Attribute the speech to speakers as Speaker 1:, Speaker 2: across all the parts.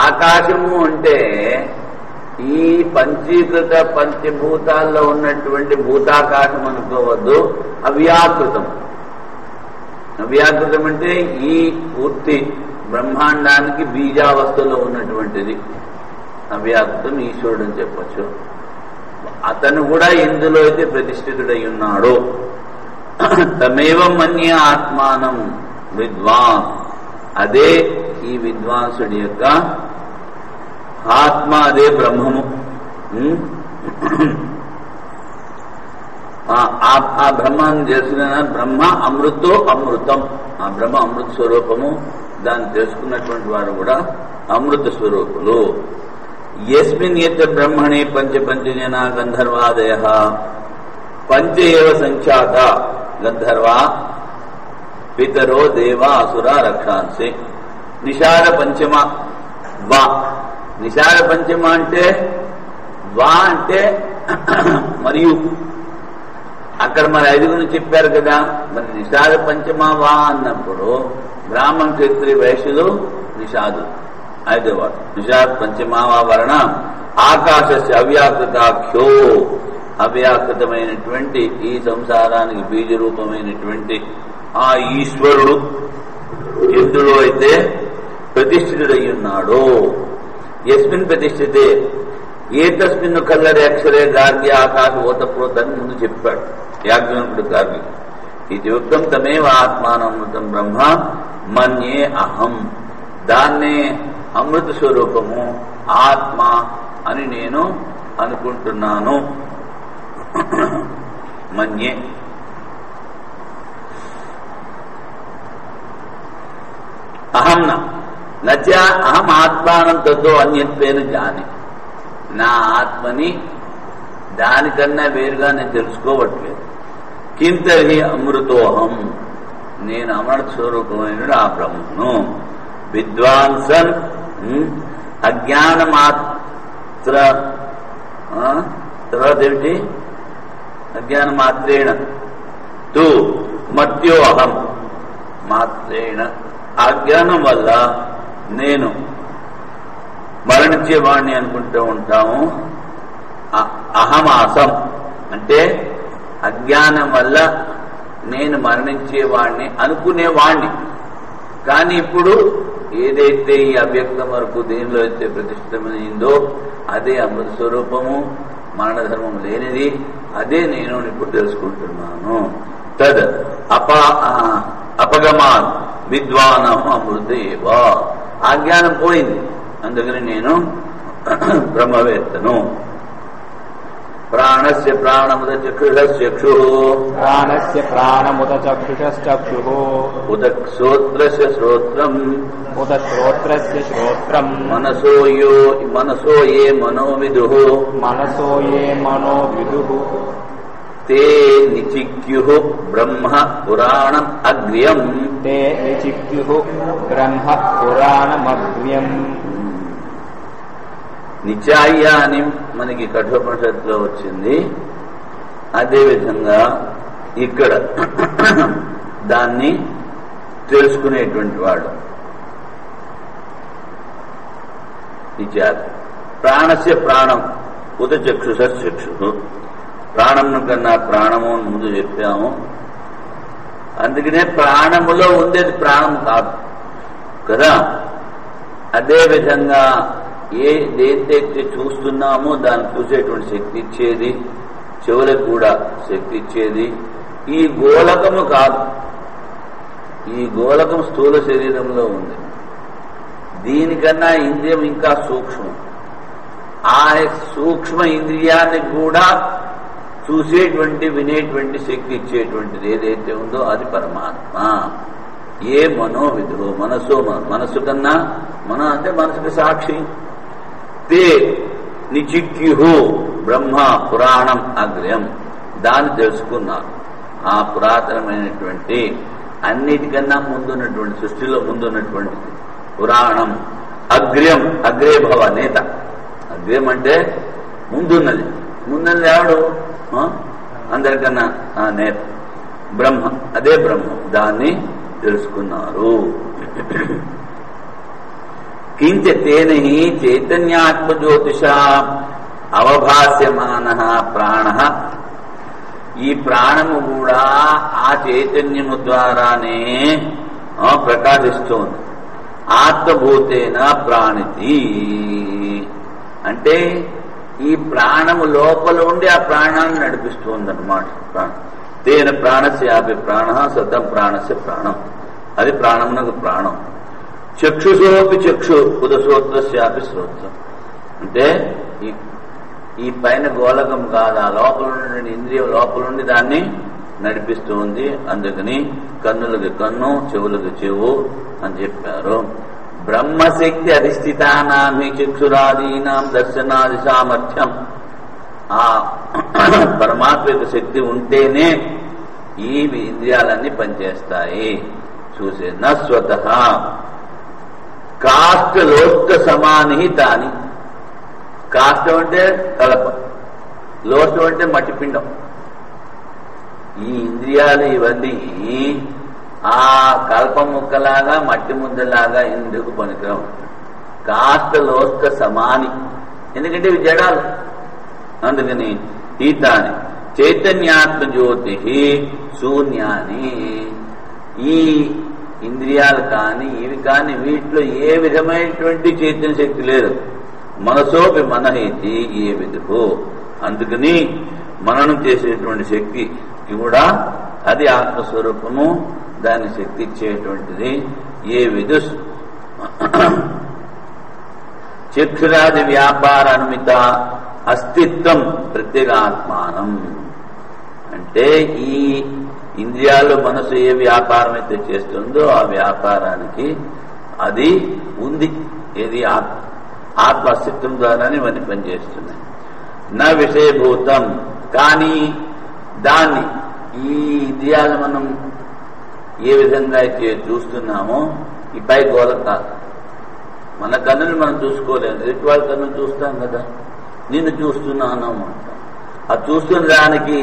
Speaker 1: ఆకాశము అంటే ఈ పంచీకృత పంచభూతాల్లో ఉన్నటువంటి భూతాకాశం అనుకోవద్దు, అవ్యాకృతం. అవ్యాకృతం అంటే ఈ పూర్తి బ్రహ్మాండానికి బీజావస్థలో ఉన్నటువంటిది అవ్యాకృతం, ఈశ్వరుడు అని చెప్పచ్చు. అతను కూడా ఎందులో అయితే ప్రతిష్ఠితుడై ఉన్నాడో తమేవ మన్య ఆత్మానం విద్వాన్, అదే ఈ విద్వాంసుడి యొక్క ఆత్మ, అదే బ్రహ్మము. ఆ బ్రహ్మాన్ని తెలుసుకున్న బ్రహ్మ అమృతో అమృతం, ఆ బ్రహ్మ అమృత స్వరూపము. దాన్ని తెలుసుకున్నటువంటి వారు కూడా అమృత స్వరూపులు. యస్మిన్ యత్ బ్రహ్మణి పంచ పంచజన గంధర్వాదయ పంచ ఏవ సంఖ్యాత గంధర్వా పితరో దేవ అసుర రక్షాంసి. నిషాద పంచమ వా, నిషాద పంచమ అంటే వా అంటే మరియు అక్కడ మరి ఐదుగురు చెప్పారు కదా. మరి నిషాద పంచమ వా అన్నప్పుడు బ్రాహ్మణ క్షత్రియ వైశ్యులు నిషాదు ఐదవాడు. నిషాద్ పంచమావా వర్ణ ఆకాశస్య అవ్యాకృతాఖ్యో, అవ్యాకృతమైనటువంటి ఈ సంసారానికి బీజ రూపమైనటువంటి ఆ ఈశ్వరుడు ఎందులో అయితే ప్రతిష్ఠితుడై ఉన్నాడో, యస్మిన్ ప్రతిష్ఠితే ఏ తస్మిన్ కల్లరి అక్షరే గార్గ్య ఆకాశ ఓతప్రోతని ముందు చెప్పాడు యాజ్ఞవల్కుడు గార్గి. ఇది ఉక్తం తమేవ ఆత్మానమృతం బ్రహ్మ మన్యే అహం, దాన్నే అమృత స్వరూపము ఆత్మ అని నేను అనుకుంటున్నాను. మన్యే అహం నచ అహం ఆత్మానం తతో అన్యత్వేన జాని, నా ఆత్మని దానికన్నా వేరుగా నేను తెలుసుకోవట్లేదు. కింతర్హి అమృతోహం, నేను అమృత స్వరూపమైన ఆ బ్రహ్మను. విద్వాంసన్ అజ్ఞానమాత్ర, తర్వాత ఏమిటి, అజ్ఞానమాత్రేణ తు మత్యోహం, మాత్రేణ అజ్ఞానం వల్ల నేను మరణించేవాణ్ణి అనుకుంటూ ఉంటాము. అహమాసం అంటే అజ్ఞానం వల్ల నేను మరణించేవాణ్ణి అనుకునేవాణ్ణి. కానీ ఇప్పుడు ఏదైతే ఈ అవ్యక్తం వరకు దేనిలో అయితే ప్రతిష్ఠితమైందో అదే అమృత స్వరూపము, మరణధర్మం లేనిది, అదే నేను ఇప్పుడు తెలుసుకుంటున్నాను. తద్ అపగమాన్ విద్వానం అమృత ఏవా, ఆ జ్ఞానం పోయింది, అందుకని నేను బ్రహ్మవేత్తను. ప్రాణస్య ప్రాణముద చక్షుషక్షు,
Speaker 2: ప్రాణస్య ప్రాణముద చక్షుషక్షు,
Speaker 1: ఉద శ్రోత్రస్య శ్రోత్రం,
Speaker 2: ఉద శ్రోత్రస్య శ్రోత్రం,
Speaker 1: మనసో ఏ మనోవిదుః,
Speaker 2: మనసో ఏ మనోవిదుః,
Speaker 1: తే నిచిక్యుః బ్రహ్మ పురాణం అగ్ర్యం,
Speaker 2: తే నిచిక్యుః బ్రహ్మ పురాణమగ్ర్యం.
Speaker 1: నిచాయ అని మనకి కఠోపనిషత్తులో వచ్చింది. అదేవిధంగా ఇక్కడ దాన్ని తెలుసుకునేటువంటి వాడు నిచాయ. ప్రాణస్య ప్రాణం ఉత చక్షుషక్షు, ప్రాణం కన్నా ప్రాణము అని ముందు చెప్పాము. అందుకనే ప్రాణములో ఉండేది ప్రాణం కాదు కదా. అదేవిధంగా దేంతైతే చూస్తున్నామో దాన్ని చూసేటువంటి శక్తి ఇచ్చేది, చెవులకు కూడా శక్తి ఇచ్చేది ఈ గోళకము కాదు. ఈ గోళకం స్థూల శరీరంలో ఉంది. దీనికన్నా ఇంద్రియం ఇంకా సూక్ష్మం. ఆ సూక్ష్మ ఇంద్రియాన్ని కూడా చూసేటువంటి వినేటువంటి శక్తి ఇచ్చేటువంటిది ఏదైతే ఉందో అది పరమాత్మ. ఏ మనోవిధు, మనస్సు కన్నా, మన అంటే మనసుకి సాక్షి. తే నిచిక్యు బ్రహ్మ పురాణం అగ్ర్యం, దాన్ని తెలుసుకున్నారు. ఆ పురాతనమైనటువంటి అన్నిటికన్నా ముందున్నటువంటి సృష్టిలో ముందున్నటువంటి పురాణం అగ్ర్యం, అగ్రే భవ నేత. అగ్ర్యం అంటే ముందున్నది. ముందున్నది ఎవడు? అందరికన్నా నేత బ్రహ్మ, అదే బ్రహ్మ, దాన్ని తెలుసుకున్నారు. కించ తేన హి చైతన్యాత్మజ్యోతిష అవభాస్యమాన ప్రాణ, ఈ ప్రాణము కూడా ఆ చైతన్యము ద్వారానే ప్రకాశిస్తోంది. ఆత్మభూతేన ప్రాణితి అంటే ఈ ప్రాణము లోపల ఉండి ఆ ప్రాణాన్ని నడిపిస్తుంది అన్నమాట. తేన ప్రాణస్యాపి ప్రాణ సతం ప్రాణస్య ప్రాణం, అది ప్రాణమునకు ప్రాణం. చక్షుషోపి చక్షు ఉదశ్రోత్రస్యాపి శ్రోత్రం అంటే ఈ పైన గోళకం కాదు, ఆ లోపల నుండి ఇంద్రియం లోపల నుండి దాన్ని నడిపిస్తూ ఉంది. అందుకని కన్నులకు కన్ను, చెవులకు చెవు అని చెప్పారు. బ్రహ్మశక్తి అధిష్ఠితానామి చక్షురాదీనాం దర్శనాది సామర్థ్యం, ఆ పరమాత్మ యొక్క శక్తి ఉంటేనే ఈ ఇంద్రియాలన్నీ పనిచేస్తాయి. చూసే నస్వతః కాష్ట లోష్ట సమానిహితాని, కాష్టం అంటే కలప, లోష్టం అంటే మట్టిపిండం. ఈ ఇంద్రియాలు ఇవన్నీ ఆ కల్ప ముక్కలాగా మట్టి ముద్దలాగా ఎందుకు పనికిరావు. కాష్ట లోష్ట సమాని, ఎందుకంటే ఇవి జడాలు. అందుకని ఈతాని చైతన్యాత్మ జ్యోతి శూన్యాని, ఈ ఇంద్రియాలు కానీ ఇవి కానీ వీటిలో ఏ విధమైనటువంటి చైతన్య శక్తి లేదు. మనసోపి మనహేతి ఏ విధు, అందుకని మననం చేసేటువంటి శక్తి కూడా అది ఆత్మస్వరూపము, దాన్ని శక్తి ఇచ్చేటువంటిది. ఏ విధు చక్షురాది వ్యాపార అనుమిత అస్తిత్వం ప్రత్యేగాత్మానం అంటే ఈ ఇంద్రియాలు మనసు ఏ వ్యాపారం అయితే చేస్తుందో ఆ వ్యాపారానికి అది ఉంది. ఏది ఆత్మ అస్తిత్వం ద్వారానే ఇవన్నీ పనిచేస్తున్నాయి. నా విషయభూతం, కానీ దాన్ని ఈ ఇంద్రియాలు మనం ఏ విధంగా అయితే చూస్తున్నామో ఈ పై గోళం కాదు. మన కన్నుని మనం చూసుకోలేము, ఎదుటి వాళ్ళ కన్ను చూస్తాం కదా, నిన్ను చూస్తున్నాను అంటాం. ఆ చూస్తున్న దానికి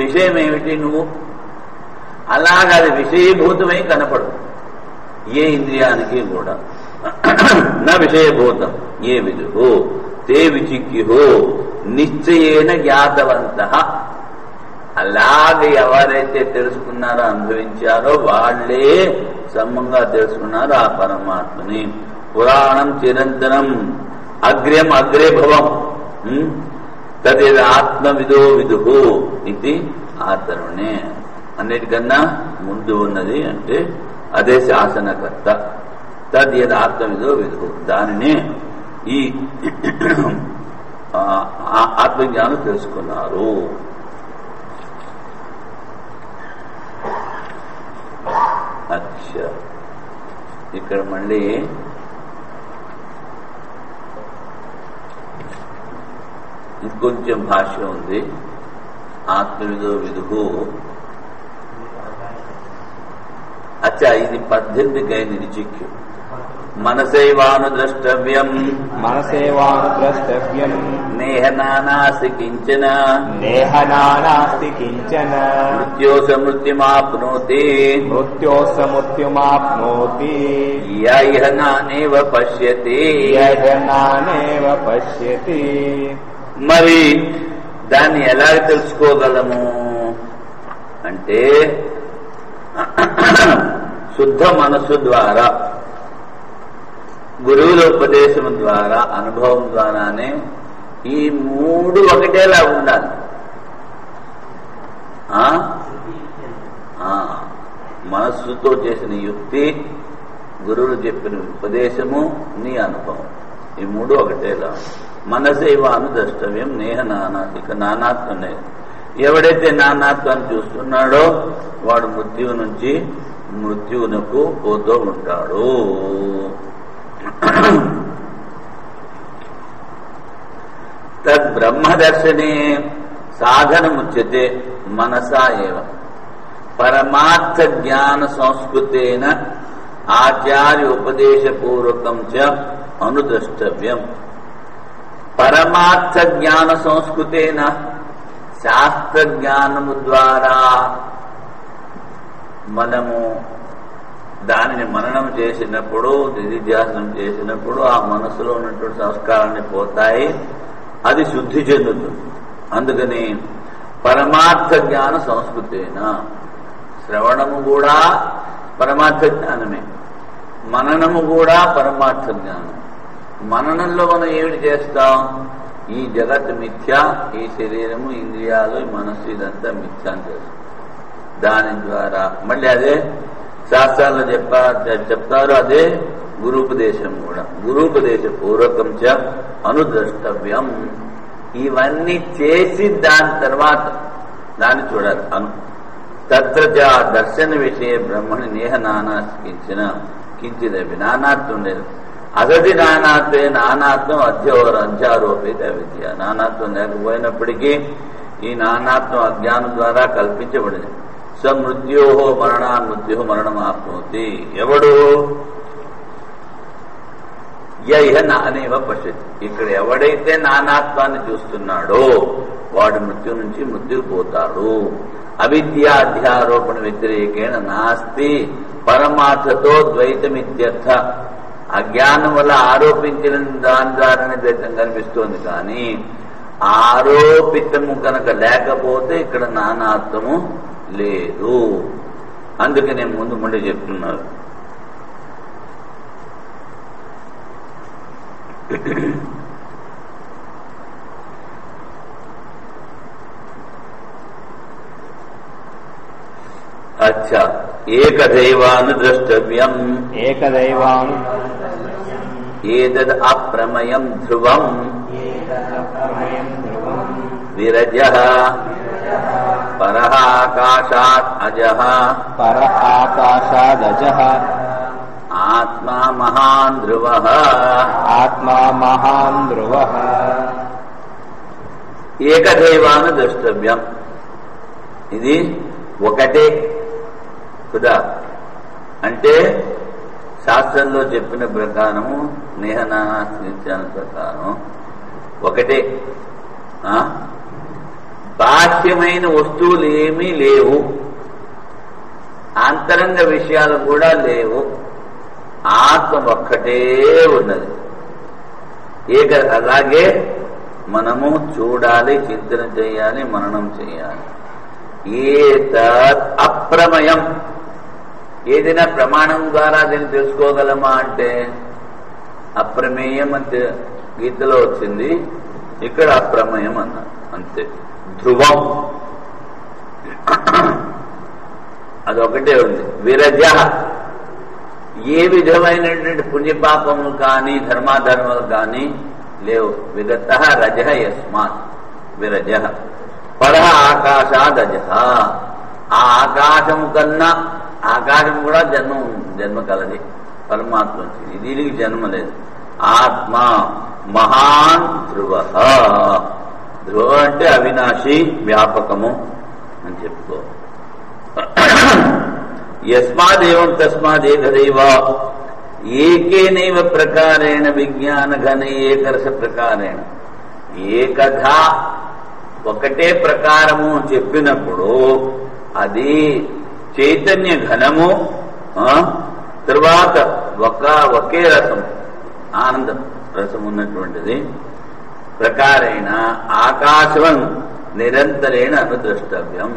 Speaker 1: విషయం ఏమిటి నువ్వు, అలాగా అది విషయభూతమై కనపడదు ఏ ఇంద్రియానికి కూడా. నా విషయభూతం ఏ విధు తే విచిక్యో నిశ్చయేన జ్ఞాతవంత, అలాగే ఎవరైతే తెలుసుకున్నారో అనుభవించారో వాళ్లే సమ్మంగా తెలుసుకున్నారు ఆ పరమాత్మని. పురాణం చిరంతరం అగ్ర్యం అగ్రే భవం తదేద ఆత్మవిదో విదుహు ఇది ఆతరుణే, అన్నిటికన్నా ముందు ఉన్నది అంటే అదే శాసనకర్త. తద్యద ఆత్మవిదో విదుహు, దానిని ఈ ఆత్మజ్ఞానం తెలుసుకున్నారు. అచ్చా, ఇక్కడ మళ్ళీ ఇంకొంచెం భాష్యం ఉంది. ఆత్మవిదో విదుహు. అచ్చా, ఇది 18 అయింది నిచిక్యం. మనసైవానుద్రష్టవ్యం
Speaker 2: మనసేవానుద్రష్టవ్యం
Speaker 1: నేహనానాస్తి కించన
Speaker 2: నేహనానాస్తి కించన
Speaker 1: మృత్యోస మృత్యుమాప్నోతి
Speaker 2: మృత్యోస మృత్యుమాప్నోతి
Speaker 1: యహనానేవ పశ్యతి
Speaker 2: యజనానేవ పశ్యతి.
Speaker 1: మరి దాన్ని ఎలా తెలుసుకోగలము అంటే శుద్ధ మనస్సు ద్వారా, గురువుల ఉపదేశం ద్వారా, అనుభవం ద్వారానే ఈ మూడు ఒకటేలా ఉండాలి. మనస్సుతో చేసిన యుక్తి, గురువులు చెప్పిన ఉపదేశము, నీ అనుభవం, ఈ మూడు ఒకటేలా. మనసేవాను ద్రష్టవ్యం నేహ నానాత్మ, ఇక నానాత్మ లేదు. ఎవడైతే నానాత్వాన్ని చూస్తున్నాడో వాడు మృత్యువు నుంచి మృత్యువునకు పోతూ ఉంటాడు. తద్ బ్రహ్మదర్శనే సాధనముచ్యతే మనసా ఏవ పరమార్థ జ్ఞాన సంస్కృతేన ఆచార్య ఉపదేశపూర్వకం చ అనుద్రష్టవ్యం. పరమార్థ జ్ఞాన సంస్కృతేన, శాస్త్ర జ్ఞానము ద్వారా మనము దానిని మననం చేసినప్పుడు, నిధిధ్యాసనం చేసినప్పుడు ఆ మనసులో ఉన్నటువంటి సంస్కారాన్ని పోతాయి, అది శుద్ధి చెందుతుంది. అందుకని పరమార్థ జ్ఞాన సంస్కృతేనా, శ్రవణము కూడా పరమార్థ జ్ఞానమే, మననము కూడా పరమార్థ జ్ఞానం. మననంలో మనం ఏమిటి చేస్తాం? ఈ జగత్ మిథ్య, ఈ శరీరము, ఇంద్రియాలు, ఈ మనస్సు ఇదంతా మిథ్య అని చేస్తాం. దాని ద్వారా మళ్ళీ అదే శాస్త్రాల్లో చెప్తారు, అదే గురూపదేశం కూడా. గురూపదేశ పూర్వకం చ అనుద్రష్టవ్యం. ఇవన్నీ చేసి దాని తర్వాత దాన్ని చూడాలి. తత్ర దర్శన విషయ బ్రహ్మని నేహ నానాస్కించిన కించిదవి నానాత్వం లేదు. అసతి నానాత్వే నానాత్వం అధ్యారోపిత విద్య. నానాత్వం లేకపోయినప్పటికీ ఈ నానాత్వం అజ్ఞానం ద్వారా కల్పించబడింది. స మృత్యో మృత్యు మరణమాప్నోతి. ఎవడు ఇహ నానేవ పశ్యతి. ఇక్కడ ఎవడైతే నానాత్వాన్ని చూస్తున్నాడో వాడు మృత్యు నుంచి మృత్యుకు పోతాడు. అవిద్యాధ్యారోపణ వ్యతిరేకేణ నాస్తి పరమార్థతో ద్వైతమిత్యర్థ. అజ్ఞానం వల్ల ఆరోపించిన దాని ద్వారానే ద్వైతం కనిపిస్తోంది, కానీ ఆరోపితము కనుక లేకపోతే ఇక్కడ నానాత్వము లేదు. అందుకనే ముందు చెప్తున్నారు. అచ్చా ఏకదైవాను ద్రష్టవ్యం.
Speaker 2: ఏకదైవాను
Speaker 1: ఏతద్ అప్రమయం ధ్రువం విరజః పరః ఆకాశాత్ అజః
Speaker 2: పరః ఆకాశాదజః
Speaker 1: ఆత్మా మహాన్ ధ్రువః.
Speaker 2: ఆత్మా మహాన్ ధ్రువః.
Speaker 1: ఏకదైవాను ద్రష్టవ్యం. ఇది ఒకటే కదా. అంటే శాస్త్రంలో చెప్పిన ప్రకారము, నేహనాస్నిత్యాన ప్రకారం ఒకటే. బాహ్యమైన వస్తువులు ఏమీ లేవు, అంతరంగ విషయాలు కూడా లేవు. ఆత్మ ఒక్కటే ఉన్నది. అలాగే మనము చూడాలి, చింతన చేయాలి, మననం చేయాలి. ఏతత్ అప్రమయం. ఏదైనా ప్రమాణం ద్వారా దీన్ని తెలుసుకోగలమా అంటే అప్రమేయం అంటే గీతలో వచ్చింది, ఇక్కడ అప్రమేయం అన్నారు అంతే. ధ్రువం అదొకటే ఉంది. విరజ ఏ విధమైనటువంటి పుణ్యపాపములు కానీ ధర్మాధర్మాలు కానీ లేవు. విగత రజ యస్మాత్ విరజ. పరః ఆకాశాదజ. ఆ ఆకాశము కన్నా, ఆకాశం కూడా జన్మ కలది పరమాత్మ. దీనికి జన్మ లేదు. ఆత్మ మహాన్ ధ్రువ. ధ్రువ అంటే అవినాశి, వ్యాపకము అని చెప్పుకో. యస్మాదేవం తస్మాదేకదైవ ఏకేనైవ ప్రకారేణ విజ్ఞాన ఘన ఏకరస ప్రకారేణ. ఏకథా ఒకటే ప్రకారము చెప్పినప్పుడు అది చైతన్య ఘనము, తర్వాత ఒకే రసం, ఆనంద రసం ఉన్నటువంటిది. ప్రకారేణ ఆకాశం నిరంతరేణ అనుద్రష్టవ్యం.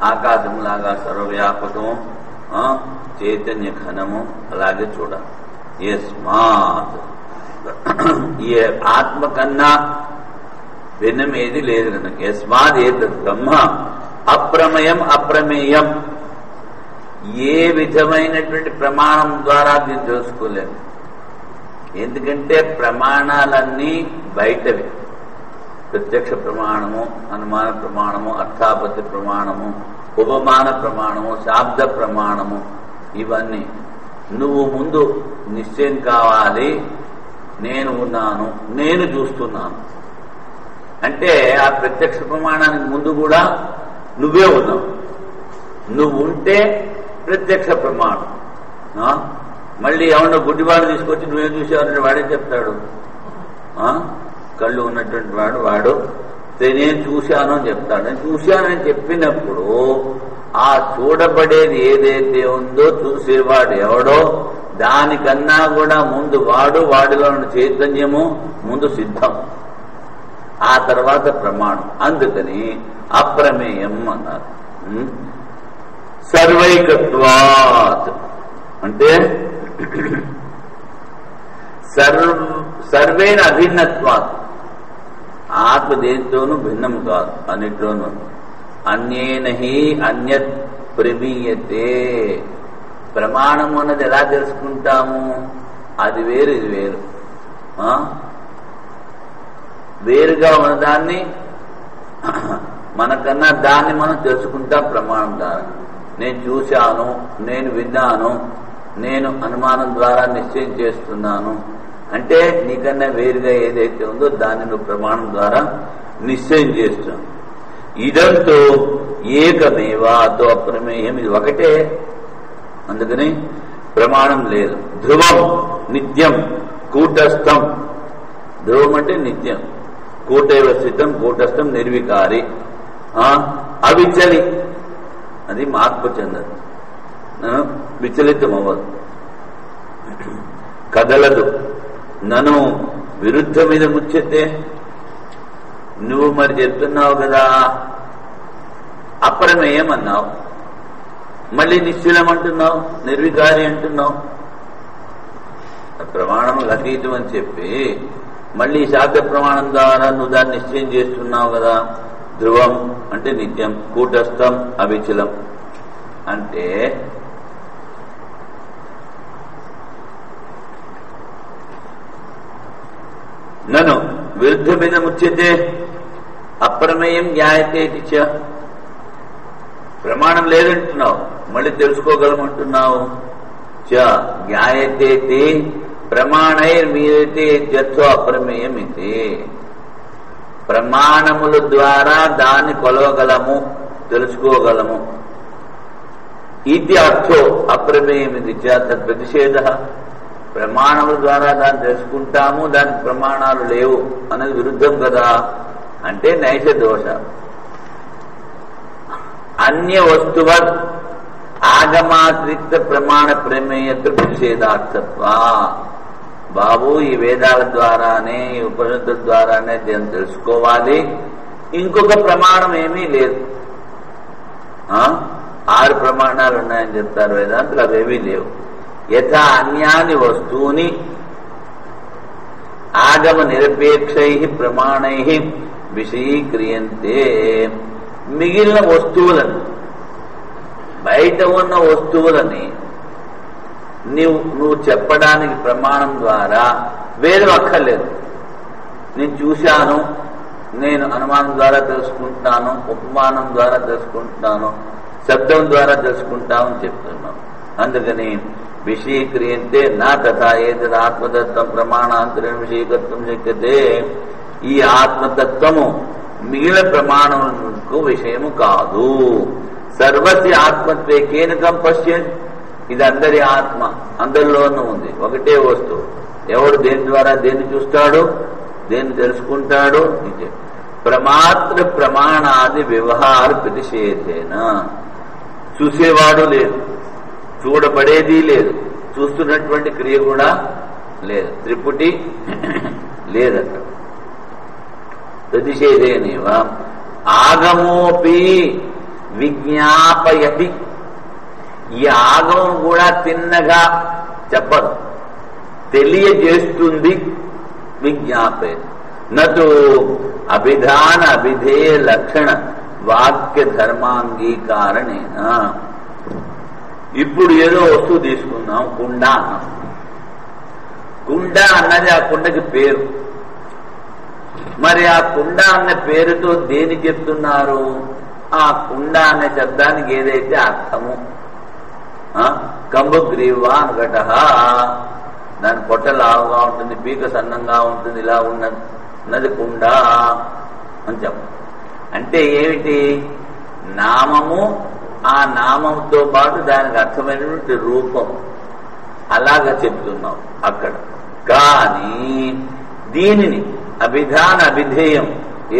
Speaker 1: ఆకాశంలాగా సర్వవ్యాపకము, చైతన్య ఘనము అలాగే చూడాలి. యస్మాత్ ఈ ఆత్మ కన్నా భిన్నం ఏది లేదు కనుక యస్మాత్ ఏతద్ బ్రహ్మ అప్రమయం అప్రమేయం. ఏ విధమైనటువంటి ప్రమాణం ద్వారా దీన్ని తెలుసుకోలేము. ఎందుకంటే ప్రమాణాలన్నీ బయటవి. ప్రత్యక్ష ప్రమాణము, అనుమాన ప్రమాణము, అర్థాపత్తి ప్రమాణము, ఉపమాన ప్రమాణము, శాబ్ద ప్రమాణము, ఇవన్నీ. నువ్వు ముందు నిశ్చయం కావాలి, నేను ఉన్నాను, నేను చూస్తున్నాను అంటే ఆ ప్రత్యక్ష ప్రమాణానికి ముందు కూడా నువ్వే ఉన్నావు. నువ్వు ఉంటే ప్రత్యక్ష ప్రమాణం. మళ్ళీ ఎవరినో గుడ్డివాడు తీసుకొచ్చి నువ్వేం చూసావంటే వాడే చెప్తాడు. కళ్ళు ఉన్నటువంటి వాడు నేను చూశాను అని చెప్తాడు. నేను చూశానని చెప్పినప్పుడు ఆ చూడబడేది ఏదైతే ఉందో చూసేవాడు ఎవడో దానికన్నా కూడా ముందు వాడిలో ఉన్న చైతన్యము ముందు సిద్ధం, ఆ తర్వాత ప్రమాణం. అందుకని అప్రమేయం అన్నారు. సర్వైకత్వాత్ అంటే సర్వేణ అభిన్నత్వాత్, ఆత్మ దేంతోనూ భిన్నం కాదు, అన్నిట్లోనూ. అన్యేన హి అన్యత్ ప్రమీయతే, ప్రమాణం అన్నది ఎలా తెలుసుకుంటాము? అది వేరు ఇది వేరు. వేరుగా ఉన్నదాన్ని మనకన్నా దాన్ని మనం తెలుసుకుంటాం ప్రమాణం ద్వారా. నేను చూశాను, నేను విన్నాను, నేను అనుమానం ద్వారా నిశ్చయం చేస్తున్నాను అంటే నీకన్నా వేరుగా ఏదైతే ఉందో దాన్ని నువ్వు ప్రమాణం ద్వారా నిశ్చయం చేస్తున్నావు. ఇదంతో ఏకమేవాతో అప్రమేయం, ఇది ఒకటే, అందుకని ప్రమాణం లేదు. ధ్రువం నిత్యం కూటస్థం, ధ్రువం అంటే నిత్యం, కూటైవ స్థితం కూటస్థం నిర్వికారి, అవిచలి, అది మార్పు చెందదు, విచలితం అవ్వదు, కదలదు. నన్ను విరుద్ధ మీద ముచ్చతే, నువ్వు మరి చెప్తున్నావు కదా అప్రమేయం అన్నావు, మళ్ళీ నిశ్చలం అంటున్నావు, నిర్వికారి అంటున్నావు. ప్రమాణం అతీతం అని చెప్పి మళ్ళీ శాస్త్ర ప్రమాణం ద్వారా నువ్వు దాన్ని నిశ్చయం చేస్తున్నావు కదా. ధ్రువం అంటే నిత్యం, కూటస్థం అవిచలం అంటే నన్ను విరుద్ధ మీద ముచ్యతే అప్రమేయం జ్ఞాయతే చ, ప్రమాణం లేదంటున్నావు, మళ్ళీ తెలుసుకోగలమంటున్నావు. చ జ్ఞాయతే ప్రమాణైర్మీయతే ఇత్యర్థో అప్రమేయం ఇది, ప్రమాణముల ద్వారా దాన్ని కొలవగలము, తెలుసుకోగలము. ఇది అర్థో అప్రమేయం ఇది చ తద్ప్రతిషేధ, ప్రమాణముల ద్వారా దాన్ని తెలుసుకుంటాము, దానికి ప్రమాణాలు లేవు అనేది విరుద్ధం కదా అంటే నైష దోష. అన్య వస్తువ ఆగమాశ్రిత ప్రమాణ ప్రమేయత్వ ప్రతిషేధార్థత్వ. బాబు ఈ వేదాల ద్వారానే ఈ ఉపనిషత్తుల ద్వారానే దీన్ని తెలుసుకోవాలి, ఇంకొక ప్రమాణం ఏమీ లేదు. 6 ప్రమాణాలు ఉన్నాయని చెప్తారు వేదాంతులు, అవేమీ లేవు. యథా అన్యాని వస్తూని ఆగమ నిరపేక్షై ప్రమాణై విషయీక్రియంతే, మిగిలిన వస్తువులను, బయట ఉన్న వస్తువులని నువ్వు చెప్పడానికి ప్రమాణం ద్వారా వేరు అక్కర్లేదు. నేను చూశాను, నేను అనుమానం ద్వారా తెలుసుకుంటున్నాను, ఉపమానం ద్వారా తెలుసుకుంటున్నాను, శబ్దం ద్వారా తెలుసుకుంటామని చెప్తున్నాను. అందుకని విషయీక్రియంతే నా తథా ఏదైనా ఆత్మతత్వం ప్రమాణాంతరం విషయీకత్వం శక్యతే, ఈ ఆత్మతత్వము మిగిలిన ప్రమాణములకు విషయము కాదు. సర్వస్య ఆత్మత్వే కేనకం పశ్యన్, ఇది అందరి ఆత్మ, అందరిలోనూ ఉంది, ఒకటే వస్తువు. ఎవడు దేని ద్వారా దేన్ని చూస్తాడు, దేన్ని తెలుసుకుంటాడు, ఇది ప్రమాత్ర ప్రమాణాది వ్యవహార ప్రతిషేధేన. చూసేవాడు లేదు, చూడబడేది లేదు, చూస్తున్నటువంటి క్రియ కూడా లేదు, త్రిపుటి లేదక్కడ. ప్రతిషేధేనేవ ఆగమోపి విజ్ఞాపయతి, ఈ ఆగమం కూడా తిన్నగా చెప్పదు, తెలియజేస్తుంది. విజ్ఞాపయతి నటు అభిధాన అభిధేయ లక్షణ వాక్య ధర్మాంగీకారణేనా. ఇప్పుడు ఏదో వస్తువు తీసుకున్నాం, కుండ అన్నాం. కుండ అన్నది ఆ కుండకి పేరు. మరి ఆ కుండ అన్న పేరుతో దేని చెప్తున్నారు? ఆ కుండ అనే శబ్దానికి ఏదైతే అర్థము, కంబగ్రీవా అనగట, దాని పొట్ట లావుగా ఉంటుంది, పీక సన్నంగా ఉంటుంది, ఇలా ఉన్నది కుండ అని చెప్ప. అంటే ఏమిటి? నామము, ఆ నామంతో పాటు దానికి అర్థమైనటువంటి రూపం, అలాగా చెప్తున్నాం అక్కడ. కానీ దీనిని అభిధాన అభిధేయం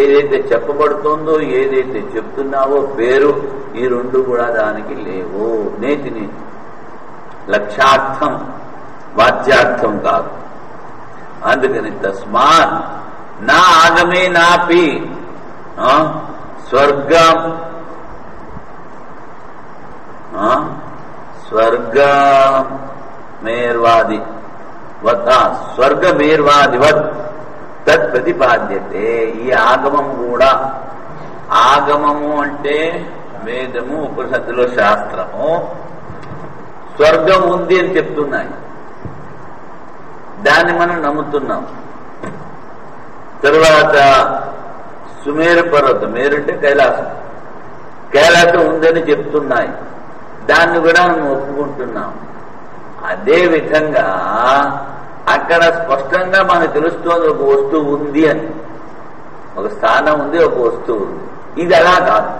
Speaker 1: ఏదైతే చెప్పబడుతుందో, ఏదైతే చెప్తున్నావో పేరు, ఈ రెండు కూడా దానికి లేవు. నేతిని లక్ష్యార్థం వాచ్యార్థం కాదు. అందుకని తస్మాత్ నా ఆగమే నాపి స్వర్గమేర్వాదివత్ తత్ ప్రతిపాద్యతే. ఈ ఆగమము కూడా, ఆగమము అంటే వేదము, ఉపనిషత్తులో శాస్త్రము స్వర్గం ఉంది అని చెప్తున్నాయి. దాన్ని మనం నమ్ముతున్నాం. తరువాత సుమేరు పర్వతం, మేరుంటే కైలాసం, కైలాసం ఉందని చెప్తున్నాయి. దాన్ని కూడా మనం ఒప్పుకుంటున్నాం. అదే విధంగా అక్కడ స్పష్టంగా మనకు తెలుస్తోంది ఒక వస్తువు ఉంది అని. ఒక స్థానం ఉంది, ఒక వస్తువు ఉంది. ఇది అలా కాదు.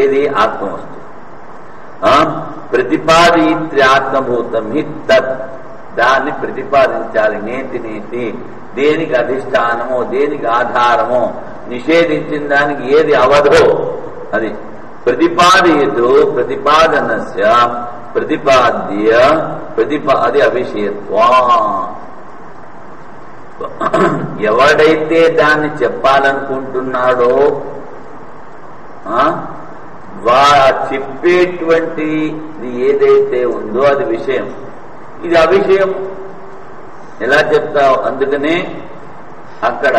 Speaker 1: ఏది? ఆత్మ వస్తువు. ప్రతిపాదిత్యాత్మభూతం హి తత్, దాన్ని ప్రతిపాదించాలి. నేతి నేతి, దేనికి అధిష్టానమో దేనికి ఆధారమో, నిషేధించిన దానికి ఏది అవధో అది ప్రతిపాదయతు. ప్రతిపాదనస్య ప్రతిపాద్య ప్రతిపాది అవిషయత్వా. ఎవడైతే దాన్ని చెప్పాలనుకుంటున్నాడో చెప్పేటువంటిది ఏదైతే ఉందో అది విషయం, ఇది అవిషయం. ఎలా చెప్తావు? అందుకనే అక్కడ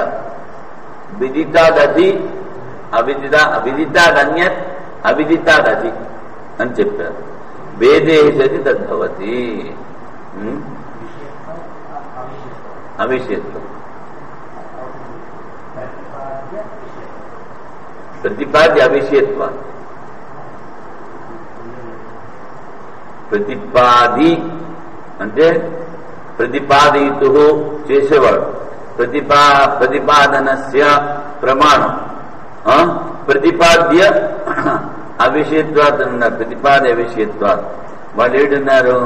Speaker 1: విదితాదధి అవిదితాదన్యత్ అవిదితాదధి అని చెప్పారు. వేదే సతి తద్భవతి. అవిషయత్వం. ప్రతిపాద్య అవిషయత్వ. ప్రతిపాది అంటే ప్రతిపాదయితు చేసేవాడు. ప్రతిపాదనస్య ప్రమాణం. ప్రతిపాద్య అవిషయత్వాత్ అన్నారు. ప్రతిపాద్య అవిషయత్వాత్. వాళ్ళు ఏడున్నారు?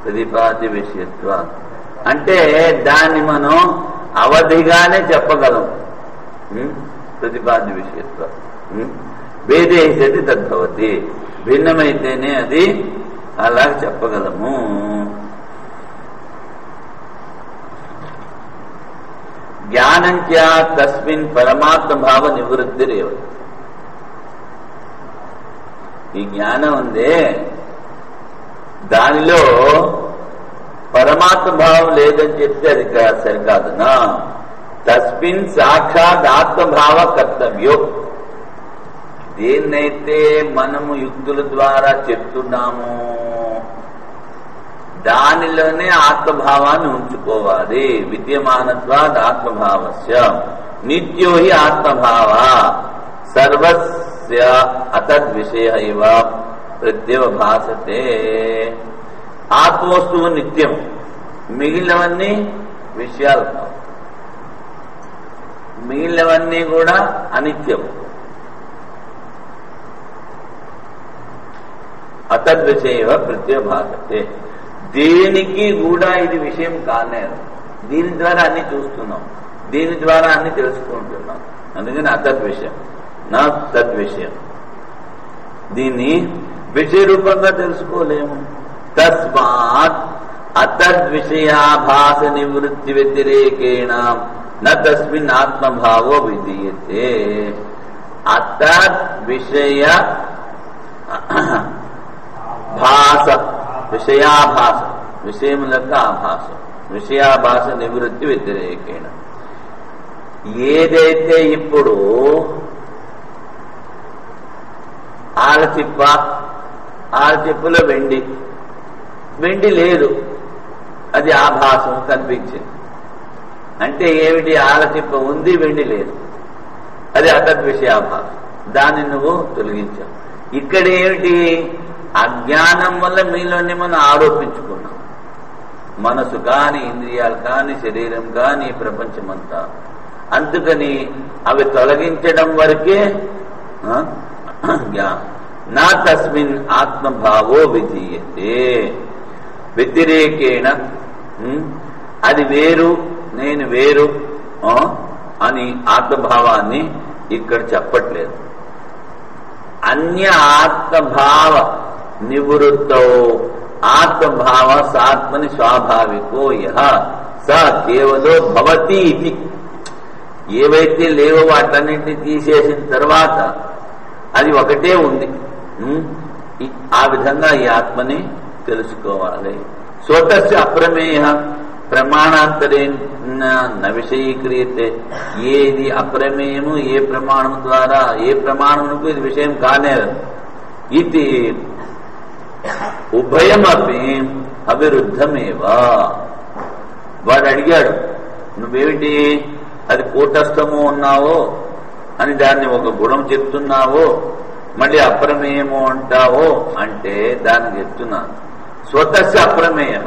Speaker 1: ప్రతిపాద్య విషయత్వాత్ అంటే దాన్ని మనం అవధిగానే చెప్పగలం. ప్రతిపాద్య విషయత్వాత్. వేదే సతి తద్భవతి. భిన్నమైతేనే అది అలా చెప్పగలము. జ్ఞానం క్యా తస్మిన్ పరమాత్మ భావ నివృత్తిరేవ. ఈ జ్ఞానం ఉందే, దానిలో పరమాత్మ భావం లేదని చెప్తే అది సరికాదునా. తస్మిన్ సాక్షాత్ ఆత్మభావ కర్తవ్యో. దేన్నైతే మనము యుక్తుల ద్వారా చెప్తున్నామో దానిలోనే ఆత్మభావాన్ని ఉంచుకోవాలి. విద్యమానత్వాద్ ఆత్మభావస్య నిత్యో హి ఆత్మభావ సర్వస్య అతద్విషయ ఇవ ప్రత్యవభాసతే. ఆత్మవస్తువు నిత్యం, మిగిలినవన్నీ విషయాలు కావు. మిగిలినవన్నీ కూడా అనిత్యం. అతద్విషయ ప్రత్యవభాసతే. దేనికి కూడా ఇది విషయం కాలేదు. దీని ద్వారా అన్ని చూస్తున్నాం, దీని ద్వారా అన్ని తెలుసుకుంటున్నాం. అందుకని అతద్విషయం నా తద్విషయం. దీన్ని విషయ రూపంగా తెలుసుకోలేము. తస్మాత్ అతద్విషయాభాస నివృత్తి వ్యతిరేకేణ న తస్మిన్ ఆత్మభావో విధీయతే. అతద్విషయ భాస, విషయాభాస, విషయములకు ఆభాస, విషయాభాస నివృత్తి వ్యతిరేకేణ. ఏదైతే ఇప్పుడు ఆలచిప్పులో వెండి లేదు, అది ఆభాసం కనిపించింది. అంటే ఏమిటి? ఆలచిప్ప ఉంది, వెండి లేదు, అది అతద్విషయాభాసం. దాన్ని నువ్వు తొలగించావు. ఇక్కడ ఏమిటి? అజ్ఞానం వల్ల మీలోని మనం ఆరోపించుకున్నాం. మనసు కాని, ఇంద్రియాలు కాని, శరీరం కాని, ప్రపంచమంతా. అందుకని అవి తొలగించడం వరకే నా తస్మిన్ ఆత్మభావో విధీయతే. వ్యతిరేకేణ అది వేరు, నేను వేరు అని ఆత్మభావాన్ని ఇక్కడ చెప్పట్లేదు. అన్య ఆత్మభావ నివృత్తౌ ఆత్మభావ సాత్మని స్వాభావికో యః స కేవలో భవతి ఇది. ఏవైతే లేవో వాటన్నింటినీ తీసేసిన తర్వాత అది ఒకటే ఉంది. ఆ విధంగా ఈ ఆత్మని తెలుసుకోవాలి. స్వతస్య అప్రమేయ ప్రమాణాంతరేణ న విషయీక్రియతే. ఏది అప్రమేయము ఏ ప్రమాణం ద్వారా ఏ ప్రమాణమునకు ఇది విషయం కానేరు. ఇది ఉభయమపి అవిరుద్ధమేవా. వాడు అడిగాడు, నువ్వేమిటి అది కూటస్థము ఉన్నావో అని దాన్ని ఒక గుణం చెప్తున్నావో మళ్ళీ అప్రమేయము అంటావో అంటే దాన్ని చెప్తున్నాను. స్వతస్య అప్రమేయం,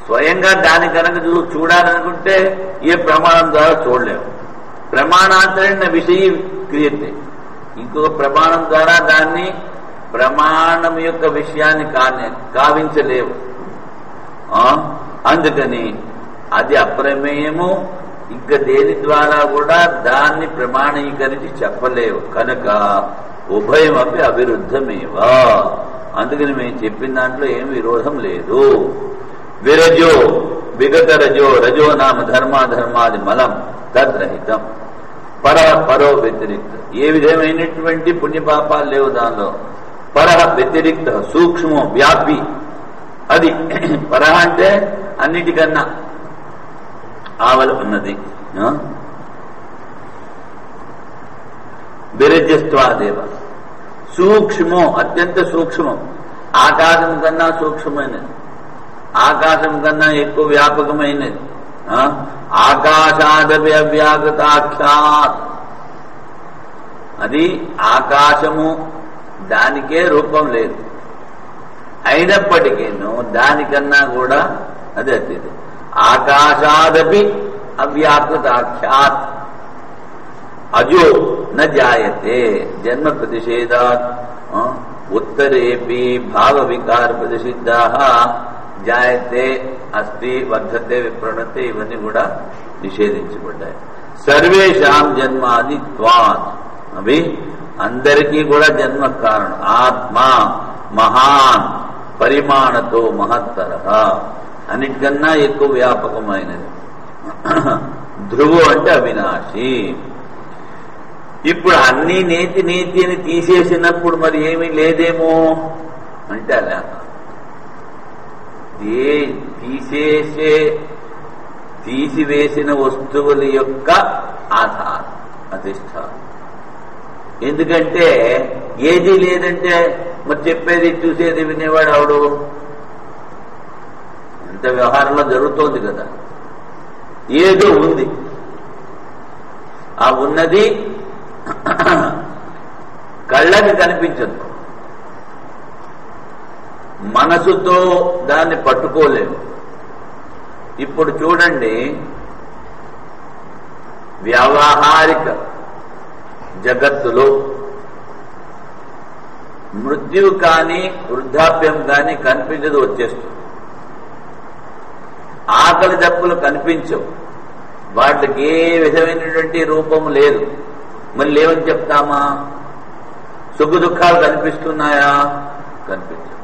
Speaker 1: స్వయంగా దాని కనుక చూడాలనుకుంటే ఏ ప్రమాణం ద్వారా చూడలేము. ప్రమాణాంతరైన విషయ క్రియతే, ఇంకొక ప్రమాణం ద్వారా దాన్ని ప్రమాణం యొక్క విషయాన్ని కావించలేవు. అందుకని అది అప్రమేయము, ఇంకా దేని ద్వారా కూడా దాన్ని ప్రమాణీకరించి చెప్పలేవు. కనుక ఉభయమపి అవిరుద్ధమేవా. అందుకని మేము చెప్పిన దాంట్లో ఏం విరోధం లేదు. విరజో విగత రజో రజో నామ ధర్మాధర్మాది మలం తద్రహితం. పరో వ్యతిరిక్త, ఏ విధమైనటువంటి పుణ్యపాపాలు లేవు దానిలో. పర వ్యతిరిక్త సూక్ష్మో వ్యాపి. అది పర అంటే అన్నిటికన్నా ఆవల ఉన్నది. విరజస్వాదేవ సూక్ష్మో అత్యంత సూక్ష్మం, ఆకాశం కన్నా సూక్ష్మమైనది, ఆకాశం కన్నా ఎక్కువ వ్యాపకమైనది. ఆకాశాదపి అవ్యాకృతాఖ్యాత్. అది ఆకాశము, దానికే రూపం లేదు, అయినప్పటికీను దానికన్నా కూడా అదే అతిథి. ఆకాశాదపి అవ్యాకృతాఖ్యాత్. అజో న జాయతే జన్మ ప్రతిషేధాత్. ఉత్తరేపి భావ వికార ప్రతిషిద్ధాః జాయతే అస్తి వర్ధతే విప్రణతే, ఇవన్నీ కూడా నిషేధించబడ్డాయి. సర్వేషాం జన్మాది త్వాత్. అవి అందరికీ కూడా జన్మ కారణం. ఆత్మ మహాన్ పరిమాణతో మహత్తరః, అన్నిటికన్నా ఎక్కువ వ్యాపకమైనది. ధ్రువు అంటే అవినాశి. ఇప్పుడు అన్ని నేతి నేతి అని తీసేసినప్పుడు మరి ఏమీ లేదేమో అంటే అలా తీసివేసిన వస్తువుల యొక్క ఆధారం అధిష్టానం. ఎందుకంటే ఏది లేదంటే మరి చెప్పేది చూసేది వినేవాడు అవడు. ఇంత వ్యవహారంలో జరుగుతోంది కదా. ఏదో ఉంది, ఆ ఉన్నది కళ్ళకి కనిపించదు, మనసుతో దాన్ని పట్టుకోలేము. ఇప్పుడు చూడండి, వ్యావహారిక జగత్తులో మృత్యువు కానీ వృద్ధాప్యం కానీ కనిపించదు, వచ్చేస్తుంది. ఆకలి దప్పులు కనిపించవు, వాటికి ఏ విధమైనటువంటి రూపము లేదు. మరి లేవని చెప్తామా? సుఖ దుఃఖాలు కనిపిస్తున్నాయా? కనిపించవు.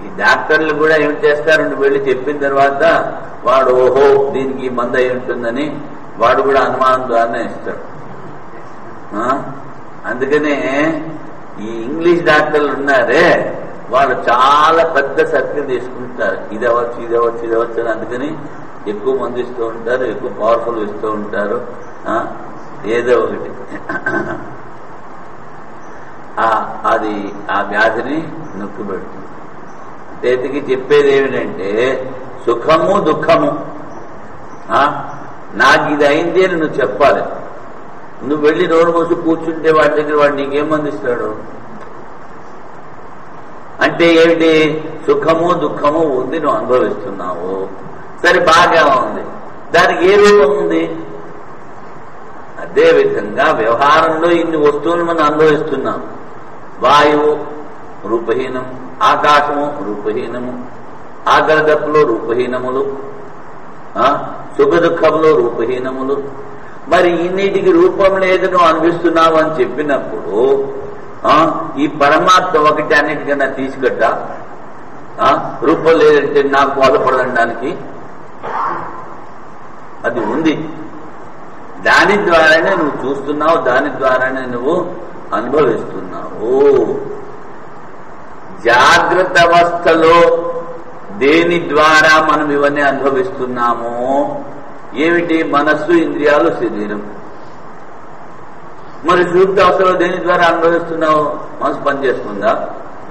Speaker 1: ఈ డాక్టర్లు కూడా ఏం చేస్తారు, వెళ్ళి చెప్పిన తర్వాత వాడు ఓహో దీనికి మందు అయి ఉంటుందని వాడు కూడా అనుమానం ద్వారానే ఇస్తాడు. అందుకనే ఈ ఇంగ్లీష్ డాక్టర్లు ఉన్నారే, వాళ్ళు చాలా పెద్ద సర్కిల్ తీసుకుంటారు. ఇది అవ్వచ్చు, ఇది అవ్వచ్చు, ఇది అవ్వచ్చు అని. అందుకని ఎక్కువ మంది ఇస్తూ ఉంటారు, ఎక్కువ పవర్ఫుల్ ఇస్తూ ఉంటారు. ఏదో ఒకటి అది ఆ వ్యాధిని నొక్కి పెడుతుంది. చేతికి చెప్పేది ఏమిటంటే సుఖము దుఃఖము. నాకు ఇది అయింది అని నువ్వు చెప్పాలి. నువ్వు వెళ్ళి రోడ్డు మోసి కూర్చుంటే వాడి దగ్గర వాడు నీకేం మందిస్తాడు? అంటే ఏమిటి? సుఖము దుఃఖము ఉంది, నువ్వు అనుభవిస్తున్నావు. సరే, బాగా ఉంది, దానికి ఏ రూపం ఉంది? అదేవిధంగా వ్యవహారంలో ఇన్ని వస్తువులు మనం అనుభవిస్తున్నాం. వాయువు రూపహీనం, ఆకాశము రూపహీనము, ఆకలి దప్పులో రూపహీనములు, సుఖ దుఃఖంలో రూపహీనములు. మరి ఇన్నిటికి రూపం లేదు నువ్వు అనిపిస్తున్నావు అని చెప్పినప్పుడు ఈ పరమాత్మ ఒకటి అన్నిటికన్నా తీసుకట్ట రూపం లేదంటే నాకు బోధపడడానికి అది ఉంది. దాని ద్వారానే నువ్వు చూస్తున్నావు, దాని ద్వారానే నువ్వు అనుభవిస్తున్నావు. జాగ్రత్త అవస్థలో దేని ద్వారా మనం ఇవన్నీ అనుభవిస్తున్నాము? ఏమిటి? మనస్సు, ఇంద్రియాలు, శరీరం. మరి సుషుప్తి అవస్థలో దేని ద్వారా అనుభవిస్తున్నావు? మనసు పనిచేస్తుందా?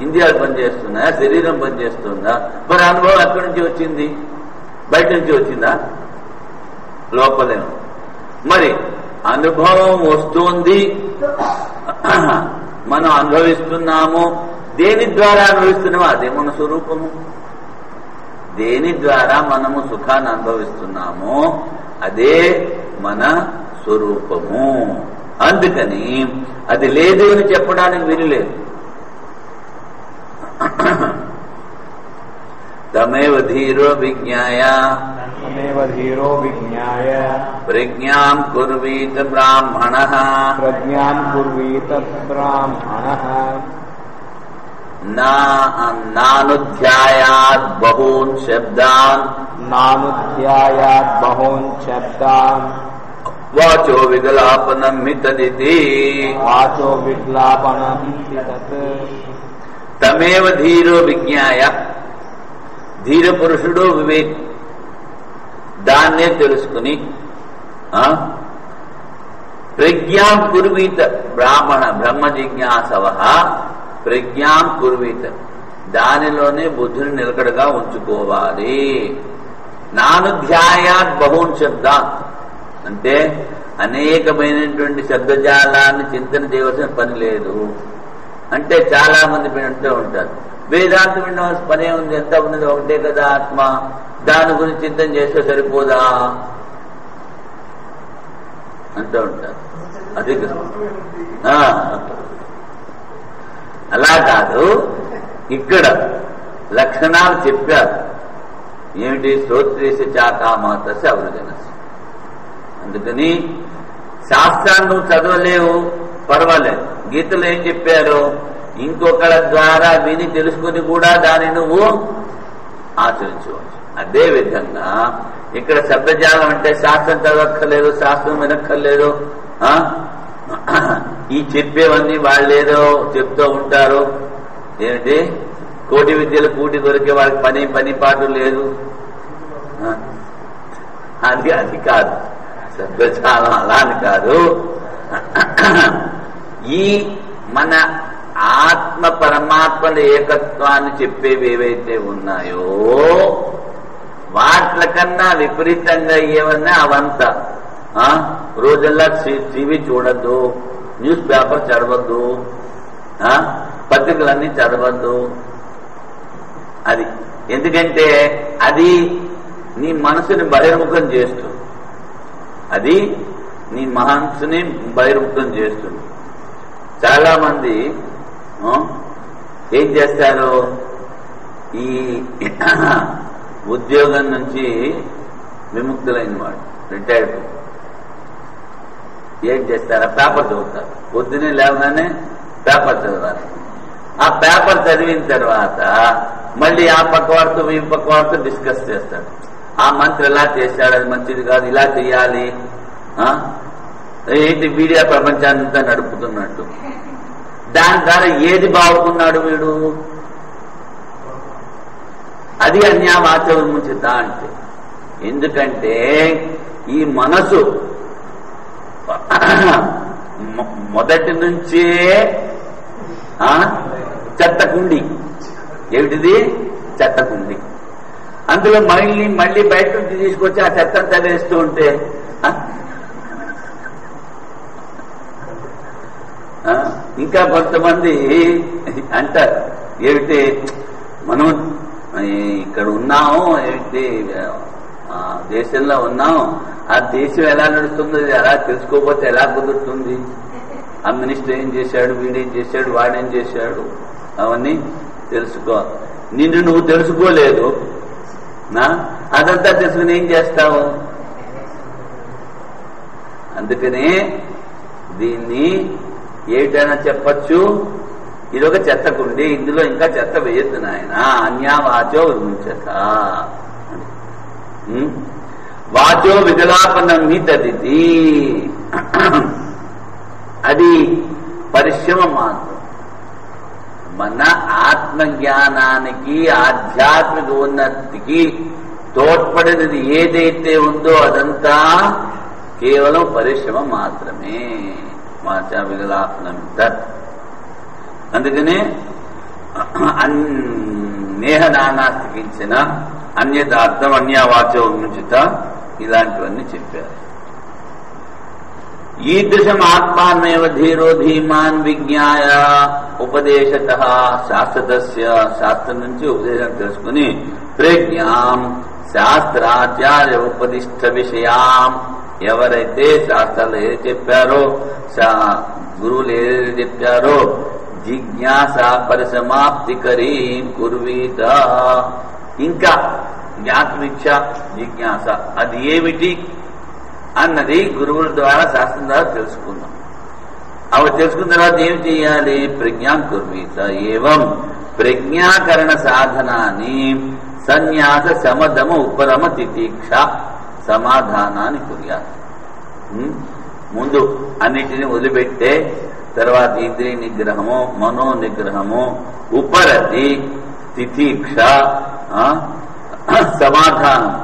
Speaker 1: ఇంద్రియాలు పనిచేస్తున్నాయా? శరీరం పనిచేస్తుందా? మరి అనుభవం ఎక్కడి నుంచి వచ్చింది? బయట నుంచి వచ్చిందా? లోపలేమో. మరి అనుభవం వస్తుంది, మనం అనుభవిస్తున్నాము. దేని ద్వారా అనుభవిస్తున్నామో అదే మన స్వరూపము. దేని ద్వారా మనము సుఖాన్ని అనుభవిస్తున్నామో అదే మన స్వరూపము. అందుకని అది లేదు అని చెప్పడానికి వీలులేదు. తమేవ ధీరో విజ్ఞాయ ప్రజ్ఞాం కుర్వీత బ్రాహ్మణః నానుధ్యాయాత్ బహూన్ శబ్దాన్ వాచో విగలాపనం మితదితి. తమేవ ధీరో విజ్ఞాయ, ధీర పురుషుడు వివేక్ దాన్నే తెలుసుకుని ప్రజ్ఞాం కుర్వీత బ్రాహ్మణ బ్రహ్మ జిజ్ఞాసవ ప్రజ్ఞాం కుర్వీత దానిలోనే బుద్ధిని నిలకడగా ఉంచుకోవాలి. నానుధ్యాయాత్ బహూన్ శబ్దాన్ అంటే అనేకమైనటువంటి శబ్దజాలాన్ని చింతన చేయవలసిన పని లేదు. అంటే చాలా మంది వింటూ ఉంటారు, వేదాంతం వినవలసిన పనే ఉంది, ఎంత ఉన్నది ఒకటే కదా ఆత్మ, దాని గురించి చింతన చేస్తే సరిపోదా అంటూ ఉంటారు. అది అలా కాదు. ఇక్కడ లక్షణాలు చెప్పారు. ఏమిటి? శ్రోత్రేశ చాకామాతస్య అవృజనస్య. అందుకని శాస్త్రాన్ని నువ్వు చదవలేవు, పర్వాలేదు. గీతలో ఏం చెప్పారు? ఇంకొకళ్ళ ద్వారా విని తెలుసుకుని కూడా దాన్ని నువ్వు ఆచరించవచ్చు. అదే విధంగా ఇక్కడ శబ్దజాలం అంటే శాస్త్రం చదవక్కర్లేదు, శాస్త్రం వినక్కర్లేదు. ఈ చెప్పేవన్నీ వాళ్ళేదో చెప్తూ ఉంటారు. ఏమిటి? కోటి విద్యలు కూటి దొరికే వాళ్ళకి పని పాటు లేదు. అది కాదు శబ్దజాలం, అలా అని కాదు. ఈ మన ఆత్మ పరమాత్మల ఏకత్వాన్ని చెప్పేవి ఏవైతే ఉన్నాయో వాట్ల కన్నా విపరీతంగా ఏమన్నా అవంతా రోజుల్లా టీవీ చూడద్దు, న్యూస్ పేపర్ చదవద్దు, పత్రికలన్నీ చదవద్దు. అది ఎందుకంటే అది నీ మనసుని బహిర్ముఖం చేస్తుంది. అది నీ మనసుని బహిర్ముఖం చేస్తుంది. చాలా మంది ఏం చేస్తారు? ఈ ఉద్యోగం నుంచి విముక్తులైన వాడు రిటైర్డ్ ఏం చేస్తారు? ఆ పేపర్ చదువుతారు. పొద్దునే లేవగానే పేపర్ చదవాలి. ఆ పేపర్ చదివిన తర్వాత మళ్ళీ ఆ పక్క వారితో ఈ పక్క వారితో డిస్కస్ చేస్తాడు. ఆ మంత్రి ఎలా చేశాడు, అది మంచిది కాదు, ఇలా చెయ్యాలి. ఏంటి? మీడియా ప్రపంచాన్నంతా నడుపుతున్నట్టు. దాని ద్వారా ఏది బాగుకున్నాడు వీడు? అది అన్యావాచముచిత అంటే. ఎందుకంటే ఈ మనసు మొదటి నుంచే చెత్తకుండి. ఏమిటిది? చెత్తకుండి. అందులో మళ్ళీ బయట నుంచి తీసుకొచ్చి ఆ చెత్తను తగిలిస్తూ ఉంటే ఇంకా కొంతమంది అంటారు, ఏమిటి మనం ఇక్కడ ఉన్నాము, ఏమిటి దేశంలో ఉన్నాము, ఆ దేశం ఎలా నడుస్తుందో ఎలా తెలుసుకోకపోతే ఎలా కుదురుతుంది? ఆ మినిస్టర్ ఏం చేశాడు, వీడేం చేశాడు, వాడేం చేశాడు, అవన్నీ తెలుసుకో. నిన్ను నువ్వు తెలుసుకోలేదు, అదంతా తెలుసుకుని ఏం చేస్తావు? అందుకనే దీన్ని ఏటైనా చెప్పచ్చు, ఇదొక చెత్తకుండి, ఇందులో ఇంకా చెత్త వేయద్దు నాయన. అన్యావాచో విముంచత. వాచో వికలాపనం హి తదితి. అది పరిశ్రమ మాత్రం. మన ఆత్మజ్ఞానానికి ఆధ్యాత్మిక ఉన్నతికి తోడ్పడినది ఏదైతే ఉందో అదంతా కేవలం పరిశ్రమ మాత్రమే. వాచా వికలాపనం తత్. అందుకనే నేహ నానాస్తికించిన అన్యదార్థం అన్యవాచో విముంచిత ఇలాంటివన్నీ చెప్పారు. ఈదృశం ఆత్మాన్మేవ ధీరో ధీమాన్ విజ్ఞాయ ఉపదేశత శాస్త్రదస్య. శాస్త్రం నుంచి ఉపదేశం తెలుసుకుని ప్రజ్ఞాం శాస్త్రాచార్య ఉపదిష్ట విషయాం. ఎవరైతే శాస్త్రాలు ఏది చెప్పారో, గురువులు ఏది చెప్పారో జిజ్ఞాస పరిసమాప్తికరీ కుర్వీత. ఇంకా జ్ఞాతమిచ్చ జిజ్ఞాస అది ఏమిటి అన్నది గురువుల ద్వారా శాస్త్రం ద్వారా తెలుసుకుందాం. అవి తెలుసుకున్న తర్వాత ఏం చేయాలి? ప్రజ్ఞాం కుర్వీత. ఏవం ప్రజ్ఞాకరణ సాధనాన్ని సన్యాస సమదమ ఉపరమ తితీక్ష సమాధానాన్ని కుర్యాత్. ముందు అన్నిటిని వదిలిపెట్టే తర్వాత ఇంద్రియ నిగ్రహము, మనో నిగ్రహము, ఉపరతి, తితీక్ష, సమాధానం.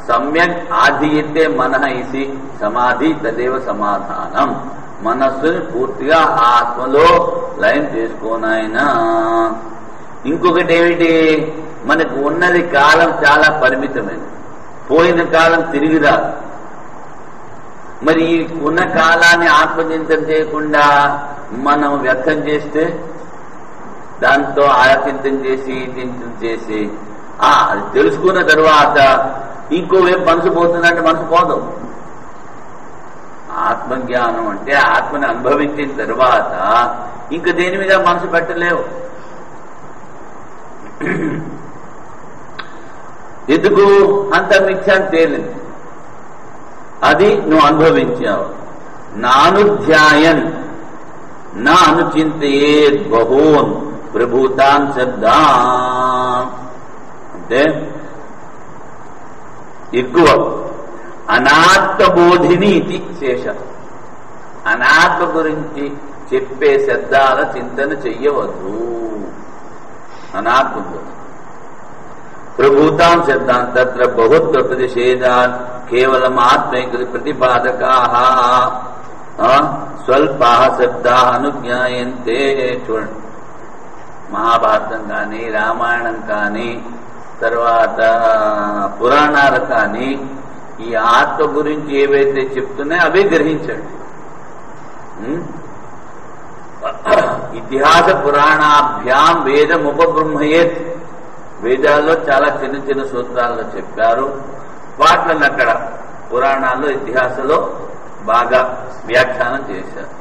Speaker 1: సమ్యక్ ఆధీయతే మనః ఇసి సమాధి తదేవ సమాధానం. మనస్సుని పూర్తిగా ఆత్మలో లయం చేసుకోనాయనా. ఇంకొకటి ఏమిటి? మనకు ఉన్నది కాలం చాలా పరిమితమైనది. పోయిన కాలం తిరిగి రాదు. మరి ఈ ఉన్న కాలాన్ని ఆత్మచింతన చేయకుండా మనం వ్యర్థం చేస్తే దాంతో ఆచింతన చేసి చింతన చేసి అది తెలుసుకున్న తరువాత ఇంకో వైపు మనసు పోతుందంటే మనసు పోదు. ఆత్మజ్ఞానం అంటే ఆత్మని అనుభవించిన తరువాత ఇంక దేని మీద మనసు పెట్టలేవు. ఎందుకు? అంత మిథ్యాన్ని తేలింది, అది నువ్వు అనుభవించావు. నానుధ్యాయన్ నా అనుచింతయే బహూన్ ప్రభూతాన్ శబ్దాన్. అంటే ఎక్కువ అనాత్మబోధిని ఇది శేష. అనాత్మ గురించి చెప్పే శబ్దాల చింతన చెయ్యవద్దు. అనాత్మ ప్రభూతాం శబ్దాన్ తత్ర బహుత్వ ప్రతిషేధాన్ కేవలం ఆత్మైక ప్రతిపాదకాః స్వల్పాః శబ్దాః అనుజ్ఞాయంతే. చూడండి, మహాభారతం కానీ రామాయణం కానీ తర్వాత పురాణాలు కానీ ఈ ఆత్మ గురించి ఏవైతే చెప్తున్నాయో అవే గ్రహించండి. ఇతిహాస పురాణాభ్యాం వేదం ఉపబ్రహ్మయేత్. వేదాల్లో చాలా చిన్న చిన్న సూత్రాల్లో చెప్పారు. వాటిని అక్కడ పురాణాల్లో ఇతిహాసంలో బాగా వ్యాఖ్యానం చేశారు.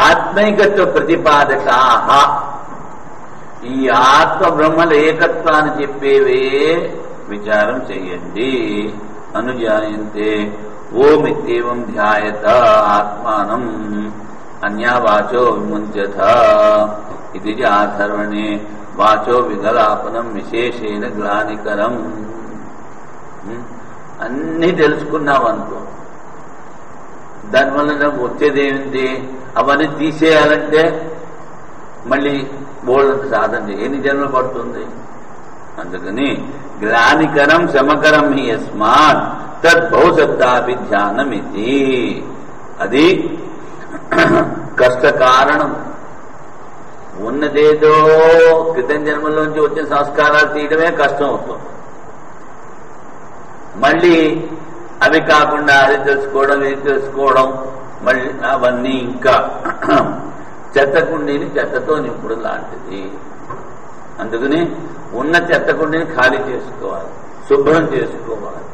Speaker 1: ఆత్మైకత్వ ప్రతిపాదకాః. ఈ ఆత్మ బ్రహ్మల ఏకత్వాన్ని చెప్పేవే విచారం చెయ్యండి. అనుజాయంతే ఓమిత్యేవం ధ్యాయత ఆత్మానం అన్యావాచో విముంచత. ఇది ఆధర్వణే వాచో వికలాపనం విశేషేణ గ్లానికరం. అన్నీ తెలుసుకున్నావనుకో, దానివల్ల నాకు వచ్చేదేమిటి? అవన్నీ తీసేయాలంటే మళ్ళీ బోల్డంత సాధన ఎన్ని జన్మలు పడుతుంది. అందుకని గ్లానికరం సమకరం హి యస్మాత్ తద్బహుశబ్దాభిధ్యానం ఇది. అది కష్ట కారణం. ఉన్నదేదో క్రితం జన్మలోంచి వచ్చిన సంస్కారాలు తీయడమే కష్టం అవుతుంది. మళ్ళీ అవి కాకుండా అది తెలుసుకోవడం ఇది తెలుసుకోవడం, మళ్ళీ అవన్నీ ఇంకా చెత్త కుండీని చెత్తతో నింపుడు లాంటిది. అందుకని ఉన్న చెత్త కుండీని ఖాళీ చేసుకోవాలి, శుభ్రం చేసుకోవాలి.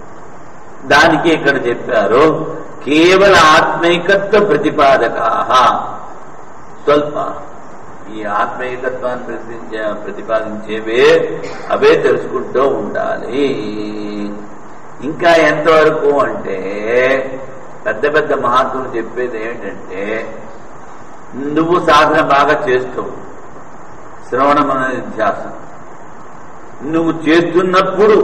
Speaker 1: దానికి ఇక్కడ చెప్పారు కేవల ఆత్మైకత్వ ప్రతిపాదకాః స్వల్ప. ఈ ఆత్మైకత్వాన్ని ప్రతిపాదించేవే అవే తెలుసుకుంటూ ఉండాలి. ఇంకా ఎంతవరకు అంటే పెద్ద పెద్ద మహాత్ములు చెప్పేది ఏమిటంటే, నువ్వు సాధన బాగా చేస్తావు, శ్రవణం అనేది ధ్యాసం. నువ్వు చేస్తున్నప్పుడు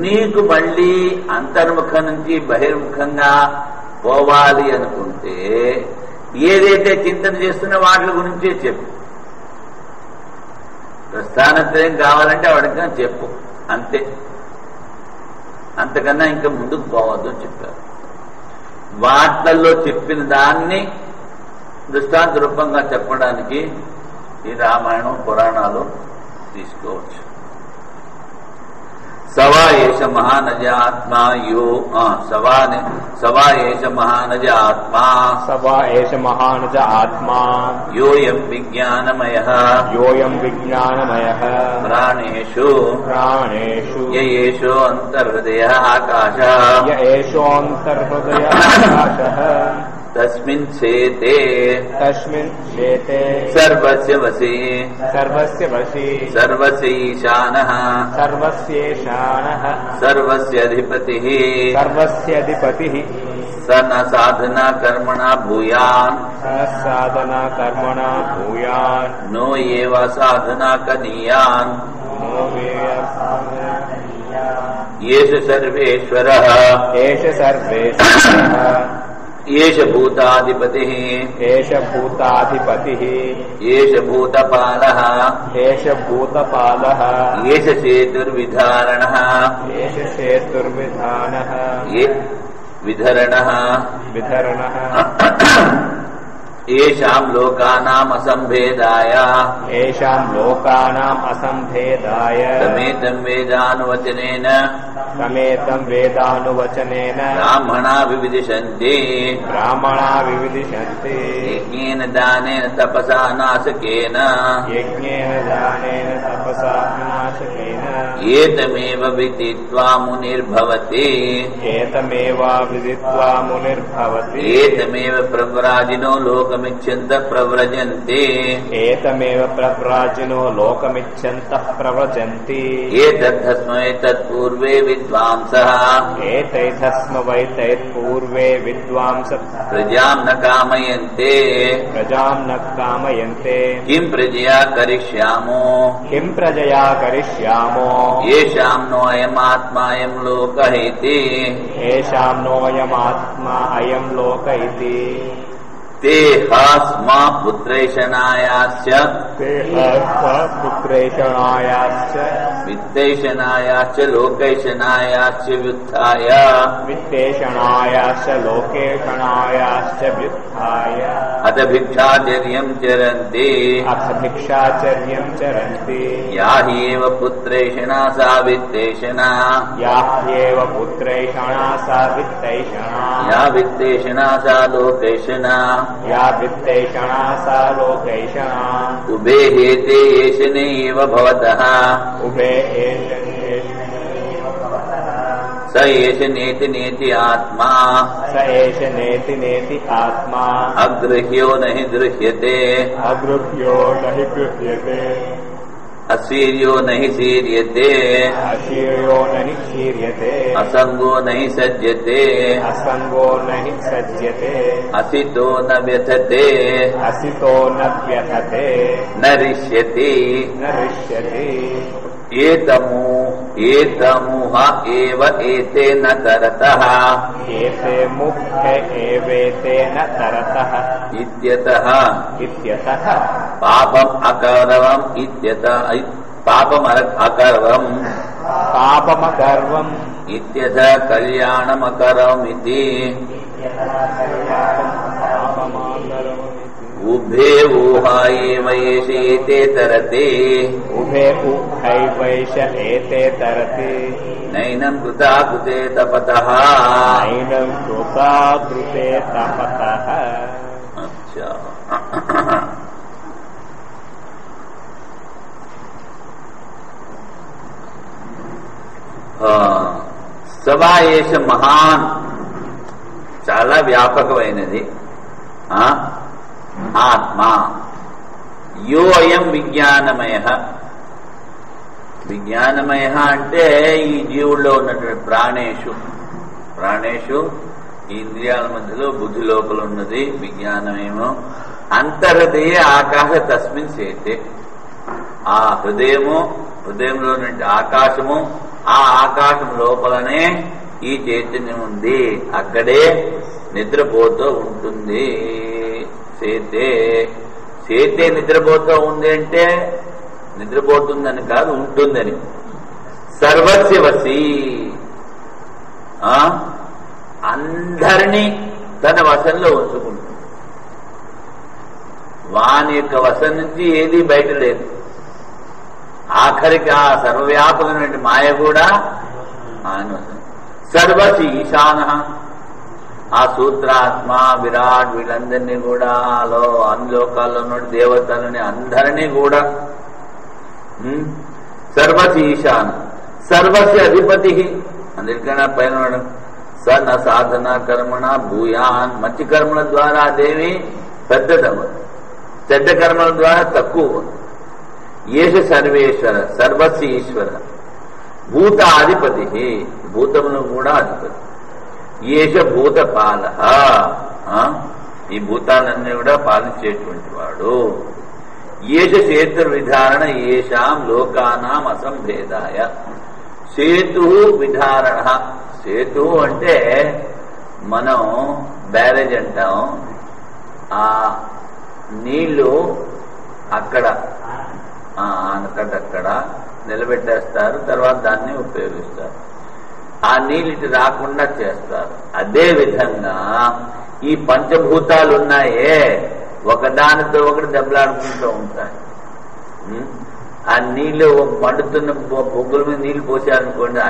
Speaker 1: నీకు మళ్ళీ అంతర్ముఖం నుంచి బహిర్ముఖంగా పోవాలి అనుకుంటే ఏదైతే చింతన చేస్తున్నా వాటి గురించే చెప్పు. ప్రస్థానత్రయం కావాలంటే వాడికి చెప్పు, అంతే. అంతకన్నా ఇంకా ముందుకు పోవద్దు అని చెప్పారు. వాట్లలో చెప్పిన దాన్ని దృష్టాంత రూపంగా చెప్పడానికి ఈ రామాయణం పురాణాలు తీసుకోవచ్చు. సవా ఏష మహానజ ఆత్మా యో సవా ఏష మహానజ ఆత్మా
Speaker 2: సవా ఏష మహానజ ఆత్మా
Speaker 1: యోయం విజ్ఞానమయః ప్రాణేషు యేషో అంతర్హృదయః ఆకాశః తస్మిన్ చేతే సర్వస్య వసి సర్వస్య ఈశానః సర్వస్యాధిపతిః సన సాధనా కర్మణా భూయాన్ నో ఏవ సాధనా కనీయాన్ ఏష సర్వేశ్వరః ఏష భూతాధిపతిః ఏష భూతపాలః ఏష సేతుర్విధారణః విధరణః ఏషాం లోకానాం అసంభేదాయ సమేతం వేదానువచనేన బ్రాహ్మణా వివిదిషంతి యజ్ఞేన దానేన తపసా నాశకేన ఏతమేవ విదిత్వా మునిర్భవతి ఏతమేవ ప్రవ్రాజినో లోకమిచ్చంత ప్రవ్రజంతి ఏతద్ధస్మై తత్పూర్వే విద్వాంసః ప్రజాం న కామయంతే కిం ప్రజయా కరిష్యామో ఏషాం నో అయమాత్మా అయం లోకః ఇతి ते हास्मा पुत्रैषणायाश्च वित्तैषणायाश्च लोकैषणायाश्च व्युत्थाय अथ भिक्षाचर्यं चरन्ति या ह्येव पुत्रैषणा सा वित्तैषणा या वित्तैषणा सा लोकैषणा उभे हेते येषणे एव भवतः स एष नेति नेति आत्मा अगृह्यो नहि गृह्यते असीर्यो नहि सीर्यते असंगो नहि सज्जते असितो न व्यथते न रिष्यति एतमुह एव एते न तरतः इत्यतः पापम् अकरवम् पापमकरवम् इत्यतः कल्याणमकरवम् इति उभे ऊहा एव एष एते तरते नैनं कृता कृते तपतः अच्छा సభా ఏష మహాన్ చాలా వ్యాపకమైనది ఆత్మ యో అయం విజ్ఞానమయ విజ్ఞానమయ అంటే ఈ జీవుల్లో ఉన్నటువంటి ప్రాణేషు ఈ ఇంద్రియాల మధ్యలో బుద్ధి లోపల ఉన్నది విజ్ఞానమేమో. అంతర్హృదయ ఆకాశ తస్మిన్ చేతే, ఆ హృదయంలో నుండి ఆకాశము, ఆ ఆకాశం లోపలనే ఈ చైతన్యం ఉంది, అక్కడే నిద్రపోతూ ఉంటుంది. చేతే నిద్రపోతూ ఉంది అంటే నిద్రపోతుందని కాదు, ఉంటుందని. సర్వస్య వశీ, అందరినీ తన వశంలో ఉంచుకుంటుంది. వాని యొక్క వశం నుంచి ఏది బయట లేదు. ఆఖరికి ఆ సర్వవ్యాపకమైన మాయ కూడా ఆయన వశం. సర్వసి ఈశాన, ఆ సూత్రాత్మ విరాట్ వీళ్ళందరినీ కూడా అన్ని లోకాల్లో ఉన్న దేవతలని అందరినీ కూడా సర్వసి ఈశాన సర్వస్య అధిపతి. అందరికన్నా పైన సన సాధన కర్మణ భూయాన్, మంచి కర్మల ద్వారా అదేమి పెద్దదవ్వదు, చెడ్డ కర్మల ద్వారా తక్కువ. ఏష సర్వేశ్వర సర్వస్య ఈశ్వర భూతాధిపతి, భూతమును కూడా అధిపతి. ఏష భూతపాల, ఈ భూతాలన్నీ కూడా పాలించేటువంటి వాడు. ఏష సేతుర్విధారణ ఏషాం లోకానాం అసంభేదాయ. సేతు విధారణ, సేతు అంటే మనం బ్యారేజ్ అంటాం. ఆ నీళ్లు అక్కడ ఆనకట్టక్కడ నిలబెట్టేస్తారు, తర్వాత దాన్ని ఉపయోగిస్తారు. ఆ నీళ్ళు ఇటు రాకుండా చేస్తారు. అదే విధంగా ఈ పంచభూతాలు ఉన్నాయే, ఒకదానితో ఒకటి దెబ్బలాడుకుంటూ ఉంటాయి. ఆ నీళ్లు మండుతున్న బొగ్గుల మీద నీళ్లు పోసారనుకోండి,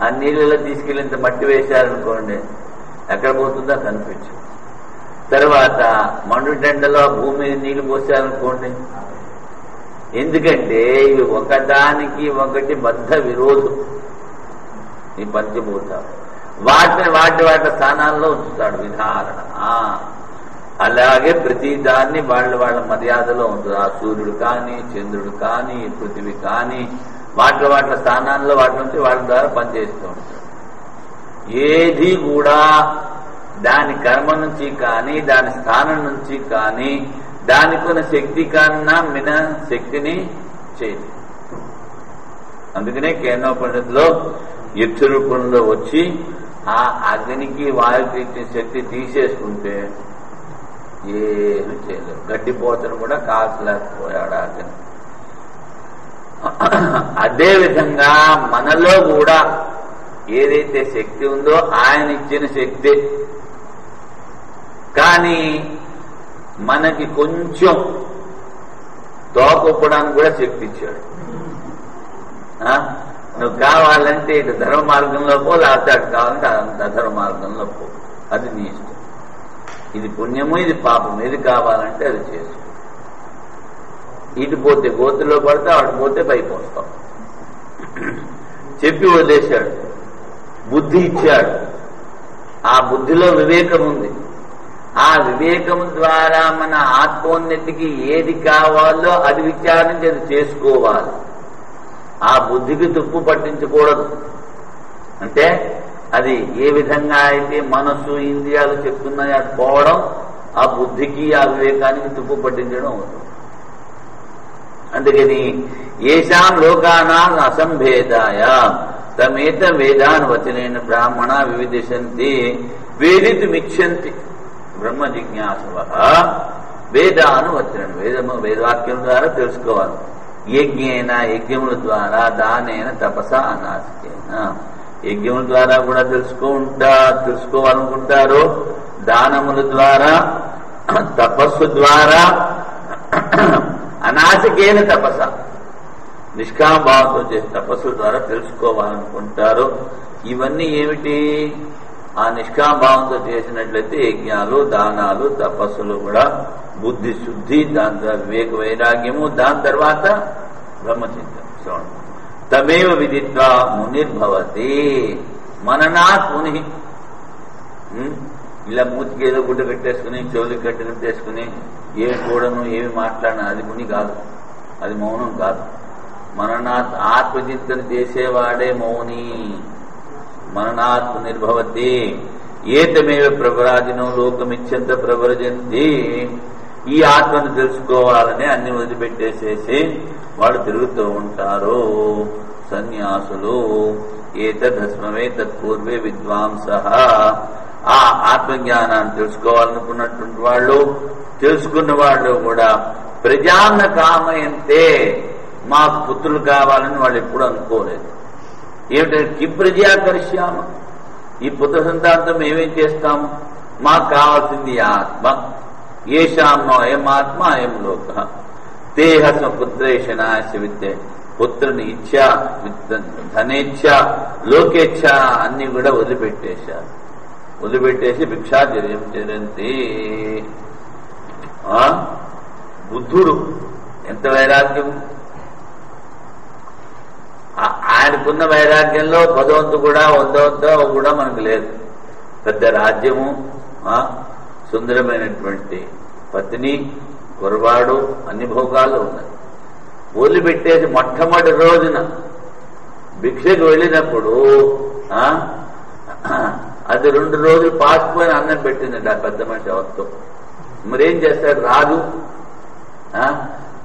Speaker 1: ఆ నీళ్ళలో తీసుకెళ్ళి ఇంత మట్టి వేశారనుకోండి, ఎక్కడ పోతుందో కనిపించదు. తర్వాత మండుటెండలో భూమి మీద నీళ్లు పోసారనుకోండి. ఎందుకంటే ఇవి ఒకదానికి ఒకటి బద్ధ విరోధం. ఈ పంచభూతాలు వాటి స్థానాల్లో ఉంచుతాడు విధారణ. అలాగే ప్రతి దాన్ని వాళ్ళ మర్యాదలో ఉంటుంది. ఆ సూర్యుడు కానీ, చంద్రుడు కానీ, పృథివీ కానీ వాటి స్థానాల్లో వాటి నుంచి వాళ్ళ ద్వారా పనిచేస్తూ ఉంటాడు. ఏది కూడా దాని కర్మ నుంచి కానీ, దాని స్థానం నుంచి కానీ, దానికున్న శక్తి కన్నా మిన శక్తిని చేయదు. అందుకనే కేనోపనిషత్తులో యక్ష రూపంలో వచ్చి ఆ అగ్నికి వాయుకి ఇచ్చిన శక్తి తీసేసుకుంటే ఏమి చేయలేరు. గడ్డిపోతను కూడా కాల్చలేకపోయాడు అగ్ని. అదేవిధంగా మనలో కూడా ఏదైతే శక్తి ఉందో ఆయన ఇచ్చిన శక్తి, కానీ మనకి కొంచెం తోకొప్పడానికి కూడా శక్తి ఇచ్చాడు. నువ్వు కావాలంటే ఇటు ధర్మ మార్గంలో పో, లేకపోతే అటు కావాలంటే అధర్మ మార్గంలో పో, అది నీ ఇష్టం. ఇది పుణ్యము, ఇది పాపం, ఏది కావాలంటే అది చేసుకో. ఇటు పోతే గోతులో పడతావు, అటు పోతే పైకి వస్తావు. చెప్పి వదిలేశాడు. బుద్ధి ఇచ్చాడు. ఆ బుద్ధిలో వివేకం ఉంది. ఆ వివేకం ద్వారా మన ఆత్మోన్నతికి ఏది కావాలో అది విచారించి అది చేసుకోవాలి. ఆ బుద్ధికి తుప్పు పట్టించకూడదు. అంటే అది ఏ విధంగా అయితే మనస్సు ఇంద్రియాలు చెప్తున్నాయి అది పోవడం, ఆ బుద్ధికి ఆ వివేకానికి తుప్పు పట్టించడం అవుతుంది. అందుకని ఏషాం లోకానాం అసంభేదాయ తమేత వేదాన్ వచనేన బ్రాహ్మణ వివిదిశంతి వేదితుమిచ్చంతి బ్రహ్మ జిజ్ఞాసవ. వేదాను వచనం, వేదవాక్యం ద్వారా తెలుసుకోవాలి. యజ్ఞేన యజ్ఞముల ద్వారా, దానేన తపస అనాసికేన. యజ్ఞముల ద్వారా కూడా తెలుసుకోవాలనుకుంటారు. దానముల ద్వారా, తపస్సు ద్వారా, అనాసికేన తపస నిష్కామభావంతో చేసే తపస్సు ద్వారా తెలుసుకోవాలనుకుంటారు. ఇవన్నీ ఏమిటి? ఆ నిష్కామభావంతో చేసినట్లయితే యజ్ఞాలు, దానాలు, తపస్సులు కూడా బుద్ధి శుద్ధి, దాని తర్వాత వివేక వైరాగ్యము, దాని తర్వాత బ్రహ్మచింతన. తమేవ విదిత్వా మునిర్భవతి మననాత్ ముని. ఇలా మూతికి ఏదో గుడ్డ కట్టేసుకుని, చెవులకి కట్టిన కట్టేసుకుని ఏమి చూడను ఏమి మాట్లాడను అది ముని కాదు. అది మౌనం కాదు. మననాత్ ఆత్మచింతన చేసేవాడే మౌని. మననాత్మ నిర్భవతి ఏతమేవ ప్రవరాజినో లోకమిచ్చంత ప్రవరజంతి. ఈ ఆత్మను తెలుసుకోవాలని అన్ని వదిలిపెట్టేసేసి వాళ్ళు తిరుగుతూ ఉంటారు సన్యాసులు. ఏతదస్మమే తత్పూర్వే విద్వాంస. ఆ ఆత్మజ్ఞానాన్ని తెలుసుకోవాలనుకున్నటువంటి వాళ్ళు, తెలుసుకున్న వాళ్ళు కూడా ప్రజాన్న కామయంతే, మాకు పుత్రులు కావాలని వాళ్ళు ఎప్పుడు అనుకోలేదు. ఏమిటంటే కిం ప్రజాకరిష్యామ, ఈ పుత్ర సంతానంతో మేమేం చేస్తాము, మాకు కావాల్సింది ఆత్మ. ఏషాం అయం ఆత్మ అయం లోక. తేహ స్వపుత్రేషనాశ విద్య. పుత్రుని ఇచ్ఛ, ధనేచ్ఛ, లోకేచ్ఛ అన్ని కూడా వదిలిపెట్టేసి భిక్షాచర్యం చరంతి. బుద్ధుడు ఎంత వైరాగ్యం! ఆయనకున్న వైరాగ్యంలో 10 కూడా 100 కూడా మనకు లేదు. పెద్ద రాజ్యము, సుందరమైనటువంటి పత్ని, కుర్రవాడు, అన్ని భోగాలు ఉన్నాయి. వదిలిపెట్టేసి మొట్టమొదటి రోజున భిక్షకు వెళ్ళినప్పుడు అది 2 రోజులు పాసిపోయిన అన్నం పెట్టిందండి ఆ పెద్ద మనిషి అవస్థ. మరేం చేస్తాడు రాజు?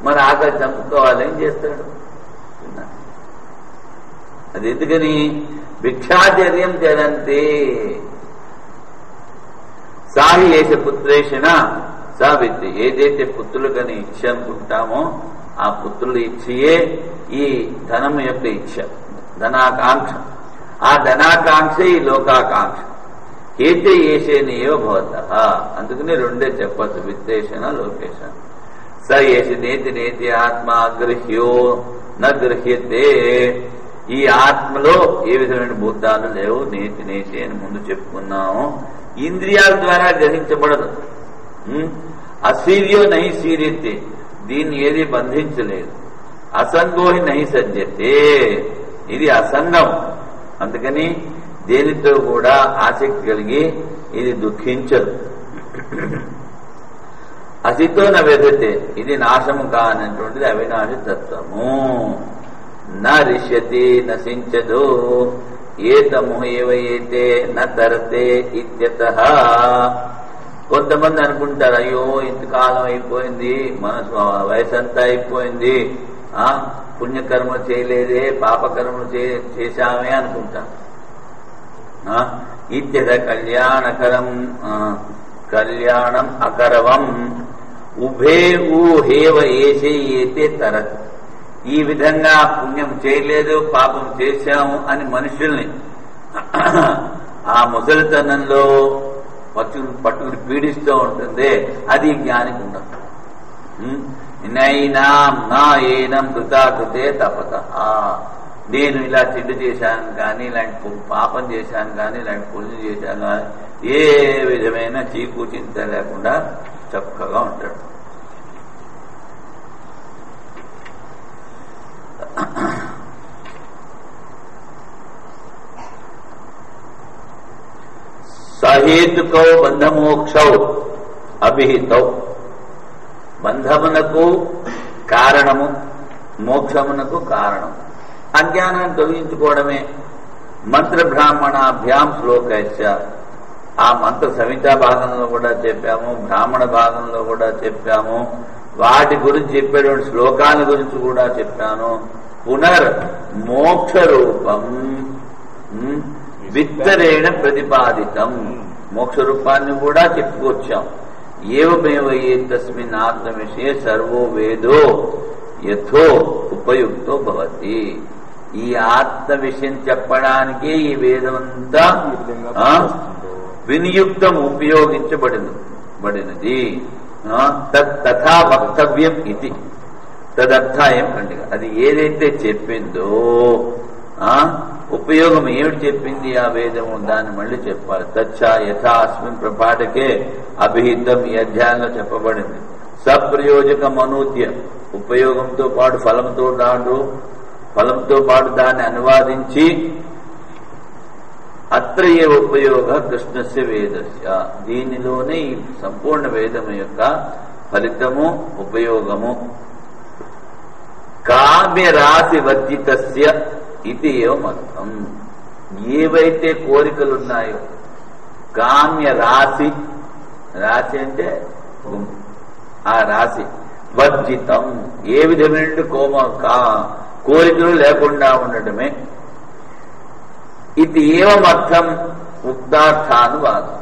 Speaker 1: మరి ఆకలి చంపుకోవాలి, ఏం చేస్తాడు? అది ఎందుకని? భిక్షాచర్యం చరంతి. సాహి ఏష పుత్రేషణ సా విద్య. ఏదైతే పుత్రులకని ఇచ్చ అనుకుంటామో ఆ పుత్రుల ఇచ్చయే ఈ ధనం యొక్క ఇచ్చ, ధనాకాంక్ష. ఆ ధనాకాంక్ష ఈ లోకాకాంక్ష. ఏతే ఏషేనేవ భవత. అందుకని 2 చెప్పచ్చు, విత్తేషణ లోకేషణ. స ఏష నేతి నేతి ఆత్మ గృహ్యో న గృహ్యతే. ఈ ఆత్మలో ఏ విధమైన భూతాలు లేవు. నేతి నేతి అని ముందు చెప్పుకున్నాము. ఇంద్రియాల ద్వారా గ్రహించబడదు. అసీర్యో నహి సీర్యతే, దీన్ని ఏది బంధించలేదు. అసంగోహి నహి సజ్జతే, ఇది అసంగం. అందుకని దేనితో కూడా ఆసక్తి కలిగి ఇది దుఃఖించదు. అసితో నవ్యతే, ఇది నాశము కానటువంటిది అవినాశి తత్వము. నరిష్యతి నశించదు. ఏతము ఏవైతే నరతే ఇత్యతః. కొంతమంది అనుకుంటారు, అయ్యో ఇంతకాలం అయిపోయింది, మన వయసు అంతా అయిపోయింది, పుణ్యకర్మ చేయలేదే, పాపకర్మలు చేశామే అనుకుంటాం. ఇత్యత కళ్యాణం అకరవం ఉభే ఊహేవ ఏషేయేతే తరత్. ఈ విధంగా పుణ్యం చేయలేదు, పాపం చేశాము అని మనుషుల్ని ఆ ముసలితనంలో పట్టుకుని పీడిస్తూ ఉంటుంది. అది జ్ఞానికి ఉండదు. నైనాం నా ఏనం కృతాకృతే తపత. నేను ఇలా చెడ్డు చేశాను కానీ, ఇలాంటి పాపం చేశాను కానీ, ఇలాంటి పుణ్యం చేశాను కానీ, ఏ విధమైన చీకు చింత లేకుండా చక్కగా ఉంటాడు. సహేతుకౌ బంధమోక్షౌ అభిహితౌ. బంధమునకు కారణము, మోక్షమునకు కారణం అజ్ఞానాన్ని తొలగించుకోవడమే. మంత్ర బ్రాహ్మణాభ్యాం శ్లోకైశ్చ. ఆ మంత్ర సంహితా భాగంలో కూడా చెప్పాము, బ్రాహ్మణ భాగంలో కూడా చెప్పాము. వాటి గురించి చెప్పేటువంటి శ్లోకాల గురించి కూడా చెప్పాను. పునర్ మోక్ష రూపం విత్తరేణ ప్రతిపాదితం. మోక్ష రూపాన్ని కూడా చెప్పుకొచ్చాం. ఏవమేవ తస్మిన్ ఆత్మ విషయ సర్వో వేదో యథో ఉపయుక్తో భవతి. ఈ ఆత్మ విషయం చెప్పడానికి ఈ వేదమంతా వినియుక్తం, ఉపయోగించబడినది. తథా వక్తవ్యం ఇది. తదర్థాయం అంటే అది ఏదైతే చెప్పిందో ఉపయోగం ఏమిటి చెప్పింది ఆ వేదము, దాన్ని మళ్ళీ చెప్పాలి. తచ్చా యథా అస్మిన్ ప్రపాఠకే అభిహితం, ఈ అధ్యాయంలో చెప్పబడింది. సప్రయోజకం అనూద్య, ఉపయోగంతో పాటు ఫలంతో పాటు దాన్ని అనువాదించి అత్ర ఏ ఉపయోగ కృష్ణస్య వేదస్య. దీనిలోనే ఈ సంపూర్ణ వేదము యొక్క ఫలితము, ఉపయోగము. కామ్యరాశి వర్జితస్య ఇది ఏమర్థం. ఏవైతే కోరికలున్నాయో కామ్య రాశి, రాశి అంటే ఆ రాశి వర్జితం, ఏ విధమైన కోరికలు లేకుండా ఉండటమే. ఇది ఏమర్థం ఉక్తార్థానువాదం.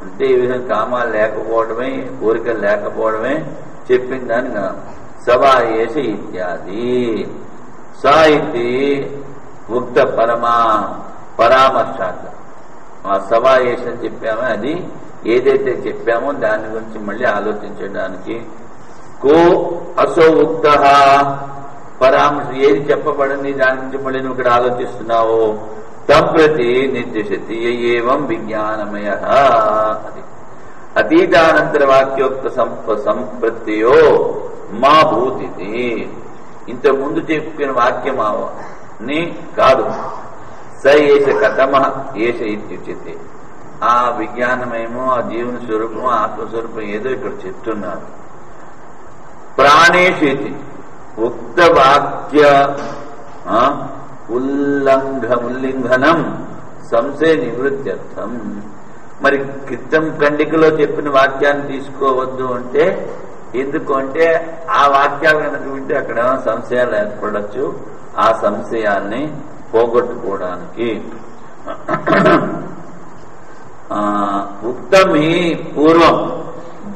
Speaker 1: అంటే ఈ విధంగా కామాలు లేకపోవడమే, కోరికలు లేకపోవడమే చెప్పిన దాన్ని సవాయేష ఇత్యాది. స ఇది ఉక్త పరామర్శార్థ. ఆ సవాయేష అని చెప్పామో అది ఏదైతే చెప్పామో దాని గురించి మళ్ళీ ఆలోచించడానికి. కో అసో ఉక్త పరామర్శ, ఏది చెప్పబడింది దాని గురించి మళ్ళీ నువ్వు ఇక్కడ ఆలోచిస్తున్నావు. సంప్రతి నిర్దిశతి ఏవం విజ్ఞానమయ. అది అతీతానంతర వాక్యోక్త సంప్రత్యయో మా భూతి. ఇంత ముందు చెప్పిన వాక్యమాని కాదు. స ఏష కథమ ఏష ఇత్యుచ్యతే. ఆ విజ్ఞానమేమో ఆ జీవన స్వరూపము ఆత్మస్వరూపం ఏదో ఇక్కడ చెప్తున్నారు. ప్రాణేషు ఉక్త వాక్య ఉల్లంఘనం సంశయ నివృత్త్యర్థం. మరి క్రితం ఖండికలో చెప్పిన వాక్యాన్ని తీసుకోవద్దు అంటే ఎందుకు అంటే ఆ వాక్యాలు కనుక వింటే అక్కడ సంశయాలు ఏర్పడచ్చు. ఆ సంశయాల్ని పోగొట్టుకోవడానికి. ఉక్తమీ పూర్వం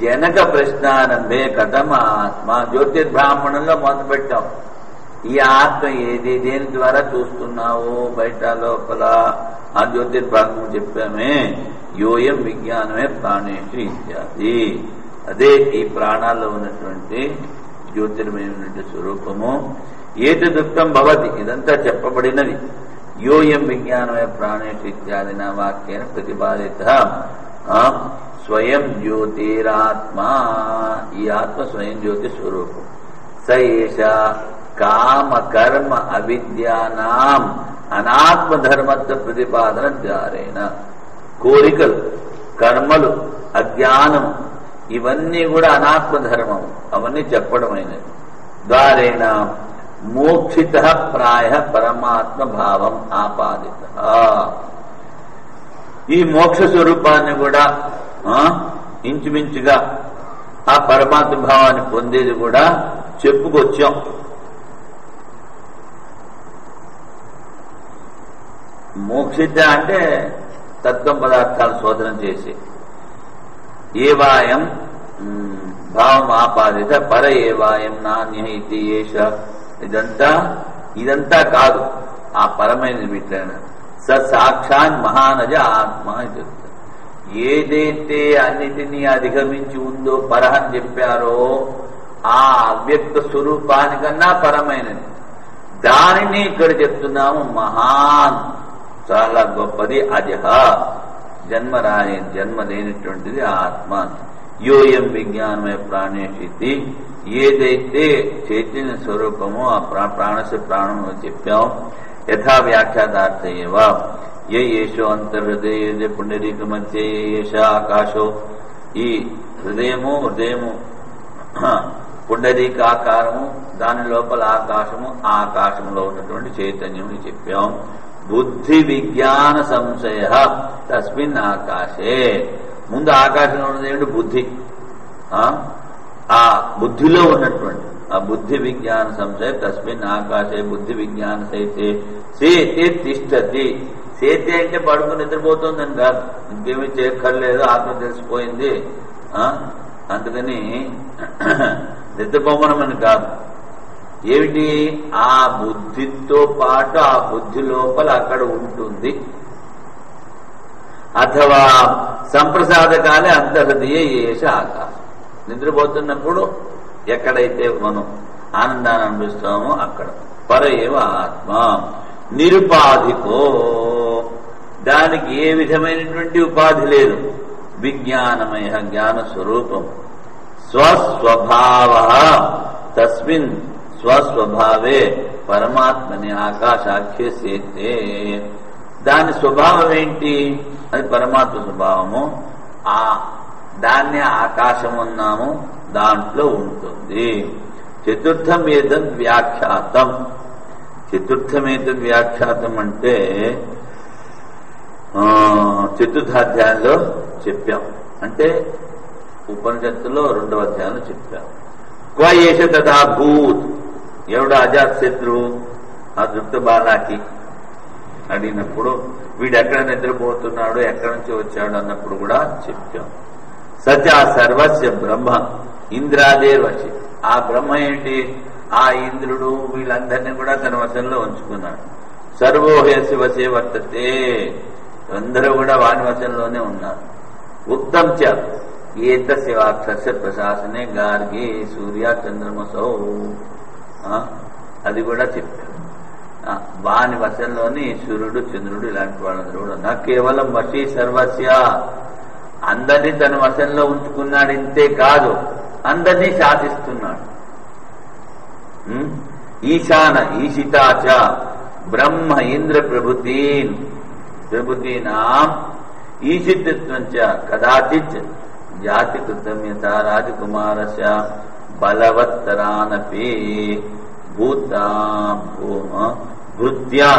Speaker 1: జనక ప్రశ్నానందే కథమ ఆత్మ. జ్యోతిర్బ్రాహ్మణంలో మొదలు పెట్టాం. ఈ ఆత్మ ఏది, దేని ద్వారా చూస్తున్నావు, బయట లోపల, ఆ జ్యోతిర్బ్రాహ్మణం చెప్పామే. యోయం విజ్ఞానమే ప్రాణేషు ఇత్యాది. అదే ఈ ప్రాణాల్లో ఉన్నటువంటి జ్యోతిర్మయమైనటువంటి స్వరూపము. ఏతదుక్తం భవతి, ఇదంతా చెప్పబడినది. యోయం విజ్ఞానమే ప్రాణేషు ఇత్యాది నా వాక్యేన ప్రతిపాదిత. స్వయం జ్యోతిరాత్మా, ఈ ఆత్మ స్వయం జ్యోతి స్వరూపం. స ఏష కామ కర్మ అవిద్యానాం అనాత్మధర్మత్వ ప్రతిపాదన ద్వారేణ. కోరికలు, కర్మలు, అజ్ఞానము ఇవన్నీ కూడా అనాత్మధర్మము, అవన్నీ చెప్పడమైనది. ద్వారేణ మోక్షిత ప్రాయ పరమాత్మ భావం ఆపాదిత. ఈ మోక్ష స్వరూపాన్ని కూడా ఇంచుమించుగా ఆ పరమాత్మ భావాన్ని పొందేది కూడా చెప్పుకొచ్చాం. మోక్షిత అంటే తత్వం పదార్థాలు శోధన చేసి, ఏవాయం భావం ఆపాదిత పర ఏవాయం నాణ్య ఇది ఏష. ఇదంతా కాదు, ఆ పరమైన వీటిలో స సాక్షాత్ మహానజ ఆత్మ ఇది. ఏదైతే అన్నిటినీ అధిగమించి ఉందో పరహని చెప్పారో ఆ అవ్యక్త స్వరూపానికన్నా పరమైనది. దానిని ఇక్కడ చెప్తున్నాము. మహాన్, చాలా గొప్పది. అజహ, జన్మ లేనటువంటిది ఆత్మ. యోయం విజ్ఞానమే ప్రాణేషితి. ఏదైతే చైతన్య స్వరూపమో ఆ ప్రాణస్య ప్రాణము చెప్పాం. యథా వ్యాఖ్యాతార్థ ఏవ ఏషో అంతర్హృదయ పుండరీక మధ్య ఏష ఆకాశో. ఈ హృదయము పుండరీక ఆకారము, దాని లోపల ఆకాశము, ఆ ఆకాశంలో ఉన్నటువంటి చైతన్యము చెప్పాం. బుద్ధి విజ్ఞాన సంశయ తస్మిన్ ఆకాశే. ముందు ఆకాశంలో ఉన్నది ఏమిటి? బుద్ధి. ఆ బుద్ధిలో ఉన్నటువంటి ఆ బుద్ధి విజ్ఞాన సంశయ తస్మిన్ ఆకాశే బుద్ధి విజ్ఞాన సైతే సేతే తిష్టతి. సేతే అంటే పడుకుని నిద్రపోతుందని కాదు, ఇంకేమీ చేయక్కర్లేదు, ఆత్మ తెలిసిపోయింది అందుకని నిద్రపోమనమని కాదు. ఏమిటి? ఆ బుద్ధితో పాటు ఆ బుద్ధి లోపల అక్కడ ఉంటుంది. అథవా సంప్రసాదకాలే అంతర్హృదయ ఏష ఆకాశం. నిద్రపోతున్నప్పుడు ఎక్కడైతే మనం ఆనందాన్ని అనిపిస్తామో అక్కడ పర ఏవ ఆత్మ. నిరుపాధికో, దానికి ఏ విధమైనటువంటి ఉపాధి లేదు. విజ్ఞానమయ జ్ఞాన స్వరూపం. స్వస్వభావ తస్మిన్ స్వస్వభావే పరమాత్మని ఆకాశాఖ్య సేతే. దాని స్వభావం ఏంటి? అది పరమాత్మ స్వభావము. దాన్నే ఆకాశం ఉన్నాము, దాంట్లో ఉంటుంది. చతుర్థమేతద్ వ్యాఖ్యాతం. చతుర్థమేతద్ వ్యాఖ్యాతం అంటే చతుర్థాధ్యాయంలో చెప్పాం, అంటే ఉపనిషత్తులో 2వ అధ్యాయంలో చెప్పాం. క్వ ఏష తథా భూత్, ఎవడు అజాత్ శత్రువు ఆ దృప్త బాలాకి అడిగినప్పుడు వీడు ఎక్కడ నిద్రపోతున్నాడు, ఎక్కడి నుంచి వచ్చాడు అన్నప్పుడు కూడా చెప్పాం. సచా సర్వస్య బ్రహ్మ ఇంద్రాదేవశి, ఆ బ్రహ్మ ఏంటి, ఆ ఇంద్రుడు వీళ్ళందరినీ కూడా తన వశంలో ఉంచుకున్నాడు. సర్వోహేసి వశే వర్తతే, అందరూ కూడా వాని వశంలోనే ఉన్నారు. ఉక్తం చ ఏతస్య వాక్షస్య ప్రశాసనే గార్గి సూర్య చంద్రమసౌ, అది కూడా చెప్పారు. వాని వశంలోని సూర్యుడు చంద్రుడు ఇలాంటి వాళ్ళందరూ కూడా నా కేవలం వశీ సర్వస్య, అందరినీ తన వశంలో ఉంచుకున్నాడు. ఇంతే కాదు, అందరినీ శాసిస్తున్నాడు. ఈశాన ఈశితాచ బ్రహ్మ ఇంద్ర ప్రభుతీనాం ఈశిత్వం చ కదాచిత్ జాతి కృతం యథా రాజకుమారస్య బలవత్తరానపి భృత్యా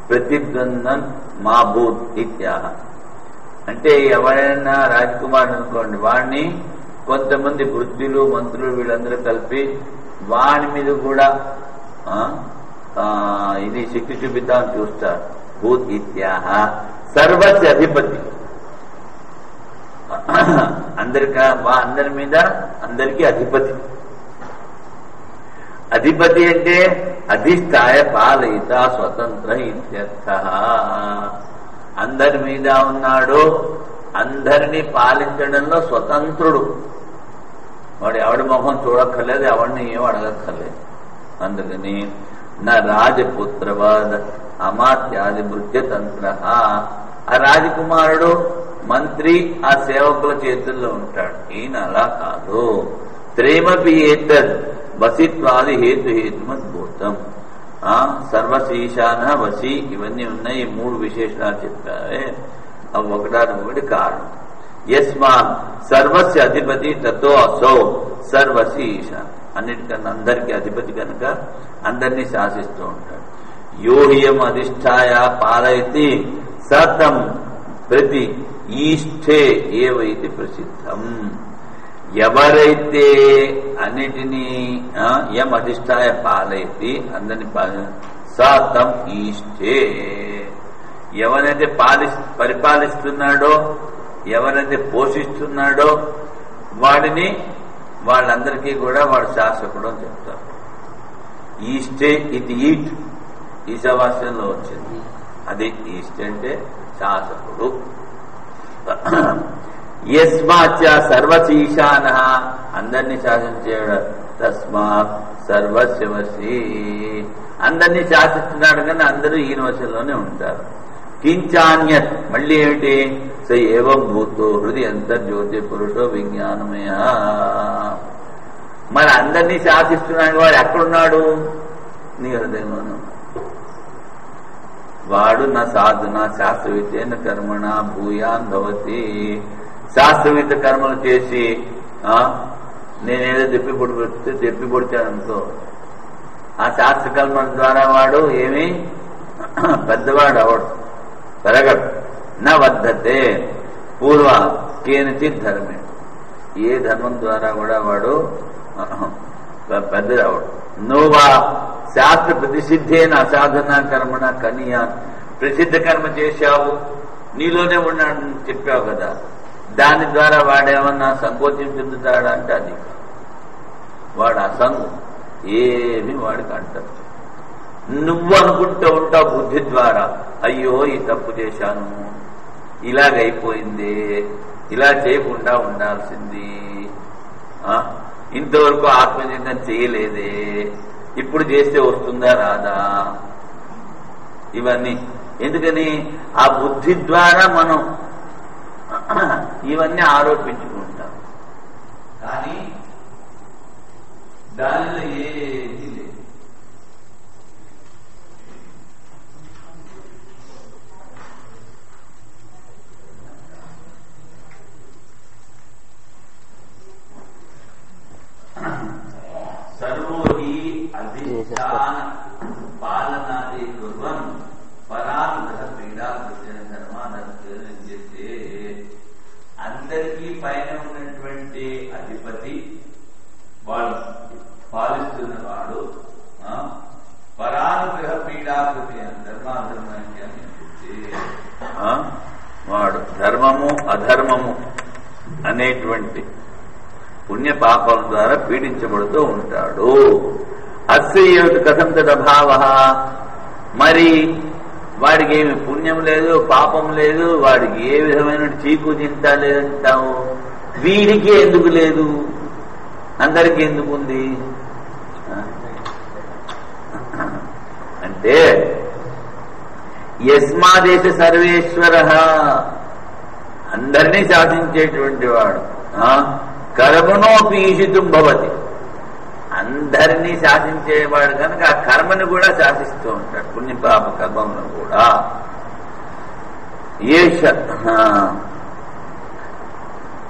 Speaker 1: ప్రతిద్వందన్ మా భూత్ ఇత్యాహ. అంటే ఎవరైనా రాజకుమారుడు అనుకోండి, వాడిని కొంతమంది వృత్తులు మంత్రులు వీళ్ళందరూ కలిపి వాని మీద కూడా ఇది శక్తి చూపిద్దామని చూస్తారు. భూత్ ఇత్యాహ సర్వస్య అధిపతి, అందరి మీద అందరికీ అధిపతి. అధిపతి అంటే అధిష్టాయ పాలయిత స్వతంత్ర ఇత్యర్థ. అందరి మీద ఉన్నాడు, అందరినీ పాలించడంలో స్వతంత్రుడు. వాడు ఎవడి మొహం చూడక్కర్లేదు, ఎవడిని ఏం అడగక్కర్లేదు. అందుకని నా రాజపుత్రవాద అమాత్యాది భృత్యతంత్ర, ఆ రాజకుమారుడు మంత్రి ఆ సేవకుల చేతుల్లో ఉంటాడు. ఈయన అలా కాదు. త్రేమపి ఏతద్ వసిత్వాది హేతుమద్భూతం. సర్వశీశాన వసి ఇవన్నీ ఉన్నాయి. 3 విశేషణాలు చెప్పారే, అవి ఒకటి కారణం. యస్మాన్ సర్వస్య అధిపతి తతో అసౌ సర్వసి ఈశాన్, అన్నిటికన్నా అందరికీ అధిపతి కనుక అందరినీ శాసిస్తూ ఉంటాడు. యోహ్యం అధిష్టాయ పాలయతి సతం ప్రతి ఈష్ఠే ఏవైతే ప్రసిద్ధం. ఎవరైతే అన్నిటినీ యం అధిష్టాయ పాలయతి అందరినీ సతం ఈష్ఠే, ఎవరైతే పరిపాలిస్తున్నాడో ఎవరైతే పోషిస్తున్నాడో వాడిని వాళ్ళందరికీ కూడా వాడు శాసకుడు అని చెప్తారు. ఈష్టే ఇది ఈట్ ఈశావాస్యంలో వచ్చింది. అది ఈస్ట్ అంటే శాసకుడు. యస్మాచ సర్వశీశాన, అందరినీ శాసించాడు. తస్మాత్ సర్వస్యవశీ, అందరినీ శాసిస్తున్నాడు కానీ అందరూ ఈయన వశంలోనే ఉంటారు. కించాన్యత్, మళ్ళీ ఏమిటి, స ఏవం భూతో హృదయ అంతర్జ్యోతి పురుషో విజ్ఞానమయ. మరి అందరినీ శాసిస్తున్నాడు, వాడు ఎక్కడున్నాడు, నీ హృదయంలోనే ఉన్నాడు. వాడు నా సాధున శాస్త్రవిత్తేన కర్మణ భూయాన్ భవతి. శాస్త్రవిత్త కర్మలు చేసి నేనేదో దెప్పి పొడిచాను అనుకో, ఆ శాస్త్ర కర్మల ద్వారా వాడు ఏమి పెద్దవాడు అవడు, పెరగడు. నా వర్ధతే పూర్వ కేనచిత్ ధర్మే, ఏ ధర్మం ద్వారా కూడా వాడు పెద్దవాడు. నువ్వా శాస్త్ర ప్రతిసిద్ధేన అసాధన కర్మణ కనియా, ప్రసిద్ధ కర్మ చేశావు, నీలోనే ఉన్నాడని చెప్పావు కదా, దాని ద్వారా వాడేమన్నా సంకోచం చెందుతాడా అంటే అది వాడు అసంగం, ఏమి వాడికి అంటారు. నువ్వు అనుకుంటూ ఉంటావు బుద్ధి ద్వారా, అయ్యో ఈ తప్పు చేశాను, ఇలాగైపోయింది, ఇలా చేయకుండా ఉండాల్సింది, ఇంతవరకు ఆత్మచింతన చేయలేదే, ఇప్పుడు చేస్తే వస్తుందా రాదా, ఇవన్నీ ఎందుకని ఆ బుద్ధి ద్వారా మనం ఇవన్నీ ఆరోపించుకుంటాం. కానీ దానిలో ఏది లేదు. పీడాకృతి వాడు ధర్మము అధర్మము అనేటువంటి పుణ్య పాపం ద్వారా పీడించబడుతూ ఉంటాడు. అస్య కథం తదభావ, మరి వాడికి ఏమి పుణ్యం లేదు పాపం లేదు, వాడికి ఏ విధమైన చీకు చింత లేదంటావు. వీడికి ఎందుకు లేదు, అందరికీ ఎందుకు ఉంది అంటే యస్మాదేశ సర్వేశ్వర, అందరినీ శాసించేటువంటి వాడు. కర్మణోపి ఈషితుం భవతి, అందరినీ శాసించేవాడు కనుక ఆ కర్మని కూడా శాసిస్తూ ఉంటాడు, పుణ్యపాప కర్మను కూడా. ఏష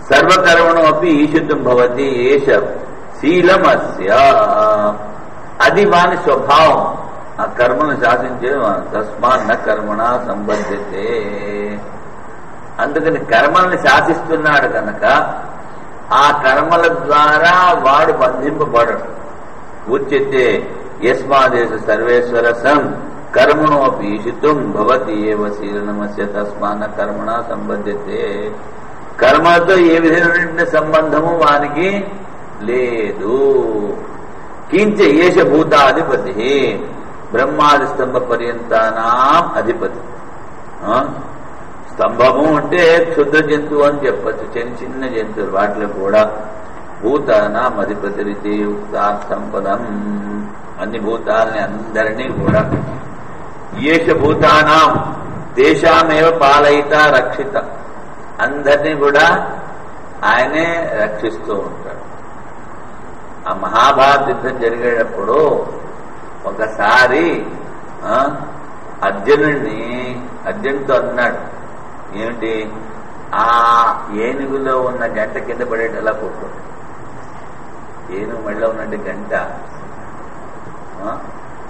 Speaker 1: సర్వకర్మణోపి ఈషితుం భవతి ఏష శీలమస్య, అది వాని స్వభావం, ఆ కర్మను శాసించే. తస్మాత్ న కర్మణ సంబధ్యతే, అందుకని కర్మల్ని శాసిస్తున్నాడు కనుక ఆ కర్మల ద్వారా వాడు బంధింపబడడు. ఉచ్యతే యస్మాదేశ సర్వేశ్వర సం కర్మణోపి ఈషితుం భవతి ఏవ శీలనమస్య తస్మాత్ న కర్మణ సంబధ్యతే, కర్మతో ఏ విధమైన సంబంధము వానికి లేదు. కించ ఏష భూతాధిపతి, బ్రహ్మాది స్తంభ పర్యంతానాం అధిపతి. స్తంభము అంటే క్షుద్ర జంతువు అని చెప్పచ్చు, చిన్న చిన్న జంతువులు, వాటిలో కూడా భూతానాం అధిపతి రీతి ఉక్తార్థం పదం, అన్ని భూతాలని అందరినీ కూడా. ఏష భూతానాం తేషామేవ పాలయిత రక్షిత, అందరినీ కూడా ఆయనే రక్షిస్తూ ఉంటాడు. ఆ మహాభారత యుద్ధం జరిగేటప్పుడు ఒకసారి అర్జునుడితో అన్నాడు, ఏమిటి, ఆ ఏనుగులో ఉన్న గంట కింద పడేటలా కొట్టు. ఏనుగు మెడలో ఉన్నట్టు గంట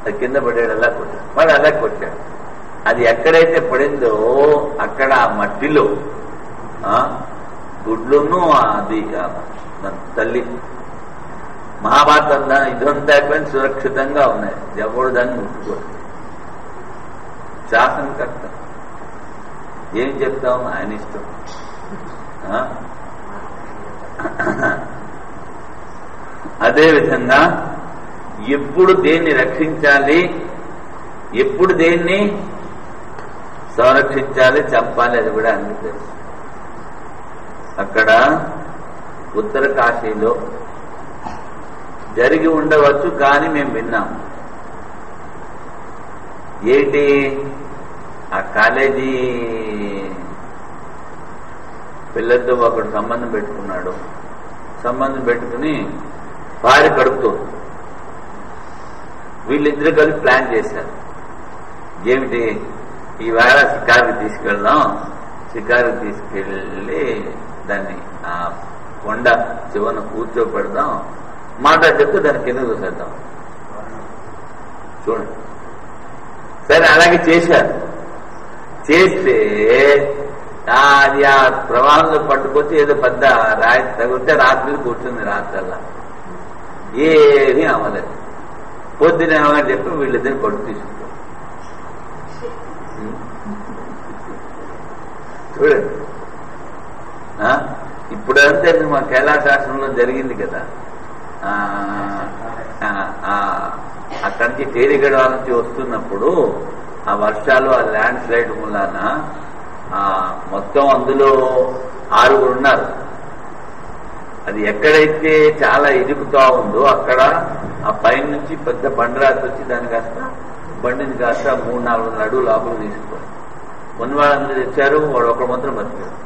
Speaker 1: అది కింద పడేటలా కొట్టాడు. మరి అలా కొట్టాడు. అది ఎక్కడైతే పడిందో అక్కడ ఆ మట్టిలో గుడ్లును అది తల్లి మహాభారతం ఇదంతా అయిపోయింది, సురక్షితంగా ఉన్నాయి, ఎవడు దాన్ని ముట్టుకోడు. శాసనకర్త ఏం చెప్తాం, ఆయన ఇష్టం. అదేవిధంగా ఎప్పుడు దేన్ని రక్షించాలి, ఎప్పుడు దేన్ని సంరక్షించాలి, చంపాలి, అది కూడా అన్ని తెలుసు. అక్కడ ఉత్తర కాశీలో జరిగి ఉండవచ్చు, కానీ మేము విన్నాం. ఏంటి, ఆ కాలేజీ పిల్లలతో ఒకడు సంబంధం పెట్టుకున్నాడు. సంబంధం పెట్టుకుని భార్య కడుపుతుంది. వీళ్ళిద్దరు కలిసి ప్లాన్ చేశారు. ఏమిటి, ఈవేళ షికారుకి తీసుకెళ్దాం, షికారుకి తీసుకెళ్ళి దాన్ని ఆ కొండ చివరన కూర్చోపెడదాం, మాట చెప్తే దాన్ని కింద చూసేద్దాం. చూడండి, సరే అలాగే చేశారు. చేస్తే అది ఆ ప్రవాహంలో పట్టుకొచ్చి ఏదో పెద్ద రాయి తగిలితే రాత్రి కూర్చుంది. రాత్రల్లా ఏమీ అవ్వలేదు. పొద్దున ఏమని చెప్పి వీళ్ళిద్దరిని కొట్టు తీసుకుంటారు. చూడండి, ఇప్పుడంతే మా కైలాసాశ్రమంలో జరిగింది కదా, అక్కడి నుంచి తేలిగడ నుంచి వస్తున్నప్పుడు ఆ వర్షాలు, ఆ ల్యాండ్ స్లైడ్ మూలాన మొత్తం అందులో 6 ఉన్నారు. అది ఎక్కడైతే చాలా ఇరుకుతా ఉందో అక్కడ ఆ పైన నుంచి పెద్ద బండరాతి వచ్చి దాని కాస్త బండిని కాస్త 3-4 అడుగులు లోపల తీసుకోవాలి. ఉన్న వాళ్ళందరూ తెచ్చారు, వాడు ఒక మాత్రం బతికాడు.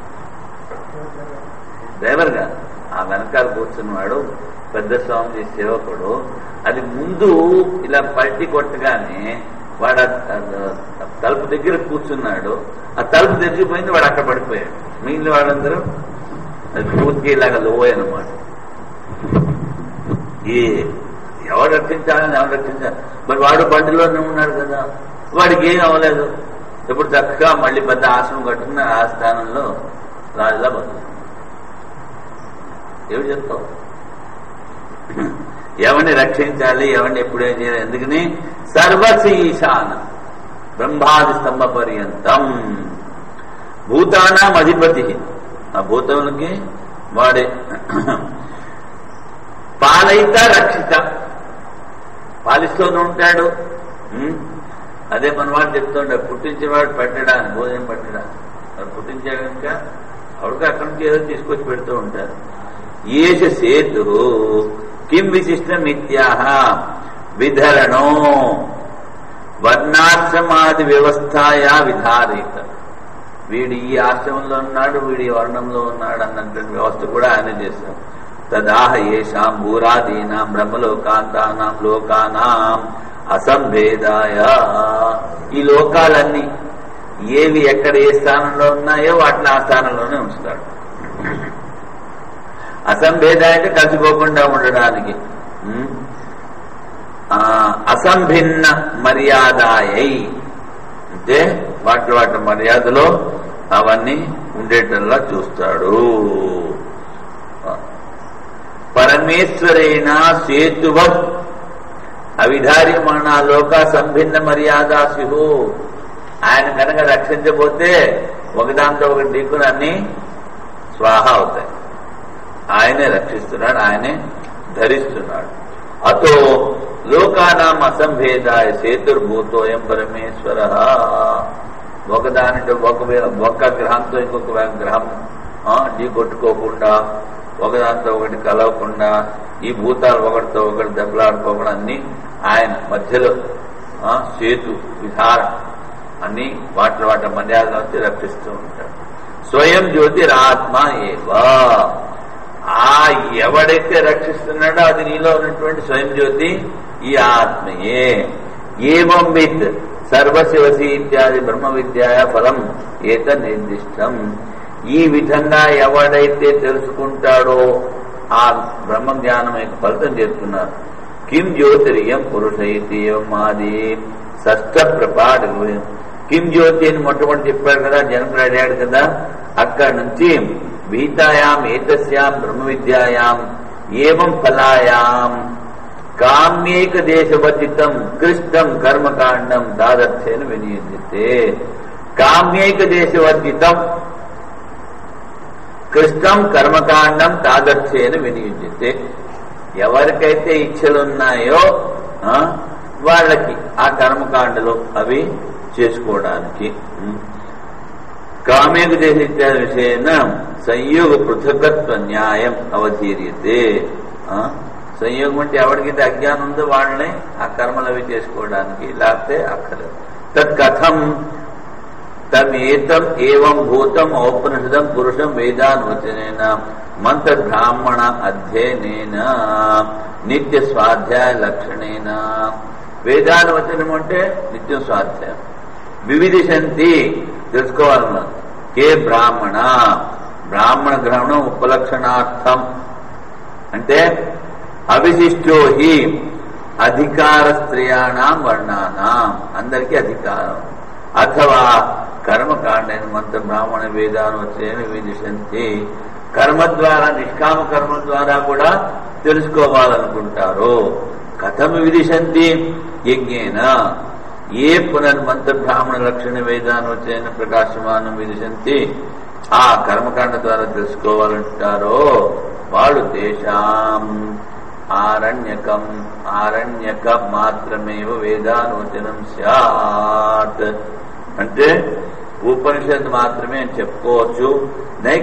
Speaker 1: డ్రైవర్ గా ఆ వెనకాల కూర్చున్నవాడు పెద్ద స్వామి సేవకుడు. అది ముందు ఇలా పల్టీ కొట్టగానే వాడు తలుపు దగ్గర కూర్చున్నాడు. ఆ తలుపు తెరిచిపోయింది, వాడు అక్కడ పడిపోయాడు. మిగిలిన వాళ్ళందరూ అది పూర్తిగా ఇలాగా లోయ అనమాట. ఎవరు రక్షించాలని ఎవరు రక్షించాలి. మరి వాడు బండిలోనే ఉన్నాడు కదా, వాడికి ఏం అవ్వలేదు. ఇప్పుడు చక్కగా మళ్ళీ పెద్ద ఆశ్రమం కట్టుకున్న ఆ స్థానంలో రాజులా బతుకు. ఏమి చెప్తావు? ఎవరిని రక్షించాలి, ఎవరిని ఎప్పుడేం చేయాలి, ఎందుకని సర్వసి ఈశాన బ్రహ్మాది స్తంభ పర్యంతం భూతానాం అధిపతి, ఆ భూతములకి వాడే పాలయిత రక్షిత, పాలిస్తూనే ఉంటాడు. అదే మనవాడు చెప్తుండే, పుట్టించేవాడు పెట్టడానికి భోజనం పెట్టడానికి, వాడు పుట్టించాడు కనుక అవిడికి అక్కడి నుంచి ఏదో తీసుకొచ్చి పెడుతూ ఉంటారు. ఏష సేతు కిం విశిష్టం ఇత్యాహ విధరణో వర్ణాశ్రమాది వ్యవస్థయా విధారిత. వీడు ఈ ఆశ్రమంలో ఉన్నాడు, వీడి వర్ణంలో ఉన్నాడు అన్నటువంటి వ్యవస్థ కూడా ఆయన చేశారు. తదాహ ఏషాం భూరాదీనాం బ్రహ్మలోకాంతానాం లోకానాం అసంభేదాయ. ఈ లోకాలన్నీ ఏవి ఎక్కడ ఏ స్థానంలో ఉన్నాయో వాటిని ఆ స్థానంలోనే ఉంచుతాడు. అసంభేద అంటే కలిసిపోకుండా ఉండడానికి. అసంభిన్న మర్యాదాయై అంటే వాటి మర్యాదలో అవన్నీ ఉండేటల్లా చూస్తాడు. పరమేశ్వరేణ సేతువం అవిధార్యమాణ లోక సంభిన్న మర్యాద స్యు. ఆయన కనుక రక్షించబోతే ఒకదాంతో ఒకటి ఢీకుని అన్ని స్వాహ అవుతాయి. ఆయనే రక్షిస్తున్నాడు, ఆయనే ధరిస్తున్నాడు. అతో లోకానాం అసంభేదాయ సేతుర్భూతోయం పరమేశ్వర. ఒకదానితో ఒక గ్రహంతో ఇంకొక గ్రహం ఢీ కొట్టుకోకుండా, ఒకదాంతో ఒకటి కలవకుండా, ఈ భూతాలు ఒకటితో ఒకటి దెబ్బలాడుకోకుండా అన్ని ఆయన మధ్యలో సేతు విధారణ అన్ని వాటి మర్యాదలు వచ్చి రక్షిస్తూ ఉంటాడు. స్వయం జ్యోతిరాత్మ ఏవా. ఆ ఎవడైతే రక్షిస్తున్నాడో అది నీలో ఉన్నటువంటి స్వయం జ్యోతి ఈ ఆత్మయే. ఏవం విత్ సర్వశివసి ఇత్యాది బ్రహ్మ విద్యాయ ఫలం ఏత నిర్దిష్టం. ఈ విధంగా ఎవడైతే తెలుసుకుంటాడో ఆ బ్రహ్మ జ్ఞానం యొక్క ఫలితం చేస్తున్నారు. కిం జ్యోతిర్యం పురుష మాది షష్ఠ ప్రపాఠ. కిం జ్యోతి అని మొట్టమొదటి చెప్పాడు కదా, జనకుడు అడిగాడు కదా, అక్కడి నుంచి భీతాయాం ఏతస్యాం బ్రహ్మ విద్యాయాం ఏవం ఫలాయాం కామ్యేక దేశవర్జితం కృష్ణం కర్మకాండం దాదర్థేన వినియోజితే. కామ్యేక దేశవర్జితం కృష్ణం కర్మకాండం తాదర్థ్యేన వినియోజితే. ఎవరికైతే ఇచ్చలున్నాయో వాళ్ళకి ఆ కర్మకాండలు అవి చేసుకోవడానికి. కామేక దేశ ఇత్యాది విషయన సంయోగ పృథకత్వ న్యాయం అవధీర్యతే. సంయోగం అంటే ఎవరికైతే అజ్ఞానం ఉందో వాళ్ళని ఆ కర్మలు అవి చేసుకోవడానికి, లేకపోతే అక్కర్లేదు. తత్కథం తమేతం ఏవం భూతం ఔపనిషదం పురుషం వేదాన్వచనేన మంత్ర బ్రాహ్మణ అధ్యయనేన నిత్య స్వాధ్యాయ లక్షణేన. వేదాన్వచనం అంటే నిత్యం స్వాధ్యాయం. వివిధిశంతి తెలుసుకోవాలన్నా కే బ్రాహ్మణ. బ్రాహ్మణ గ్రహణం ఉపలక్షణార్థం అంటే అవిశిష్టో హి అధికార స్త్రియాణం వర్ణానాం, అందరికీ అధికారం. అథవా కర్మకాండైన మంత్ర బ్రాహ్మణ వేదాన్వచన విదిశంతి. కర్మ ద్వారా నిష్కామ కర్మ ద్వారా కూడా తెలుసుకోవాలనుకుంటారు. కథం విదిశంతి యజ్ఞేన. ఏ పునర్మంత్ర బ్రాహ్మణ లక్షణ వేదాన్వచన ప్రకాశమానం విదిశంతి, ఆ కర్మకాండ ద్వారా తెలుసుకోవాలంటారో వాళ్ళు తేషాం ఆరణ్యక మాత్రమేవ వేదాన్వచనం స్యాత్. అంటే ఉపనిషత్తు మాత్రమే అని చెప్పుకోవచ్చు. నై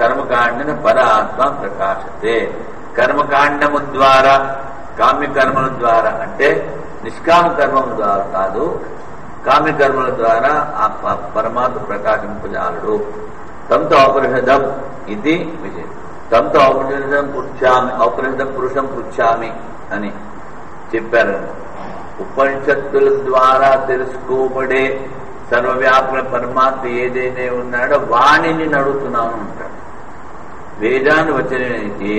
Speaker 1: కర్మకాండన పరాత్మ ప్రకాశతే. కర్మకాండము ద్వారా కామ్యకర్మల ద్వారా అంటే నిష్కామ కర్మల ద్వారా కాదు, కామ్యకర్మల ద్వారా ఆ పరమాత్మ ప్రకాశింపజాలడు. తంతో ఔపనిషదం ఇది విషయం. తంతో ఔపనిషదం పృచ్ఛామి, ఔపనిషదం పురుషం పృచ్ఛామి అని చెప్పారు. ఉపనిషత్తుల ద్వారా తెలుసుకోబడే సర్వవ్యాపక పరమాత్మ ఏదైతే ఉన్నాడో వాణిని నడుతున్నాను అంటాడు. వేదాన్ని వచనానికి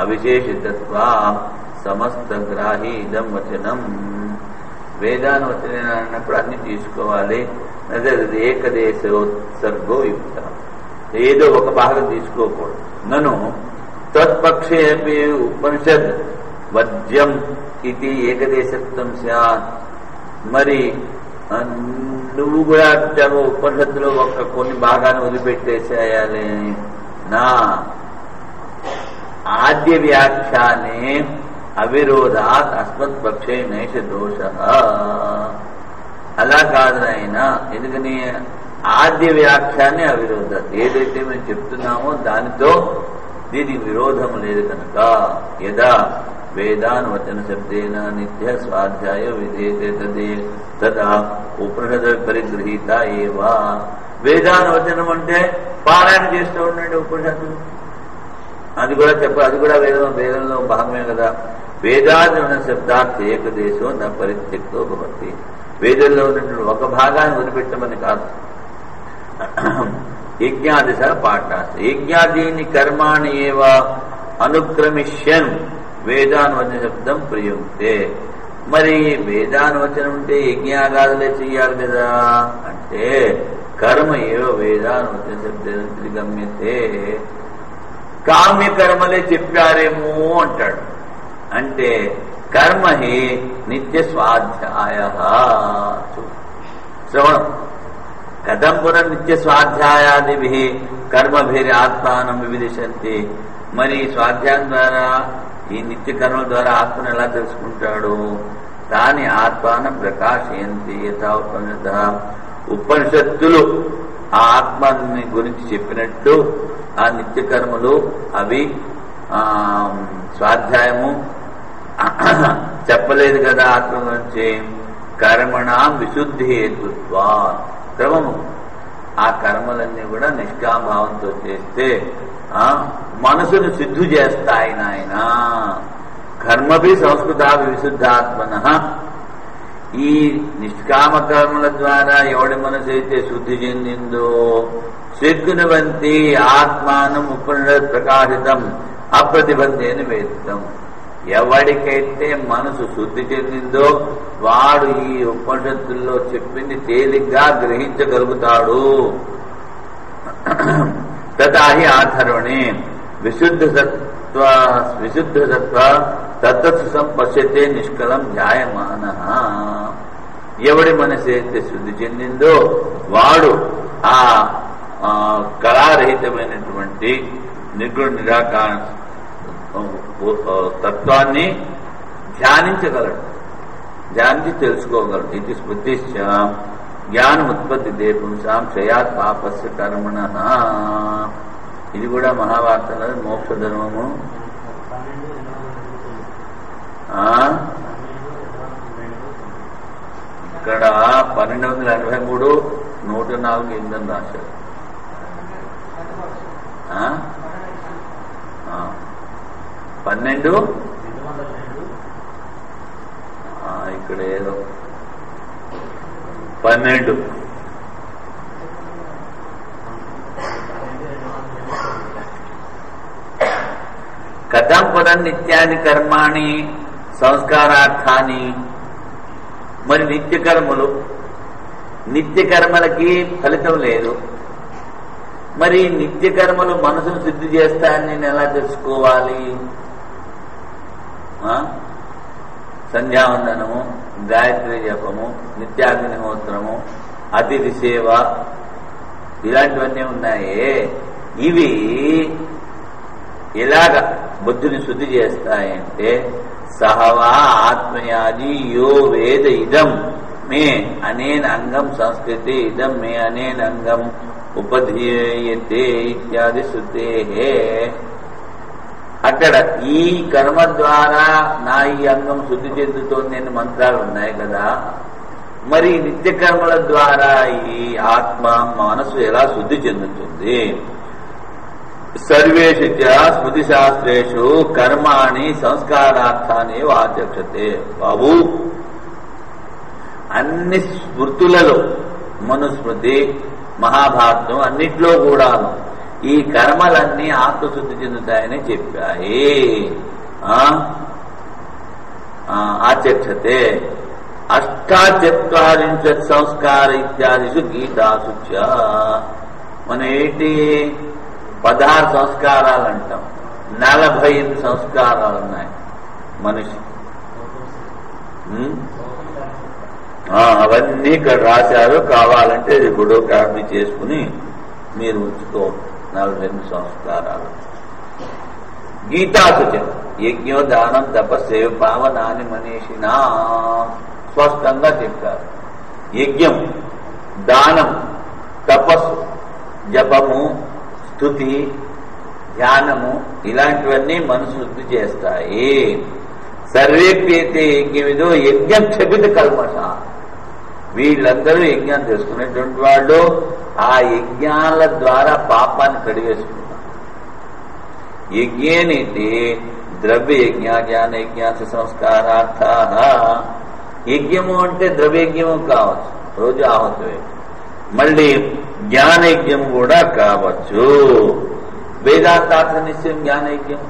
Speaker 1: అవిశేషితత్వ సమస్త గ్రాహి ఇదం వచనం. వేదాన్ని వచన అన్నప్పుడు అన్ని తీసుకోవాలి. అదే ఏకదేశోత్సర్గో యుక్త, ఏదో ఒక భాగం తీసుకోకూడదు. నన్ను తత్పక్షే ఉపనిషద్ వర్జ్యం ఇది ఏకదేశత్వం స్యాత్. మరి నువ్వు కూడా అంటావు ఉపనిషత్తులో కొన్ని భాగాన్ని వదిలిపెట్టేసేయాలి. నా ఆద్య వ్యాఖ్యానే అవిరోధాత్ అస్మత్పక్షే నైష దోష. అలా కాదు నాయన, ఎందుకని ఆద్య వ్యాఖ్యానే అవిరోధం. ఏదైతే మేము చెప్తున్నామో దానితో దీనికి విరోధం లేదు కనుక. యదా వేదాన్ వచన శబ్దేన నిత్య స్వాధ్యాయ విధేయతే తదా ఉపనిషద్ పరిగృహీత ఏవా. వేదాన్ వచనం అంటే పారాయణ చేస్తూ ఉండండి ఉపనిషత్తులు. అది కూడా అది కూడా వేదంలో భాగమే కదా. వేదాదన శబ్దార్థ ఏకదేశో నా పరిత్యక్తో భవతి. వేదంలో ఉన్నటువంటి ఒక భాగాన్ని వదిలిపెట్టమని కాదు. యజ్ఞాదిశ పాఠాస్ యజ్ఞాదీని కర్మాణి ఏవ అనుక్రమిష్యన్ వేదానువచన శబ్దం ప్రయుక్తే. మరి వేదానువచనం అంటే యజ్ఞాగాదులే చెయ్యాలి కదా అంటే కర్మ ఏవ వేదానువచన శబ్దం త్రిగమ్యతే. కామ్యకర్మలే చెప్పారేమో అంటాడు. అంటే కర్మ హి నిత్య స్వాధ్యాయ. శ్రవణం కథం పునః నిత్య స్వాధ్యాయాది కర్మభిరి ఆత్మానం వివిదిశంతి. మరి స్వాధ్యాయం ద్వారా ఈ నిత్య కర్మల ద్వారా ఆత్మను ఎలా తెలుసుకుంటాడు? దాని ఆత్మానం ప్రకాశయంతి యథా ఉపనిషద. ఉపనిషత్తులు ఆ ఆత్మని గురించి చెప్పినట్టు ఆ నిత్య కర్మలు అవి స్వాధ్యాయము చెప్పలేదు కదా ఆత్మ గురించి. కర్మణాం విశుద్ధి హేతుత్వా. క్రమము ఆ కర్మలన్నీ కూడా నిష్కామభావంతో చేస్తే మనసును సిద్ధు చేస్తాయి నాయన. కర్మభి సంస్కృతా విశుద్ధాత్మన. ఈ నిష్కామ కర్మల ద్వారా ఎవడి మనసు అయితే శుద్ధి చెందిందో శక్నువంతి ఆత్మానం ఉపనిషత్ ప్రకాశితం అప్రతిబంధేన వేదితం. ఎవడికైతే మనసు శుద్ధి చెందిందో వాడు ఈ ఉపనిషత్తుల్లో చెప్పింది తేలిగ్గా గ్రహించగలుగుతాడు. తథాహి ఆధర్వణే విశుద్ధ సత్వ తత్సం పశ్యతే నిష్కలం ధ్యాయమాన. ఎవడి మనసు అయితే శుద్ధి చెందిందో వాడు ఆ కళారహితమైనటువంటి నిర్గుణ నిరాకార తత్వాన్ని ధ్యానించగలడు, ధ్యానించి తెలుసుకోగలడు. ఇది స్మృతిశ్చ జ్ఞానముత్పత్తి దేపుంసాం క్షయాత్ పాపస్య కర్మణ. ఇది కూడా మహాభారతంలో మోక్ష ధర్మము. ఇక్కడ 1283 104 8 రాశారు. 12 ఇక్కడ ఏదో 12 కథం పునః నిత్యాది కర్మాణి సంస్కారార్థాన్ని. మరి నిత్యకర్మలు, నిత్యకర్మలకి ఫలితం లేదు. మరి నిత్యకర్మలు మనసును సిద్ధి చేస్తాయని నేను ఎలా తెలుసుకోవాలి? సంధ్యావందనము, గాయత్రి జపము, నిత్యాగ్నిహోత్రము, అతిథి సేవ ఇలాంటివన్నీ ఉన్నాయే. ఇవి ఎలాగ బుద్ధిని శుద్ధి చేస్తాయంటే సహవా ఆత్మయాది యో వేద ఇదం మే అనేన అంగం సంస్కృతి ఇదం మే అనేన అంగం ఉపధీయతే ఇత్యాది శృతే. అక్కడ ఈ కర్మ ద్వారా నా ఈ అంగం శుద్ధి చెందుతోంది అని మంత్రాలు ఉన్నాయి కదా. మరి నిత్య కర్మల ద్వారా ఈ ఆత్మ మనసు ఎలా శుద్ధి చెందుతుంది? సర్వేషు స్మృతి శాస్త్రేషు కర్మాణి సంస్కారార్థాన్ని ఆచక్షతే. బాబు, అన్ని స్మృతులలో మనుస్మృతి, మహాభారతం అన్నిట్లో కూడా ఈ కర్మలన్నీ ఆత్మశుద్ధి చెందుతాయని చెప్పాయి. ఆచక్షతే. 48 సంస్కార ఇత్యాదిషు గీతాసు. మన ఏంటి 16 సంస్కారాలు అంటాం, 48 సంస్కారాలు ఉన్నాయి. మనిషి. అవన్నీ ఇక్కడ రాశారు. కావాలంటే ఇది కూడా కాపీ చేసుకుని మీరు ఉంచుకో. 42 సంస్కారాలు. గీతాసుచం యజ్ఞో దానం తపస్సేవ పావనాని మనీషినా స్పష్టంగా చెప్పారు. యజ్ఞం, దానం, తపస్సు, జపము, స్తుతి, ధ్యానము ఇలాంటివన్నీ మనసు శుద్ధి చేస్తాయి. సర్వేప్యేతే యజ్ఞవిదో యజ్ఞం క్షపిత కల్మష. వీళ్ళందరూ యజ్ఞం చేసుకునేటువంటి వాళ్ళు ఆ యజ్ఞాల ద్వారా పాపాన్ని కడిగేసుకున్నారు. యజ్ఞేనైతే ద్రవ్యయజ్ఞ జ్ఞానయజ్ఞ సంస్కారార్థ. యజ్ఞము అంటే ద్రవ్యయజ్ఞము కావచ్చు, రోజు ఆహుతి. మళ్ళీ జ్ఞానయజ్ఞం కూడా కావచ్చు. వేదాంతార్థ నిశ్చయం జ్ఞానయజ్ఞం.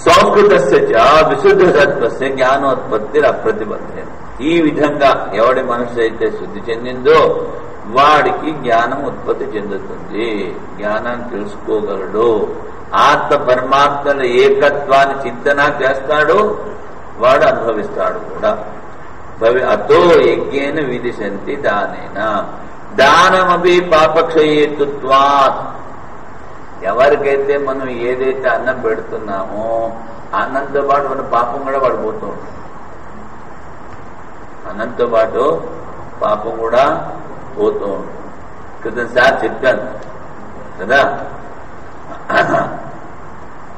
Speaker 1: సంస్కృతస్య చ విశుద్ధ సత్వస్య జ్ఞానోత్పత్తి అప్రతిబంధం. ఈ విధంగా ఎవడి మనసు అయితే శుద్ధి చెందిందో వాడికి జ్ఞానం ఉత్పత్తి చెందుతుంది. జ్ఞానాన్ని తెలుసుకోగలడు. ఆత్మ పరమాత్మల ఏకత్వాన్ని చింతన చేస్తాడు, వాడు అనుభవిస్తాడు కూడా. అతో యజ్ఞేన విదిశంతి దానేన. దానమపి పాపక్షయేతుత్వాత్. ఎవరికైతే మనం ఏదైతే అన్నం పెడుతున్నామో అన్నంతో పాటు మన పాపం కూడా పడిపోతూ ఉంటుంది. అన్నంతో పాటు పాపం కూడా పోతూ ఉంటుంది. క్రితంసారి చెప్పాను కదా,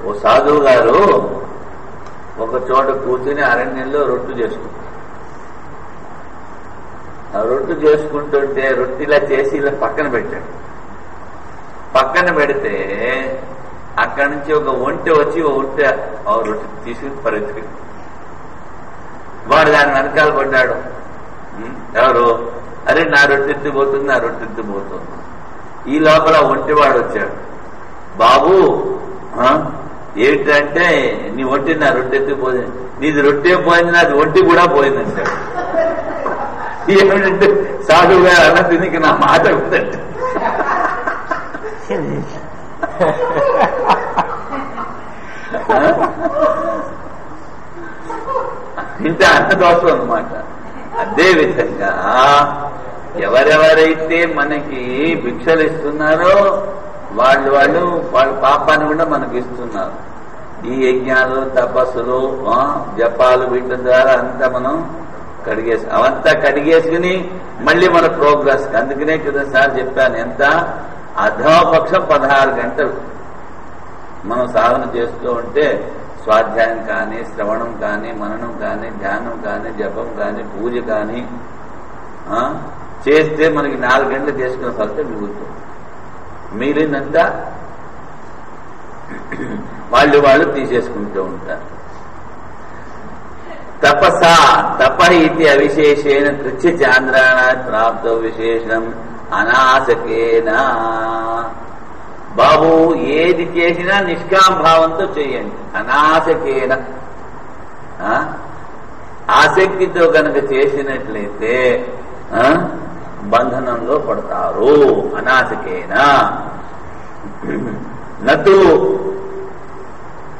Speaker 1: ఓ సాధువు గారు ఒక చోట కూర్చుని అరణ్యంలో రొట్టు చేసుకుంటారు. ఆ రొట్టు చేసుకుంటుంటే రొట్టిలా చేసి ఇలా పక్కన పెట్టాడు. పక్కన పెడితే అక్కడి నుంచి ఒక ఒంటె వచ్చి ఆ రొట్టె తీసుకుని పరిగెత్తుకుంది. వాడు దాని వెనకాల పడ్డాడు. ఎవరు? అరే నా రొట్టెత్తిపోతుంది, నా రొట్టెత్తిపోతుంది. ఈ లోపల ఒంటివాడు వచ్చాడు. బాబు ఏమిటంటే నీ ఒంటి నా రొట్టెత్తిపోయింది, నీది రొట్టె పోయింది, నాది ఒంటి కూడా పోయిందంటాడు. ఏమిటంటే సాధువు గారు అన్న దీనికి నా మాట ఉందంటే ఇంత అన్నదోషం అన్నమాట. అదేవిధంగా ఎవరెవరైతే మనకి భిక్షలు ఇస్తున్నారో వాళ్ళు పాపాన్ని కూడా మనకి ఇస్తున్నారు. ఈ యజ్ఞాలు, తపస్సులు, జపాలు వీటి ద్వారా అంతా మనం అవంతా కడిగేసుకుని మళ్ళీ మన ప్రోగ్రెస్. అందుకనే కదా సార్ చెప్పాను, ఎంత అధమపక్షం 16 గంటలు మనం సాధన చేస్తూ ఉంటే స్వాధ్యాయం కానీ, శ్రవణం కానీ, మననం కానీ, ధ్యానం కానీ, జపం కానీ, పూజ కానీ చేస్తే మనకి 4 గంటలు చేసుకున్న ఫలితం మిగులుతుంది. మిగిలినంతా వాళ్ళు తీసేసుకుంటూ ఉంటారు. తపసా తప ఇది అవిశేషేణ కృత్య చాంద్రాణ ప్రాప్తో విశేషం అనాసకేనా. బాబు ఏది చేసినా నిష్కామభావంతో చేయండి. అనాసకేన, ఆసక్తితో కనుక చేసినట్లయితే బంధనంలో పడతారు. అనాసకేన నతు.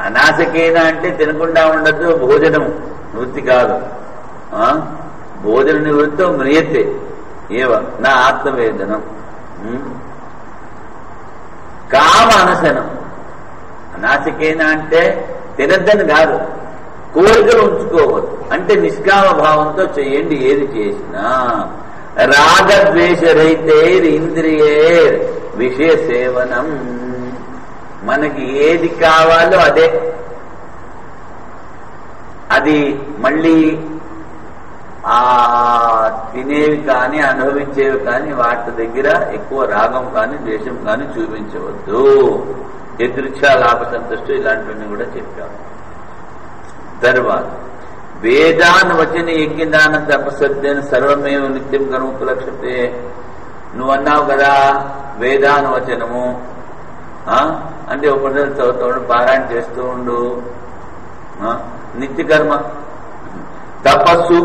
Speaker 1: అనాసకేన అంటే తినకుండా ఉండద్దు, భోజనం నివృత్తి కాదు. భోజన నివృత్తో మ్రియతే ఏవ నా ఆత్మవేదనం. కామ అనశనం. అనాశకేన అంటే తినద్దని కాదు, కోరికలు ఉంచుకోవద్దు. అంటే నిష్కామ భావంతో చేయండి ఏది చేసినా. రాగద్వేషరైతేర్ ఇంద్రియేర్ విషయ సేవనం. మనకి ఏది కావాలో అదే, అది మళ్ళీ ఆ తినేవి కానీ, అనుభవించేవి కానీ వాటి దగ్గర ఎక్కువ రాగం కానీ, ద్వేషం కానీ చూపించవద్దు. యదృచ్ఛ లాభ సంతుష్టు ఇలాంటివన్నీ కూడా చెప్పాము. తర్వాత వేదాన్ వచన యజ్ఞదాన తపస్సత్యన సర్వమేవ నిత్యం కర్మోపలక్ష్యతే. నువ్వు అన్నావు కదా వేదాన్ వచనము అంటే ఉపనిషత్తు చదువుతాడు, పారాయణ చేస్తూ ఉండు, నిత్యకర్మ. తపస్సు,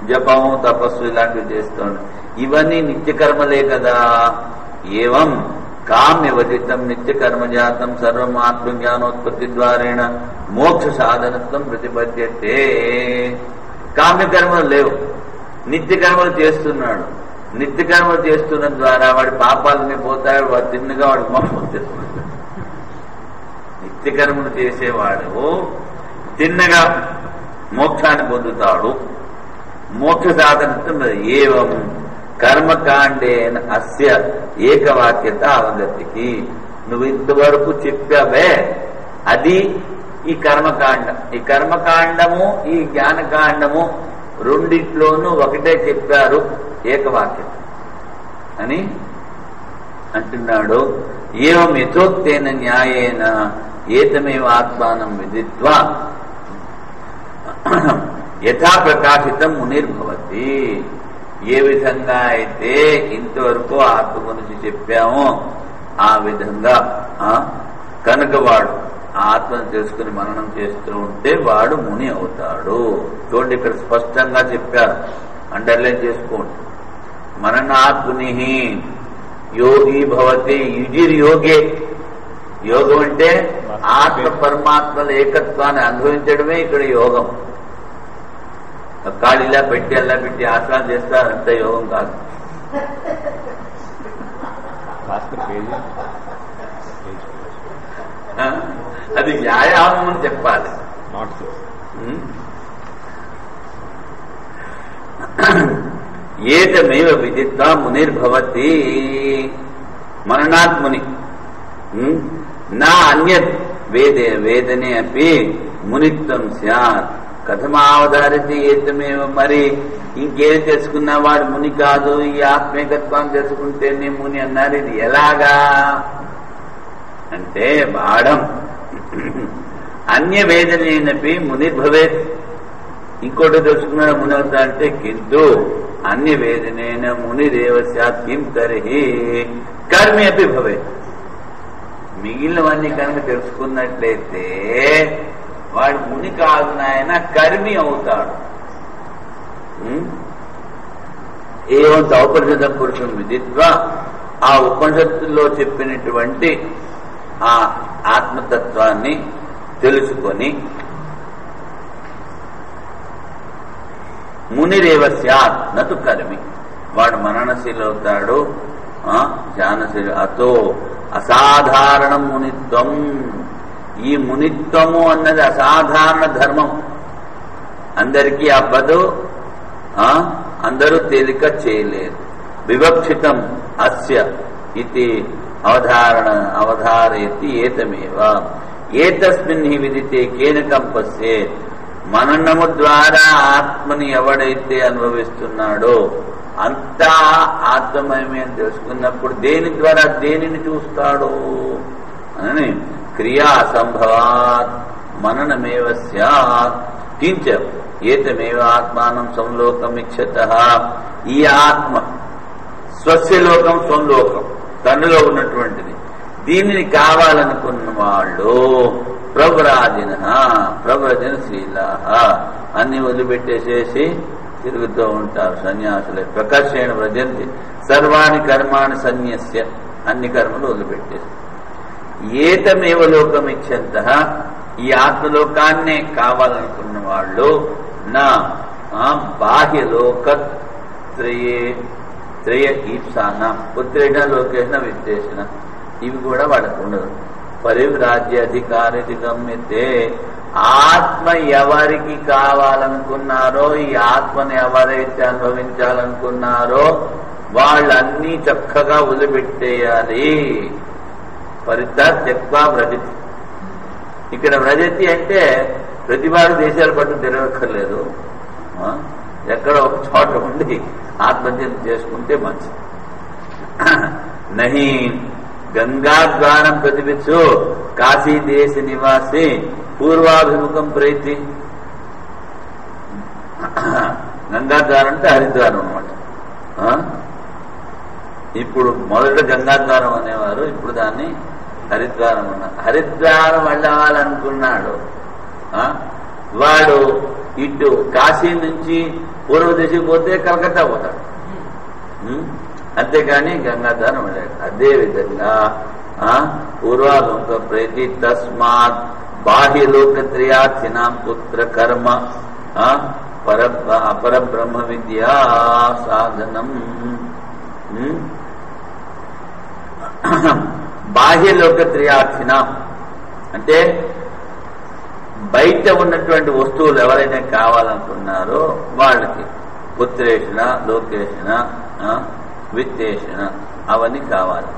Speaker 1: జపము, తపస్సు ఇలాంటివి చేస్తూ ఉండు, ఇవన్నీ నిత్యకర్మలే కదా. ఏవం కామ్యవచితం నిత్యకర్మజాతం సర్వం ఆత్మజ్ఞానోత్పత్తి ద్వారేణ మోక్ష సాధనత్వం ప్రతిపద్యతే. కామ్యకర్మలు లేవు, నిత్యకర్మలు చేస్తున్నాడు. నిత్యకర్మలు చేస్తున్న ద్వారా వాడి పాపాలన్నీ పోతాడు, వాడు తిన్నగా వాడికి మోక్షం వచ్చేస్తున్నాడు. నిత్యకర్మలు చేసేవాడు తిన్నగా మోక్షాన్ని పొందుతాడు. మోక్ష సాధనత్వం ఏవం కర్మకాండేన అస్య ఏకవాక్యత అవగతికి. నువ్వు ఇంతవరకు చెప్పావే అది ఈ కర్మకాండం. ఈ కర్మకాండము ఈ జ్ఞానకాండము రెండిట్లోనూ ఒకటే చెప్పారు, ఏకవాక్యం అని అంటున్నాడు. ఏవం యథోక్తేన న్యాయేన ఏతమేవ ఆత్మానం విదిత్వా యథా ప్రకాశితం మునిర్భవతి. ఏ విధంగా అయితే ఇంతవరకు ఆత్మ గురించి చెప్పామో ఆ విధంగా కనుక వాడు ఆత్మను తెలుసుకుని మననం చేస్తూ ఉంటే వాడు ముని అవుతాడు. చూడండి, ఇక్కడ స్పష్టంగా చెప్పారు, అండర్లైన్ చేసుకోండి. మననాత్ముని యోగి భవతి యుజిర్ యోగే. యోగం అంటే ఆత్మ పరమాత్మల ఏకత్వాన్ని అనుభవించడమే ఇక్కడ యోగం. కాళీలా పెట్టి అల్లా పెట్టి ఆసనాలు చేస్తారు, అంత యోగం కాదు. అది వ్యాయామం అని చెప్పాలి. ఏతమేవ విదిత్వా మునిర్భవతి. మననాత్ముని నా అన్యత్ వేదనే అపి మునిత్వం స్యాత్. కథమావధారిత ఏతమేవ. మరి ఇంకేం తెలుసుకున్నా వాడు ముని కాదు, ఈ ఆత్మేకత్వాన్ని తెలుసుకుంటేనే ముని అన్నారు. ఇది ఎలాగా అంటే బాఢం అన్య వేదనేనపి మునిర్భవేత్. ఇంకోటి తెలుసుకున్నాడు ముని అవుతా అంటే కింటు అన్య వేదనేన మునిరేవ స్యాత్ కిం తర్హి కర్మి అపి భవేత్. మిగిలినవన్నీ కనుక తెలుసుకున్నట్లయితే వాడు ముని కాదు నాయన, కర్మి అవుతాడు. ఏవం ఔపనిషద పురుషం విదిత్వా. ఆ ఉపనిషత్తుల్లో చెప్పినటువంటి ఆ ఆత్మతత్వాన్ని తెలుసుకొని మునిరేవ స్యాత్ నతు కర్మి. వాడు మననశీలు అవుతాడు, జ్ఞానశీలు. అతో అసాధారణం మునిత్వం. ఈ మునిత్వము అన్నది అసాధారణ ధర్మం, అందరికీ అవ్వదు, అందరూ తేలిక చేయలేరు. వివక్షితం అస్య ఇది అవధారయతి ఏతమేవ. ఏతస్మిన్ హి విదితే కేన కంపస్యేత్. మననము ద్వారా ఆత్మని ఎవడైతే అనుభవిస్తున్నాడో అంతా ఆత్మమయమే అని తెలుసుకున్నప్పుడు దేని ద్వారా దేనిని చూస్తాడు అని క్రియా సంభవాత్ మననమేవ స్యాత్. కించ ఏతమేవ ఆత్మానం సంలోకమిచ్చతః. ఈ ఆత్మ స్వస్య లోకం స్వంలోకం తనలో ఉన్నటువంటిది, దీనిని కావాలనుకున్న వాళ్ళు ప్రవ్రజనశీలా అన్ని వదిలిపెట్టేసేసి తిరుగుతూ ఉంటారు. సన్యాసులే ప్రకర్షేణ వ్రజంతి సర్వాణి కర్మాణి సన్యస్య. అన్ని కర్మలు వదిలిపెట్టేసి ఏతమేవ లోకమిచ్చంతః. ఈ ఆత్మలోకాన్నే కావాలనుకున్న వాళ్ళు నా బాహ్యలోకత్రయ ఈప్సాన ఉత్తరేణ లోకేషణ విత్తేషణ ఇవి కూడా వాళ్ళకు ఉండదు. పరివ్రాజ్య అధికారి గమ్యతే. ఆత్మ ఎవరికి కావాలనుకున్నారో, ఈ ఆత్మని ఎవరైతే అనుభవించాలనుకున్నారో వాళ్ళన్నీ చక్కగా వదిలిపెట్టేయాలి. పరిత్యక్త్వా వ్రజతి. ఇక్కడ వ్రజతి అంటే ప్రతివారు దేశాల పట్టు తిరగక్కర్లేదు, ఎక్కడో ఒక చోట ఉండి ఆత్మహత్య చేసుకుంటే మంచిది. నహి గంగాద్వారం ప్రతిపించు కాశీ దేశ నివాసి పూర్వాభిముఖం ప్రీతి. గంగాద్వారం అంటే హరిద్వారం అన్నమాట. ఇప్పుడు మొదట గంగాద్వారం అనేవారు, ఇప్పుడు దాన్ని హరిద్వారం అన్నారు. హరిద్వారం వెళ్ళాలనుకున్నాడు వాడు ఇటు కాశీ నుంచి పూర్వ దిశకు పోతే కలకత్తా పోతాడు, అంతేగాని గంగాధరం అన్నాడు. అదేవిధంగా పూర్వాలోక ప్రీతి తస్మాత్ బాహ్యలోకత్రయార్థినాం పుత్ర కర్మ అపరబ్రహ్మ విద్యా సాధనం. బాహ్యలోకత్రయార్థినాం అంటే బయట ఉన్నటువంటి వస్తువులు ఎవరైనా కావాలనుకున్నారో వాళ్ళకి పుత్రేషణ, లోకేషణ, విత్తేషణ అవన్నీ కావాలి.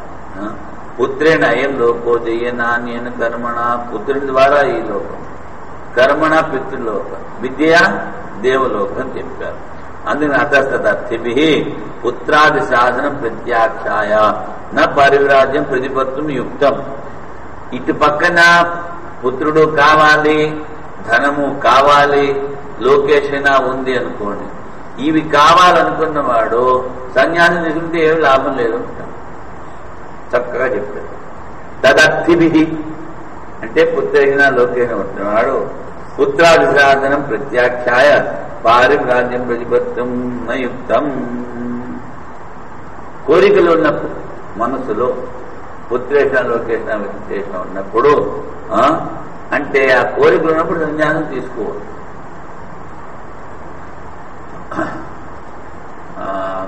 Speaker 1: పుత్రేణ అయం లోకో జయ్యనాన్యన కర్మణ, పుత్రుని ద్వారా ఈ లోకం, కర్మణ పితృలోకం, విద్య దేవలోకం చెప్పారు. అందుకని అతస్తదర్థిభి పుత్రాది సాధన ప్రత్యాక్షాయ నా పరివ్రాజ్యం ప్రతిపత్తం యుక్తం. ఇటు పక్కన పుత్రుడు కావాలి, ధనము కావాలి, లోకేషణ ఉంది అనుకోండి. ఇవి కావాలనుకున్నవాడు సన్యాసం తీసుకుంటే ఏమి లాభం లేదు చక్కగా చెప్పాడు. తదర్థిభి అంటే పుత్రేణ లోకేషణ ఉంటున్నాడు. పుత్రాది సాధనం ప్రత్యాఖ్యాయ పారివ్రాజ్యం ప్రతిపత్తం నయుక్తం. కోరికలు ఉన్నప్పుడు మనసులో పుత్రేషణ, లోకేషణ, విత్తేషణ ఉన్నప్పుడు అంటే ఆ కోరికలు ఉన్నప్పుడు సన్యాసం తీసుకోవాలి.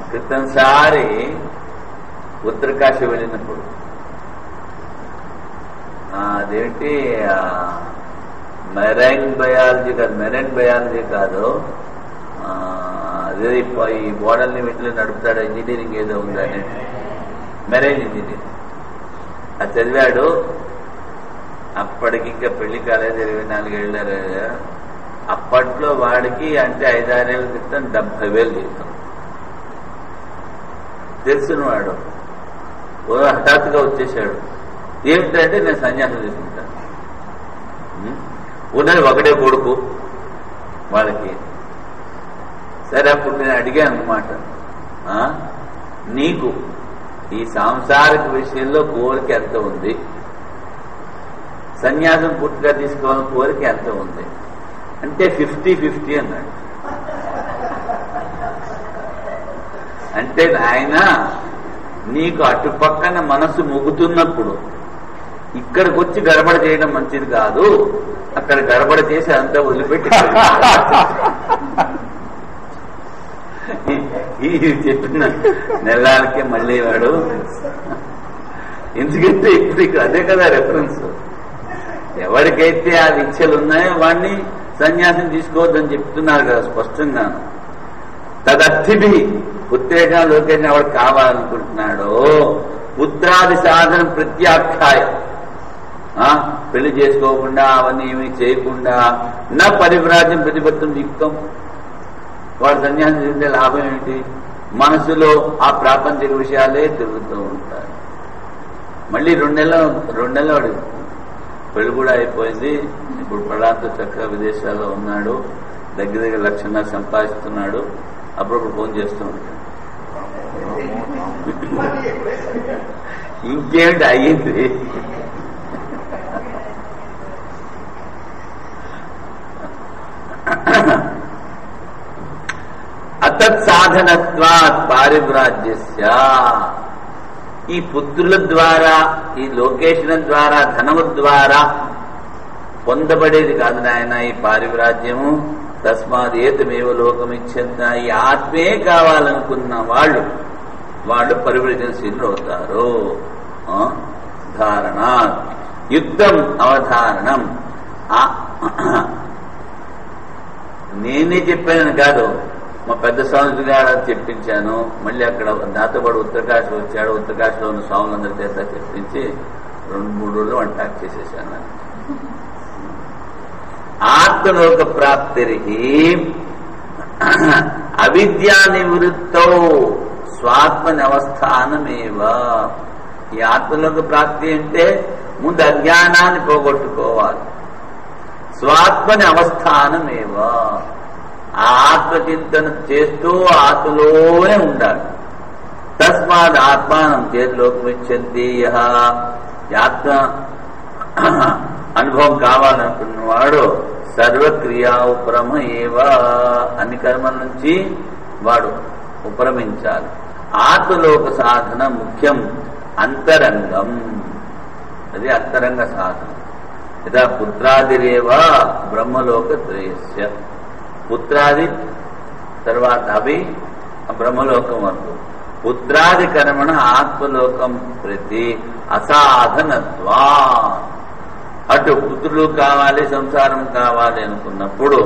Speaker 1: క్రితంసారి ఉత్తరకాశీ వెళ్ళినప్పుడు అదేంటి మెరైన్ బయాలజీ కాదు అదే ఈ మోడల్ని వీటిలో నడుపుతాడు ఇంజనీరింగ్ ఏదో ఉందని, మెరైన్ ఇంజనీరింగ్ అది చదివాడు. అప్పటికి ఇంకా పెళ్లి కాలేదు, 24 ఏళ్ళ. అప్పట్లో వాడికి అంటే 5-6 ఏళ్ళ క్రితం 70,000 జీతం. తెలిసినవాడు హఠాత్తుగా వచ్చేసాడు. ఏమిటంటే నేను సన్యాసం తీసుకుంటాను. ఉన్నది ఒకటే కొడుకు వాళ్ళకి. సరే అప్పుడు నేను అడిగాను అన్నమాట, నీకు ఈ సాంసారిక విషయంలో కోరిక ఎంత ఉంది, సన్యాసం పూర్తిగా తీసుకోవాలని కోరిక ఎంత ఉంది అంటే 50-50 అన్నాడు. అంటే ఆయన నీకు అటుపక్కన మనసు మొగుతున్నప్పుడు ఇక్కడికి వచ్చి గడబడ చేయడం మంచిది కాదు, అక్కడ గడబడ చేసి అంతా వదిలిపెట్టి ఇది చెప్పిన నెలలకే మళ్ళీ వాడు. ఎందుకంటే ఇప్పుడు అదే కదా రెఫరెన్స్. ఎవరికైతే ఆ ఇచ్చలు ఉన్నాయో వాడిని సన్యాసం తీసుకోవద్దని చెప్తున్నారు కదా స్పష్టంగా. తదర్థిభి పుత్రేషణ, లోకేషణ ఎవరు కావాలనుకుంటున్నాడో పుత్రాది సాధన ప్రత్యాఖ్యాయ పెళ్లి చేసుకోకుండా అవన్నీ ఏమీ చేయకుండా నా పరివ్రాజ్యం ప్రతిపత్తం యుక్తం. వాడు సన్యాసం చేసే లాభం ఏమిటి? మనసులో ఆ ప్రాపంచిక విషయాలే తిరుగుతూ ఉంటారు. మళ్ళీ 2 నెలలు వాడు పెళ్లి కూడా అయిపోయింది. ఇప్పుడు పడాంతో చక్కగా విదేశాల్లో ఉన్నాడు, దగ్గర 1,00,000 సంపాదిస్తున్నాడు. అప్పుడప్పుడు ఫోన్ చేస్తూ ఉంటాడు. ఇంకేమిటి అయ్యింది? అతత్సాధనత్వాత్ పారివ్రాజ్యస్య. ఈ పుత్రుల ద్వారా, ఈ లోకేషణ ద్వారా, ధనము ద్వారా పొందబడేది కాదు నాయన ఈ పారివ్రాజ్యము. తస్మాత్ ఏతమేవ లోకమిచ్చంత. ఈ ఆత్మే కావాలనుకున్న వాళ్ళు పరివ్రజనశీలు అవుతారు. ధారణ యుక్తం అవధారణం. నేనే చెప్పానని కాదు, మా పెద్ద స్వామి గారు చెప్పించాను. మళ్ళీ అక్కడ నాతో పాటు ఉత్తరకాశి వచ్చాడు. ఉత్తరకాశిలో ఉన్న స్వాములందరి చేత చెప్పించి 2-3 రోజులు వంట చేసేసాను. ఆత్మలోక ప్రాప్తిరిహి అవిద్యా నివృత్తో స్వాత్మని అవస్థానమేవ. ఈ ఆత్మలోక ప్రాప్తి అంటే ముందు అజ్ఞానాన్ని పోగొట్టుకోవాలి. స్వాత్మని అవస్థానమేవ. ఆ ఆత్మచింతన చేస్తూ ఆత్మలోనే ఉండాలి. తస్మాత్ ఆత్మానం చేతిలోకమిచ్చంతి. ఆత్మ అనుభవం కావాలనుకున్నవాడు సర్వక్రియా ఉపరమ ఏవ. అన్ని కర్మల నుంచి వాడు ఉపరమించాలి. ఆత్మలోక సాధన ముఖ్యం అంతరంగం. అది అంతరంగ సాధన. యథా పుత్రాదిరేవ బ్రహ్మలోక త్రయస్య. పుత్రాది తర్వాత అవి బ్రహ్మలోకం వరకు. పుత్రాది కర్మణ ఆత్మలోకం ప్రతి అసాధనత్వా. అటు పుత్రులు కావాలి, సంసారం కావాలి అనుకున్నప్పుడు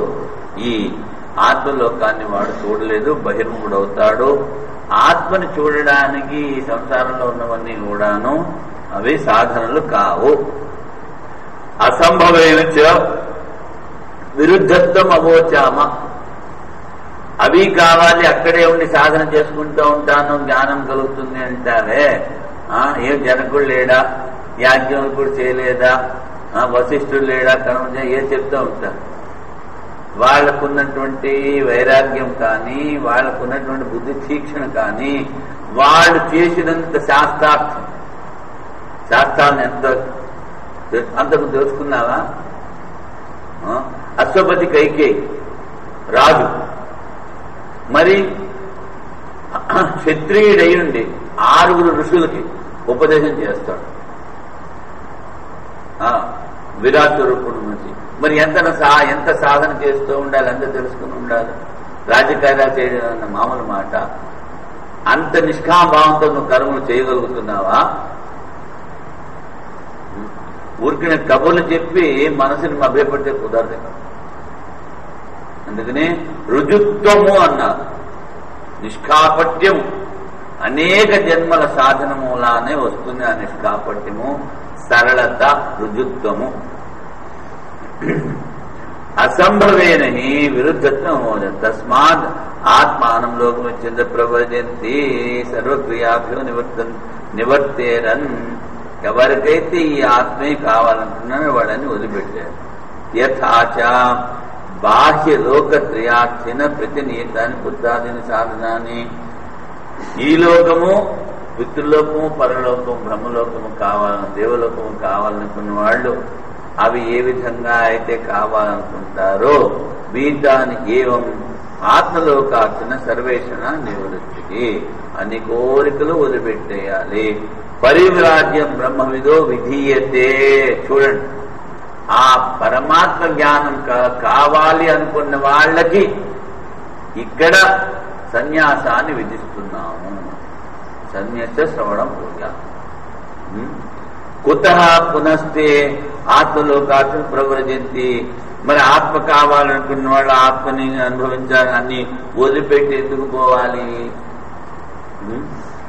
Speaker 1: ఈ ఆత్మలోకాన్ని వాడు చూడలేదు, బహిర్ముఖుడవుతాడు. ఆత్మని చూడడానికి ఈ సంసారంలో ఉన్నవన్నీ కూడాను అవి సాధనలు కావు. అసంభవేన విరుద్ధత్వం అవోచామ. అవి కావాలి, అక్కడే ఉండి సాధన చేసుకుంటూ ఉంటాను, జ్ఞానం కలుగుతుంది అంటారే. ఏం జనకుడు లేడా, యాజ్ఞవల్కుడు చేయలేదా, వశిష్ఠుడు లేడా, కర్మ ఏ చెప్తూ ఉంటారు. వాళ్లకున్నటువంటి వైరాగ్యం కానీ, వాళ్లకున్నటువంటి బుద్ధి తీక్షణ కానీ, వాళ్ళు చేసినంత శాస్త్రార్థం, శాస్త్రాన్ని అంతకు తెలుసుకున్నావా? అశ్వపతి కైకేయి రాజు మరి క్షత్రియుడై ఉండి 6 ఋషులకి ఉపదేశం చేస్తాడు. విరాట్ స్వరూపుడు నుంచి మరి ఎంత సాధన చేస్తూ ఉండాలి, ఎంత తెలుసుకుని ఉండాలి. రాజకార్యాలు చేయడం అన్న మామూలు మాట. అంత నిష్కామభావంతో నువ్వు కర్మలు చేయగలుగుతున్నావా? ఊరికిన కబుర్లు చెప్పి మనసుని మభ్యపడితే కుదరదు. అందుకని రుజుత్వము అన్నారు. నిష్కాపట్యము అనేక జన్మల సాధన మూలానే వస్తుంది. ఆ నిష్కాపట్యము, సరళత, రుజుత్వము. అసంభవేనహి విరుద్ధత్వం మోదం. తస్మాత్ ఆత్మానంలోకం చెంద ప్రవర్జంతి సర్వక్రియాభ్యో నివర్తేరన్. ఎవరికైతే ఈ ఆత్మే కావాలంటున్నారో వాళ్ళని వదిలిపెట్టారు. యథాచ బాహ్యలోకత్రయార్థిన ప్రతినియతాన్ని పుత్రాదిని సాధనాన్ని. ఈ లోకము, పితృలోకము, పరలోకము, బ్రహ్మలోకము కావాలని, దేవలోకము కావాలనుకున్న వాళ్ళు అవి ఏ విధంగా అయితే కావాలనుకుంటారో వీతాన్ని ఏవం ఆత్మలోకార్చన సర్వేషణ నివృత్తికి. అన్ని కోరికలు వదిలిపెట్టేయాలి. పరివ్రాజ్యం బ్రహ్మవిదో విధీయతే. చూడండి, ఆ పరమాత్మ జ్ఞానం కావాలి అనుకున్న వాళ్ళకి ఇక్కడ సన్యాసాన్ని విధిస్తున్నాము. సన్యాస శ్రవణం పూజ. కుతః పునస్తే ఆత్మలోకాన్ని ప్రవ్రజంతి. మరి ఆత్మ కావాలనుకున్న వాళ్ళు ఆత్మని అనుభవించాలి, అన్ని వదిలిపెట్టి ఎందుకు పోవాలి?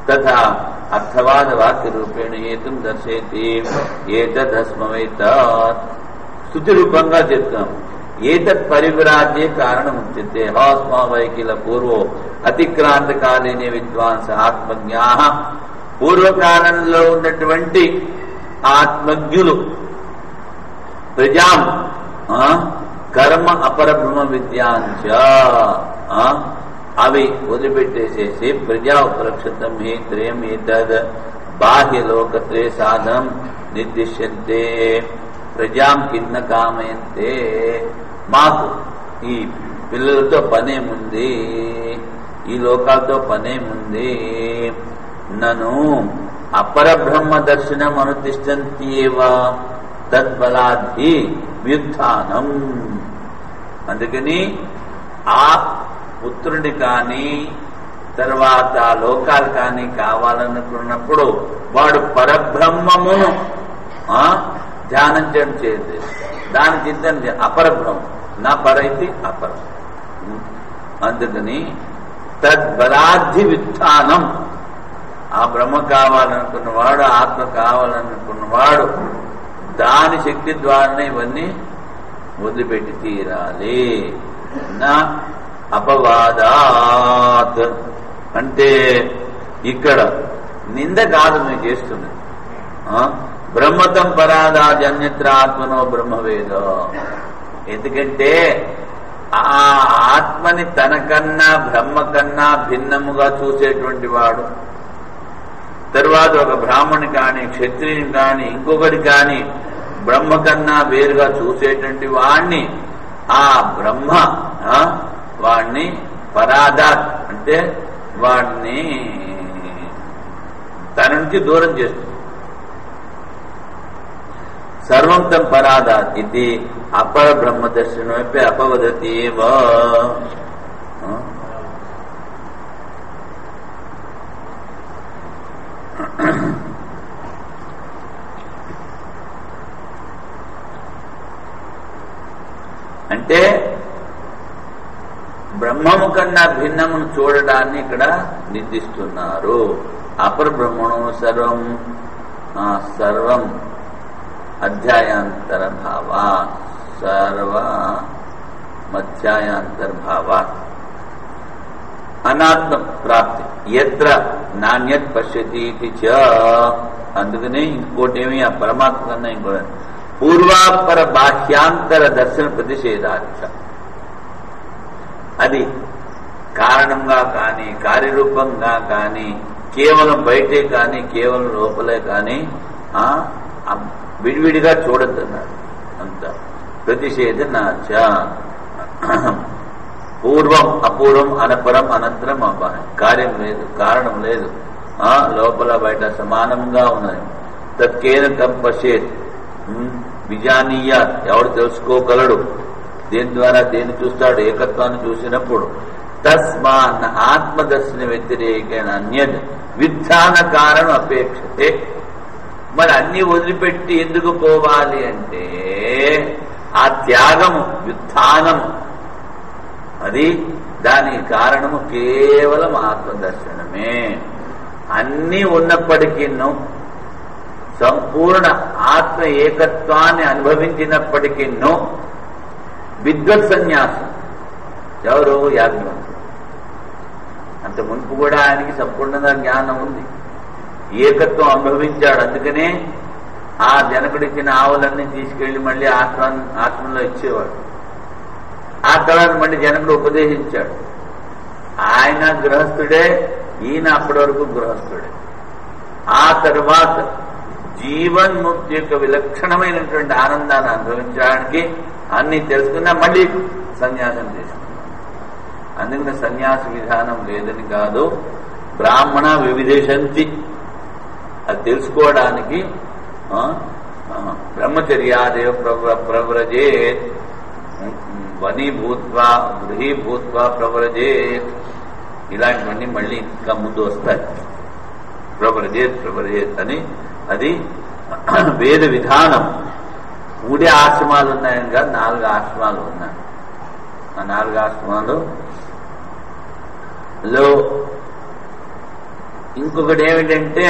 Speaker 1: తథా అర్థవాద వాక్య రూపేణ ఏతం దర్శయతి. ఏతదస్మవైతాత్ స్తుతి రూపంగా చెప్తాం. ఏతత్ పరివిరాజ్యే కారణం ఉచ్యతే. హాస్మావైకిల పూర్వో అతిక్రాంతకాలీన విద్వాంస ఆత్మజ్ఞా. పూర్వకాలంలో ఉన్నటువంటి ఆత్మజ్ఞులు ప్రజాం కర్మ అపరబ్రహ్మ విద్యాంచ అవి వదిలిపెట్టేసేసి ప్రజా ఉపలక్షితం హే త్రయం ఏతద్ బాహ్యలోకత్రే సాధనం నిర్దిశ్యంతే. ప్రజాం కిన్న కామయంతే. మాకు ఈ పిల్లలతో పనేముంది, ఈ లోకాలతో పనేముంది. నను అపరబ్రహ్మ దర్శనం అనుతిష్టంత్యేవ తద్బలాద్ధి వ్యుత్థానం. అందుకని ఆ పుత్రుని కానీ తర్వాత లోకాలు కానీ కావాలనుకున్నప్పుడు వాడు పరబ్రహ్మమును ధ్యానం చేయదు. దాని చింతన అపరబ్రహ్మం, నా పరైతి అపరం. అందుకని తద్బలాద్ధి వ్యుత్థానం. ఆ బ్రహ్మ కావాలనుకున్నవాడు, ఆత్మ కావాలనుకున్నవాడు దాని శక్తి ద్వారానే ఇవన్నీ వదిలిపెట్టి తీరాలి. నా అపవాదాత్ అంటే ఇక్కడ నింద కాదు మేము చేస్తున్నది. బ్రహ్మతం పరాదాజన్యత్ర ఆత్మనో బ్రహ్మవేద. ఎందుకంటే ఆ ఆత్మని తనకన్నా బ్రహ్మ కన్నా భిన్నముగా చూసేటువంటి వాడు, తర్వాత ఒక బ్రాహ్మణి కానీ క్షత్రియుని కానీ ఇంకొకటి కానీ బ్రహ్మ కన్నా వేరుగా చూసేటువంటి వాణ్ణి, ఆ బ్రహ్మ వాణ్ణి పరాదాత్ అంటే వాడిని తన నుంచి దూరం చేస్తుంది. సర్వం తం పరాదాత్ ఇది అపర బ్రహ్మ దర్శనమైపే అపవదతి అంటే బ్రహ్మము కన్నా భిన్నమును చూడడాన్ని ఇక్కడ నిర్దిస్తున్నారు. అపర బ్రహ్మణం సర్వం సర్వం అధ్యాయాంతర్భావ సర్వ మధ్యాయాంతర్భావ అనాత్మ ప్రాప్తి ఎత్ర నాణ్యత్ పశ్యతి చ. అందుకనే ఇంకోటి ఏమి ఆ పరమాత్మ కన్నా ఇంకోటి పూర్వాపర బాహ్యాంతర దర్శన ప్రతిషేధాచ. అది కారణంగా కానీ కార్యరూపంగా కానీ కేవలం బయటే కానీ కేవలం లోపలే కానీ విడివిడిగా చూడద్దన్నారు. అంత ప్రతిషేధ నాచ. పూర్వం అపూర్వం అనపరం అనంతరం అపాయం. కార్యం లేదు, కారణం లేదు, లోపల బయట సమానంగా ఉన్నది. తత్కేన తం పశ్యేత్ విజానీయ. ఎవడు తెలుసుకోగలడు? దేని ద్వారా దేన్ని చూస్తాడు? ఏకత్వాన్ని చూసినప్పుడు. తస్మాన్ ఆత్మదర్శన వ్యతిరేకైన అన్యద్ విధాన కారణం అపేక్షతే. మరి అన్ని వదిలిపెట్టి ఎందుకు పోవాలి అంటే ఆ త్యాగము వ్యుత్థానము అది దానికి కారణము కేవలం ఆత్మదర్శనమే. అన్నీ ఉన్నప్పటికీ సంపూర్ణ ఆత్మ ఏకత్వాన్ని అనుభవించినప్పటికీ విద్వత్ సన్యాసం ఎవరు? యాజ్ఞవల్కుడు. అంత మునుపు కూడా ఆయనకి సంపూర్ణంగా జ్ఞానం ఉంది, ఏకత్వం అనుభవించాడు. అందుకనే ఆ జనకుడిచ్చిన ఆవులన్నీ తీసుకెళ్లి మళ్ళీ ఆశ్రమంలో ఇచ్చేవాడు. ఆ తర్వాత మళ్ళీ జనకుడు ఉపదేశించాడు. ఆయన గృహస్థుడే, ఈయన అప్పటి వరకు గృహస్థుడే. ఆ తర్వాత జీవన్ముక్తి యొక్క విలక్షణమైనటువంటి ఆనందాన్ని అనుభవించడానికి అన్ని తెలుసుకున్నా మళ్ళీ సన్యాసం చేసుకున్నాడు. అందుకని సన్యాస విధానం లేదని కాదు, బ్రాహ్మణ వివిధేశంతి అది తెలుసుకోవడానికి బ్రహ్మచర్యాదేవ ప్రవ్రజేత్ వని భూత్వా గృహీ భూత్వా ప్రవ్రజేత్. ఇలాంటివన్నీ మళ్ళీ ఇంకా ముందు వస్తాయి. ప్రవ్రజేత్ అని అది వేద విధానం. 3 ఆశ్రమాలు ఉన్నాయని కాదు, 4 ఆశ్రమాలు ఉన్నాయి. ఆ 4 ఆశ్రమాలు లో ఇంకొకటి ఏమిటంటే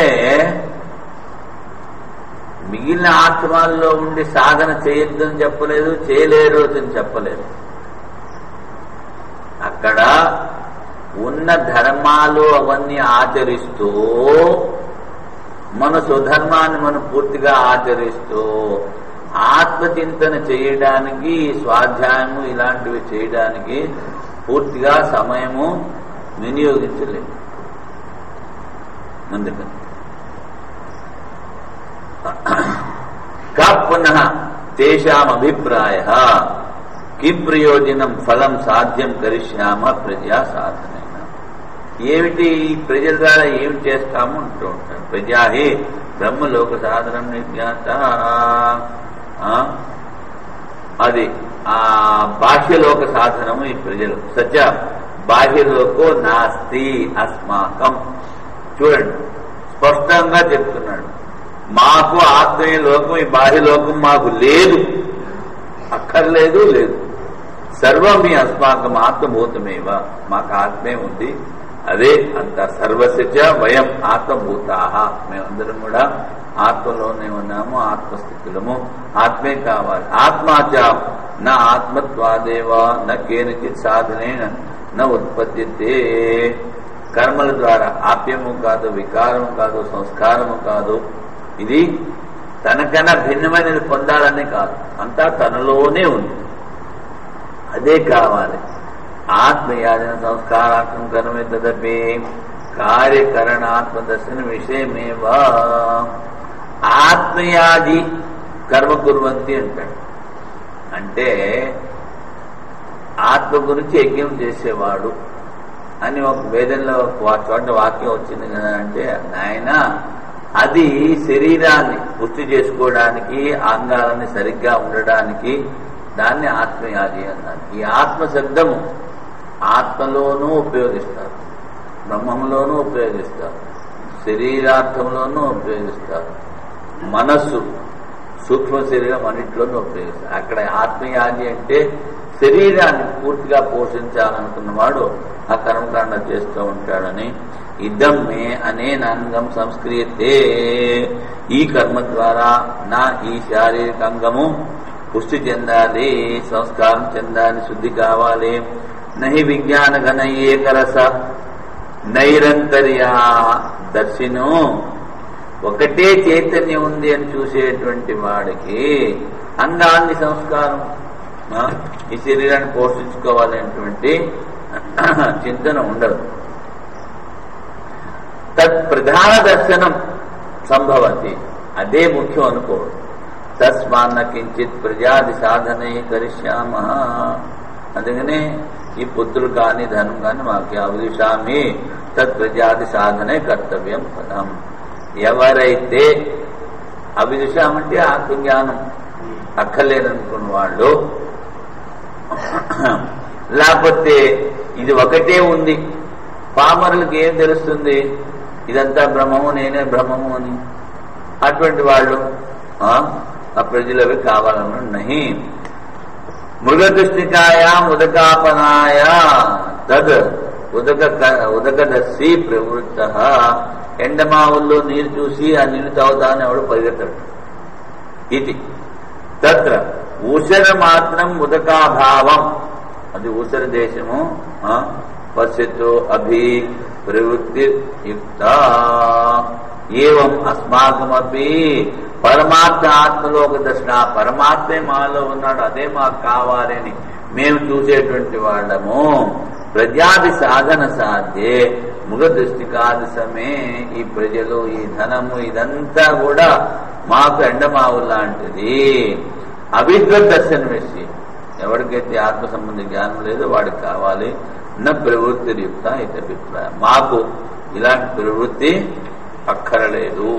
Speaker 1: మిగిలిన ఆశ్రమాల్లో ఉండి సాధన చేయొద్దని చెప్పలేదు, చేయలేరు అని చెప్పలేదు. అక్కడ ఉన్న ధర్మాలు అవన్నీ ఆచరిస్తూ మన స్వధర్మాన్ని మనం పూర్తిగా ఆచరిస్తూ ఆత్మచింతన చేయడానికి, స్వాధ్యాయము ఇలాంటివి చేయడానికి పూర్తిగా సమయము వినియోగించలేదు. అందుకని పునః తేషాం అభిప్రాయ కిం ప్రయోజనం ఫలం సాధ్యం కరిష్యామ ప్రజా సాధనైన. ఏమిటి ఈ ప్రజల ద్వారా ఏమి చేస్తాము అంటూ ఉంటారు. ప్రజాహి బ్రహ్మలోక సాధనం నిర్జ్ఞాత. అది ఆ బాహ్యలోక సాధనము ఈ ప్రజలు. సత్య బాహ్యలోకో నాస్తి అస్మాకం. చూడండి, స్పష్టంగా చెప్తున్నాడు. మాకు ఆత్మీయ లోకం, ఈ బాహ్యలోకం మాకు లేదు, అక్కర్లేదు, లేదు. సర్వం ఈ అస్మాకం ఆత్మభూతమేవ. మాకు ఆత్మే ఉంది, అదే అంత. సర్వస్య వయం ఆత్మభూతాః. మేమందరం కూడా ఆత్మలోనే ఉన్నాము, ఆత్మస్థితులము. ఆత్మే కావాలి. ఆత్మాచ నా ఆత్మత్వాదేవ నా కేనచిత్ సాధనేన నా ఉత్పద్యతే. కర్మల ద్వారా ఆప్యము కాదు, వికారము కాదు, సంస్కారము కాదు. ఇది తనకన్నా భిన్నమైనది పొందాలని కాదు, అంతా తనలోనే ఉంది, అదే కావాలి. ఆత్మయాజన సంస్కారాత్మక కర్మే తదపి కార్యకరణాత్మదర్శన విషయమేవా. ఆత్మయాది కర్మ కుర్వంతి అంటాడు. అంటే ఆత్మ గురించి యజ్ఞం చేసేవాడు అని ఒక వేదంలో చోట వాక్యం వచ్చింది కదా. అంటే నాయన అది శరీరాన్ని పుష్టి చేసుకోవడానికి, అంగాలని సరిగ్గా ఉండడానికి దాన్ని ఆత్మయాది అన్నారు. ఈ ఆత్మ శబ్దము ఆత్మలోనూ ఉపయోగిస్తారు, బ్రహ్మంలోనూ ఉపయోగిస్తారు, శరీరార్థంలోనూ ఉపయోగిస్తారు, మనస్సు సూక్ష్మ శరీరం అన్నింటిలోనూ ఉపయోగిస్తారు. అక్కడ ఆత్మయాది అంటే శరీరాన్ని పూర్తిగా పోషించాలనుకున్నవాడు ఆ కర్మకాండ చేస్తూ ఉంటాడని. ఇదం మే అనేనాంగం సంస్క్రియతే, ఈ కర్మ ద్వారా నా ఈ శారీరక అంగము పుష్టి చెందాలి, సంస్కారం చెందాలి, శుద్ధి కావాలి. నహి విజ్ఞాన ఘన ఏకరస నైరంతర్యా దర్శిను, ఒకటే చైతన్యం ఉంది అని చూసేటువంటి వాడికి అంగాన్ని సంస్కారం, ఈ శరీరాన్ని పోషించుకోవాలనేటువంటి చింతన ఉండదు. తత్ ప్రధాన దర్శనం సంభవతి, అదే ముఖ్యం అనుకోడు. తస్మాన్న కించిత్ ప్రజాది సాధనే కరిష్యామ, అందుకనే ఈ పుత్రులు కానీ ధనం కానీ మాకు అభిషామి తత్ ప్రజాది సాధనే కర్తవ్యం పదం. ఎవరైతే అభిషామంటే ఆత్మజ్ఞానం అక్కర్లేదనుకున్న వాళ్ళు, లేకపోతే ఇది ఒకటే ఉంది, పామరులకు ఏం తెలుస్తుంది ఇదంతా బ్రహ్మము నేనే బ్రహ్మము అని, అటువంటి వాళ్ళు ఆ ప్రజలు అవి కావాలన్న నహి. మృగదృష్టికాయ ఉదకాపనాయ తద్ ఉదకదస్సి ప్రవృత్త, ఎండమావుల్లో నీరు చూసి ఆ నీరు తాగుతానని ఎవడు పరిగెత్తాడు. ఇది తత్ర ఊసర మాత్రం ఉదకాభావం, అది ఊసర దేశము. పశ్యతో అభి ప్రవృత్తి యుక్త ఏవం అస్మాకమపి పరమాత్మ ఆత్మలోక దర్శన, పరమాత్మే మాలో ఉన్నాడు, అదే మాకు కావాలని మేము చూసేటువంటి వాళ్ళము. ప్రజాది సాధన సాధ్యే ముఖ దృష్టికాది సమే, ఈ ప్రజలు ఈ ధనము ఇదంతా కూడా మాకు ఎండమావు లాంటిది. అవిద్వత్ దర్శన విషయం, ఎవరికైతే ఆత్మ సంబంధ జ్ఞానం లేదో వాడికి కావాలి. నా ప్రవృత్తి యుక్త ఇది అభిప్రాయం, మాకు ఇలాంటి ప్రవృత్తి అక్కరలేదు.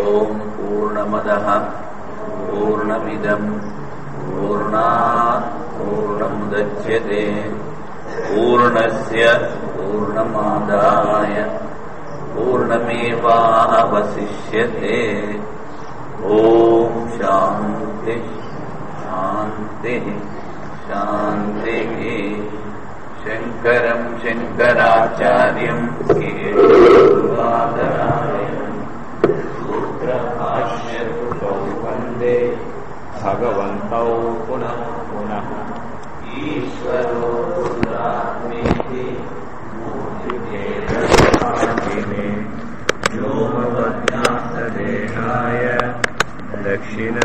Speaker 1: ఓం పూర్ణమదః పూర్ణమిదం పూర్ణాత్ పూర్ణముదచ్యతే పూర్ణస్య పూర్ణమాదాయ పూర్ణమేవావశిష్యతే. ఓం శాంతి శాంతి శాంతి. శంకరం శంకరాచార్యం కేశవాదరాయణం సూత్రభాష్యకృతౌ వందే
Speaker 2: భగవంతౌ పునః పునః.
Speaker 1: ఈశ్వరో గురురాత్మేతి
Speaker 2: వ్యోమవజ్ఞాతదేహాయ దక్షిణ